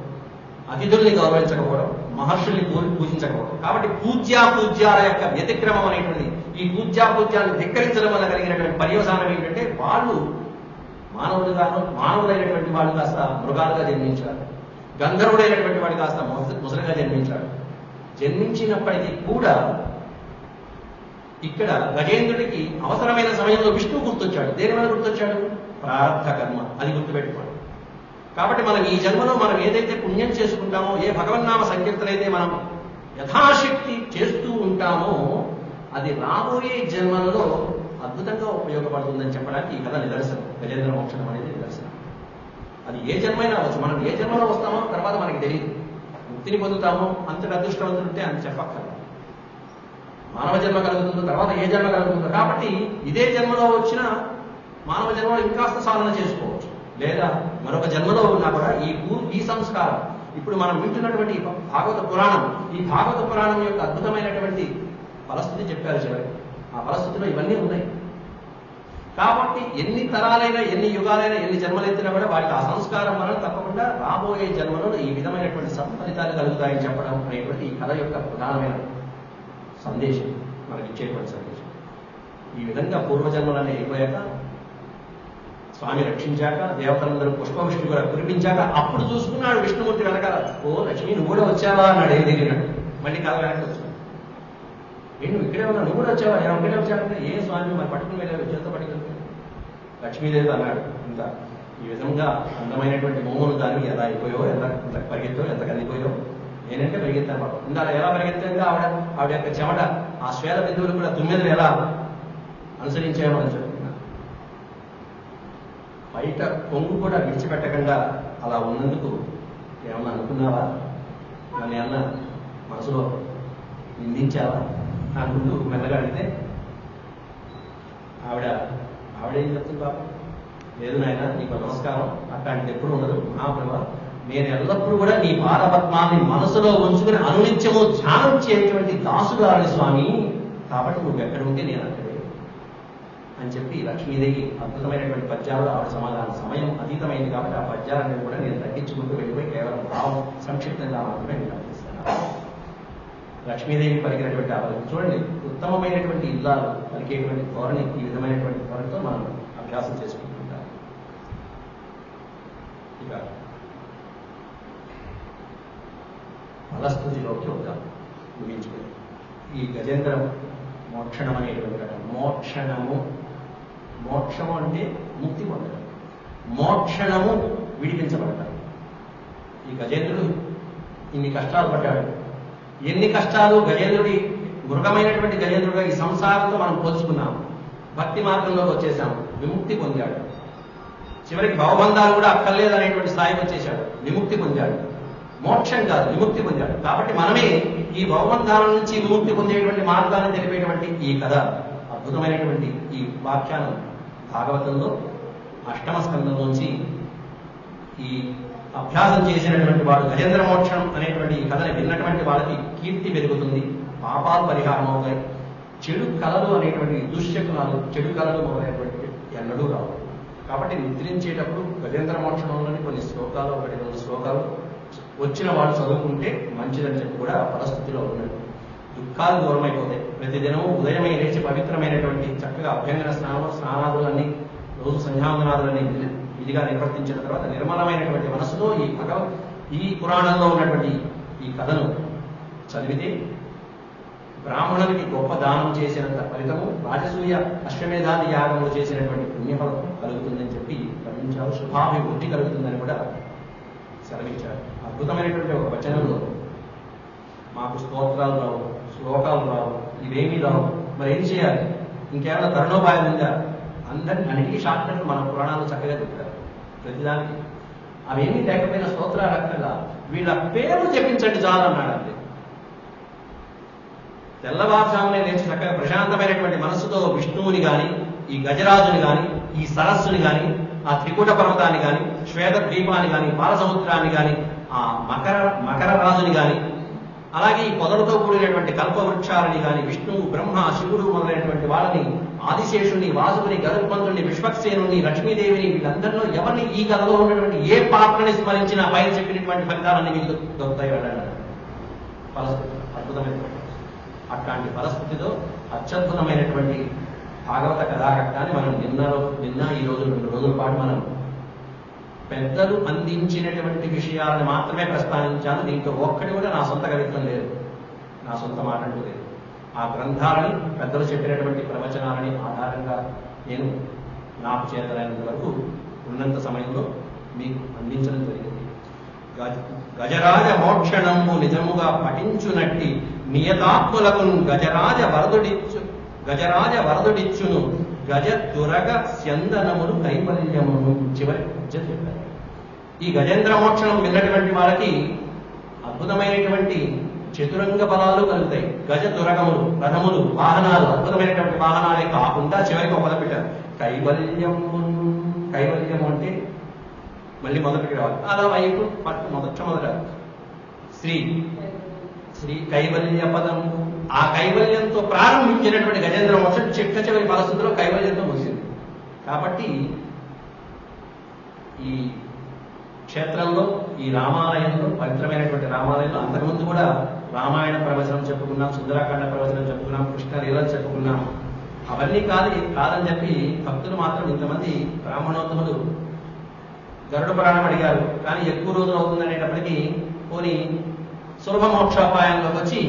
అతిథుల్ని గౌరవించకపోవడం, మహర్షుల్ని పూజించకపోవడం. కాబట్టి పూజ్యాల యొక్క వ్యతిక్రమం అనేటువంటిది ఈ పూజ్యాన్ని ధిక్కరించడం వల్ల కలిగినటువంటి పర్యవసానం ఏంటంటే వాళ్ళు మానవులైనటువంటి వాళ్ళు కాస్త మృగాలుగా జన్మించారు, గంధర్వుడైనటువంటి వాడు కాస్త ముసలిగా జన్మించాడు. జన్మించినప్పటికీ కూడా ఇక్కడ గజేంద్రుడికి అవసరమైన సమయంలో విష్ణువు గుర్తొచ్చాడు. దేని వల్ల గుర్తొచ్చాడు? ప్రారంభ కర్మ. అది గుర్తుపెట్టుకోండి. కాబట్టి మనం ఈ జన్మలో మనం ఏదైతే పుణ్యం చేసుకుంటామో, ఏ భగవన్నామ సంకీర్తనైతే మనం యథాశక్తి చేస్తూ ఉంటామో, అది రాబోయే జన్మలలో అద్భుతంగా ఉపయోగపడుతుందని చెప్పడానికి ఈ కథ నిదర్శనం. గజేంద్ర మోక్షణం అనేది నిదర్శనం. అది ఏ జన్మైనా అవ్వచ్చు. మనం ఏ జన్మలో వస్తామో తర్వాత మనకి తెలియదు. ముక్తిని పొందుతామో అంతటి అదృష్టవంతులుంటే అంత చెప్పక్కర్లేదు. మానవ జన్మ కలుగుతుందో తర్వాత ఏ జన్మ కలుగుతుందో. కాబట్టి ఇదే జన్మలో వచ్చిన మానవ జన్మలో ఇంకాస్త సాధన చేసుకోవచ్చు. లేదా మరొక జన్మలో ఉన్నా కూడా ఈ సంస్కారం ఇప్పుడు మనం వింటున్నటువంటి భాగవత పురాణం, ఈ భాగవత పురాణం యొక్క అద్భుతమైనటువంటి ఫలస్థితి చెప్పారు చివరికి. ఆ ఫలస్థితిలో ఇవన్నీ ఉన్నాయి. కాబట్టి ఎన్ని తరాలైనా, ఎన్ని యుగాలైనా, ఎన్ని జన్మలెత్తినా కూడా వాటికి ఆ సంస్కారం వలన తప్పకుండా రాబోయే జన్మలో ఈ విధమైనటువంటి సత్ఫలితాలు కలుగుతాయని చెప్పడం అనేటువంటి ఈ కథ యొక్క ప్రధానమైన సందేశం, మనకి ఇచ్చేటువంటి సందేశం. ఈ విధంగా పూర్వజన్మలన్నీ అయిపోయాక, స్వామి రక్షించాక, దేవతలందరూ పుష్పవృష్టి కూడా కురిపించాక అప్పుడు చూసుకున్నాడు విష్ణుమూర్తి వెనకాల. ఓ లక్ష్మి, నువ్వు కూడా వచ్చావా అన్నాడు. ఏ దగ్గర మళ్ళీ కథ వెనక్కి వచ్చాడు. నువ్వు ఇక్కడే ఉన్నా, నువ్వు కూడా వచ్చావా? ఇక్కడే వచ్చాడంటే ఏ స్వామి మరి పట్టుకుని వెళ్ళావు, చేతితో పట్టుకెళ్తే లక్ష్మీదేవి అన్నాడు. ఇంకా ఈ విధంగా అందమైనటువంటి మోమును దాన్ని ఎలా అయిపోయో, ఎంత పరిగెత్తో, ఎంత కదిలిపోయో. నేనంటే పరిగెత్తాను పాపం. ఇంకా ఎలా పరిగెత్తాక ఆవిడ యొక్క చెమట, ఆ శ్వేత బిందువులు కూడా తుమ్మెదలు ఎలా అనుసరించాయో అని చెప్తున్నా. బయట పొంగు కూడా విడిచిపెట్టకుండా అలా ఉన్నందుకు ఏమన్నా అనుకున్నావా? నన్ను ఏమన్నా మనసులో నిందించావా అనుకుంటూ మెల్లగా అడిగితే ఆవిడేం చెప్తుంది పాపం? లేదు నాయన, నీకు నమస్కారం, అట్లాంటిది ఎప్పుడు ఉండదు మహాప్రభు. నేను ఎల్లప్పుడూ కూడా నీ పాదపద్మాన్ని మనసులో ఉంచుకుని అనునిత్యము ధ్యానం చేయటువంటి దాసుగారి స్వామి. కాబట్టి నువ్వు ఎక్కడ ఉంటే నేను అక్కడే అని చెప్పి లక్ష్మీదేవి అద్భుతమైనటువంటి పద్యాలు ఆవిడ సమాధానం. సమయం అతీతమైంది కాబట్టి ఆ పద్యాలను కూడా నేను తగ్గించుకుంటూ వెళ్ళిపోయి కేవలం భావం సంక్షిప్తంగా మాత్రమే నేను అర్థిస్తాను. లక్ష్మీదేవి పలికినటువంటి ఆవరణ చూడండి. ఉత్తమమైనటువంటి ఇల్లాలు పలికేటువంటి ధోరణి, ఈ విధమైనటువంటి ధోరణితో మనం అభ్యాసం చేసుకుంటుంటాం. ఇక ఫలస్థుతిలోకి వద్దాం ముగించుకుని. ఈ గజేంద్ర మోక్షణం అనేటువంటి మోక్షము అంటే ముక్తి పొందడం, మోక్షణము విడిపించబడతారు. ఈ గజేంద్రుడు ఇన్ని కష్టాలు పడ్డాడు. ఎన్ని కష్టాలు! గజేంద్రుడి మృగమైనటువంటి గజేంద్రుడిగా ఈ సంసారంతో మనం పోల్చుకున్నాం. భక్తి మార్గంలోకి వచ్చేసాం, విముక్తి పొందాడు. చివరికి భవబంధాలు కూడా అక్కర్లేదనేటువంటి స్థాయికి వచ్చేశాడు, విముక్తి పొందాడు. మోక్షం కాదు, విముక్తి పొందాడు. కాబట్టి మనమే ఈ భవబంధాల నుంచి విముక్తి పొందేటువంటి మార్గాన్ని తెలిపేటువంటి ఈ కథ, అద్భుతమైనటువంటి ఈ వాక్యాన్ని భాగవతంలో 8వ స్కంధంలోంచి ఈ అభ్యాసం చేసినటువంటి వాడు, గజేంద్ర మోక్షం అనేటువంటి ఈ కథని విన్నటువంటి వాళ్ళకి కీర్తి పెరుగుతుంది, పాపాలు పరిహారం అవుతాయి, చెడు కళలు అనేటువంటి దుశ్శకునాలు, చెడు కళలు మొదలైనటువంటి ఎన్నడూ రావు. కాబట్టి నిద్రించేటప్పుడు గజేంద్ర మోక్షంలోని కొన్ని శ్లోకాలు, 1-2 శ్లోకాలు వచ్చిన వాళ్ళు చదువుకుంటే మంచిదని చెప్పి కూడా పరిస్థితిలో ఉన్నది. దుఃఖాలు దూరమైపోతాయి. ప్రతిదినం ఉదయమై లేచి పవిత్రమైనటువంటి చక్కగా అభ్యంగన స్నానాదులన్నీ, రోజు సంధ్యావందనాదులన్నీ విధిగా నిర్వర్తించిన తర్వాత నిర్మలమైనటువంటి మనసులో ఈ పురాణంలో ఉన్నటువంటి ఈ కథను చదివితే బ్రాహ్మణుడికి గొప్ప దానం చేసినంత ఫలితము, రాజసూయ అశ్వమేధాది యాగములు చేసినటువంటి పుణ్యఫలం కలుగుతుందని చెప్పి గమనించారు. శుభాభివృద్ధి కలుగుతుందని కూడా సెలవించారు. అద్భుతమైనటువంటి ఒక వచనంలో మాకు స్తోత్రాలు రావు, శ్లోకాలు రావు, ఇవేమీ రావు, మరి ఏం చేయాలి? ఇంకేమైనా తరుణోపాయం ఉందా? అన్నిటికీ షార్ట్కట్లు మన పురాణాలు చక్కగా చెప్తారు. ప్రతిదానికి అవేమీ లేకపోయినా స్తోత్రాలు అక్కర్లా, వీళ్ళ పేరు జపించండి చాలు అన్నాడు. అంతే. తెల్లవారుజామునే లేచి చక్కగా ప్రశాంతమైనటువంటి మనస్సుతో విష్ణువుని కానీ, ఈ గజరాజుని కానీ, ఈ సరస్సుని కానీ, ఆ త్రికూట పర్వతాన్ని కానీ, శ్వేత ద్వీపాన్ని కానీ, పాలసముద్రాన్ని కానీ, ఆ మకర రాజుని కానీ, అలాగే ఈ పొదలతో కూడినటువంటి కల్పవృక్షాలని కానీ, విష్ణువు, బ్రహ్మ, శివుడు మొదలైనటువంటి వాళ్ళని, ఆదిశేషుని, వాసుని, గరుత్మంతుని, విశ్వక్సేనుని, లక్ష్మీదేవిని, వీళ్ళందరిలో ఎవరిని ఈ కథలో ఉన్నటువంటి ఏ పాత్రని స్మరించినా పైన చెప్పినటువంటి ఫలితాలన్నీ మీకు దొరుకుతాయి వెళ్ళండి. ఫలస్థితి అద్భుతమైనటువంటి అట్లాంటి పరిస్థితిలో అత్యద్భుతమైనటువంటి భాగవత కథాఘట్టాన్ని మనం నిన్న ఈ రోజు 2 రోజుల పాటు మనం పెద్దలు అందించినటువంటి విషయాలను మాత్రమే ప్రస్తావించాను. దీంట్లో ఒక్కటి కూడా నా సొంత కవిత్వం లేదు, నా సొంత మాట అంటూ లేదు. ఆ గ్రంథాలని, పెద్దలు చెప్పినటువంటి ప్రవచనాలని ఆధారంగా నేను నాకు చేతనైనంత వరకు ఉన్నంత సమయంలో మీకు అందించడం జరిగింది. గజరాజ మోక్షణంబు నిజముగా పఠించునట్టి నియతాత్ములకు గజరాజ వరదుడిచ్చును గజ దురగ స్యందనములు కైవల్యమును. చివరి చెప్పారు. ఈ గజేంద్ర మోక్షణం విన్నటువంటి వాళ్ళకి అద్భుతమైనటువంటి చతురంగ బలాలు కలుగుతాయి. గజ దురగములు, రథములు, వాహనాలు, అద్భుతమైనటువంటి వాహనాలే కాకుండా చివరికి ఒక పదం పెట్టారు కైవల్యము. కైవల్యము అంటే మళ్ళీ మొదటికి రావాలి. అలా వైపు మొదట శ్రీ కైవల్య పదము. ఆ కైవల్యంతో ప్రారంభించినటువంటి గజేంద్ర మోక్షం చివరి పరిస్థితుల్లో కైవల్యంతో ముగిసింది. కాబట్టి ఈ క్షేత్రంలో, ఈ రామాలయంలో, పవిత్రమైనటువంటి రామాలయంలో అంతకుముందు కూడా రామాయణ ప్రవచనం చెప్పుకున్నాం, సుందరాకాండ ప్రవచనం చెప్పుకున్నాం, కృష్ణ లీలలు చెప్పుకున్నాం. అవన్నీ కాదని చెప్పి భక్తులు మాత్రం ఇంతమంది బ్రాహ్మణోత్తములు గరుడ పురాణం అడిగారు. కానీ ఎక్కువ రోజులు అవుతుందనేటప్పటికీ పోనీ సులభ మోక్షోపాయంలోకి వచ్చి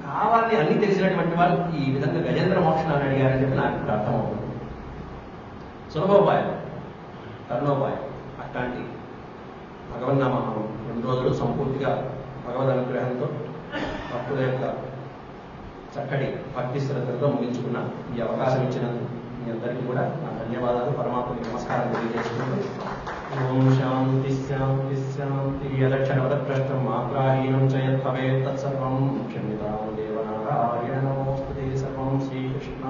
కావాలని అన్ని తెలిసినటువంటి వాళ్ళు ఈ విధంగా గజేంద్ర మోక్షాన్ని అడిగారని చెప్పి నాకు ఇప్పుడు అర్థమవుతుంది. సులభోపాయం, కర్ణోపాయం, అట్లాంటి భగవన్నామం 2 రోజులు సంపూర్తిగా భగవద్ అనుగ్రహంతో భక్తుల యొక్క చక్కటి భక్తి శ్రద్ధలతో ముగించుకున్న ఈ అవకాశం ఇచ్చినందుకు మీ అందరికీ కూడా నా ధన్యవాదాలు, పరమాత్మకి నమస్కారం తెలియజేసుకుంటూ ఓం శాంతి శాంతి శాంతి. యదక్షరపదభ్రష్టం మాత్రాహీనం చ యద్భవేత్ తత్సర్వం క్షమ్యతాం దేవనారాయణ నమోస్తుతే. సర్వం శ్రీకృష్ణ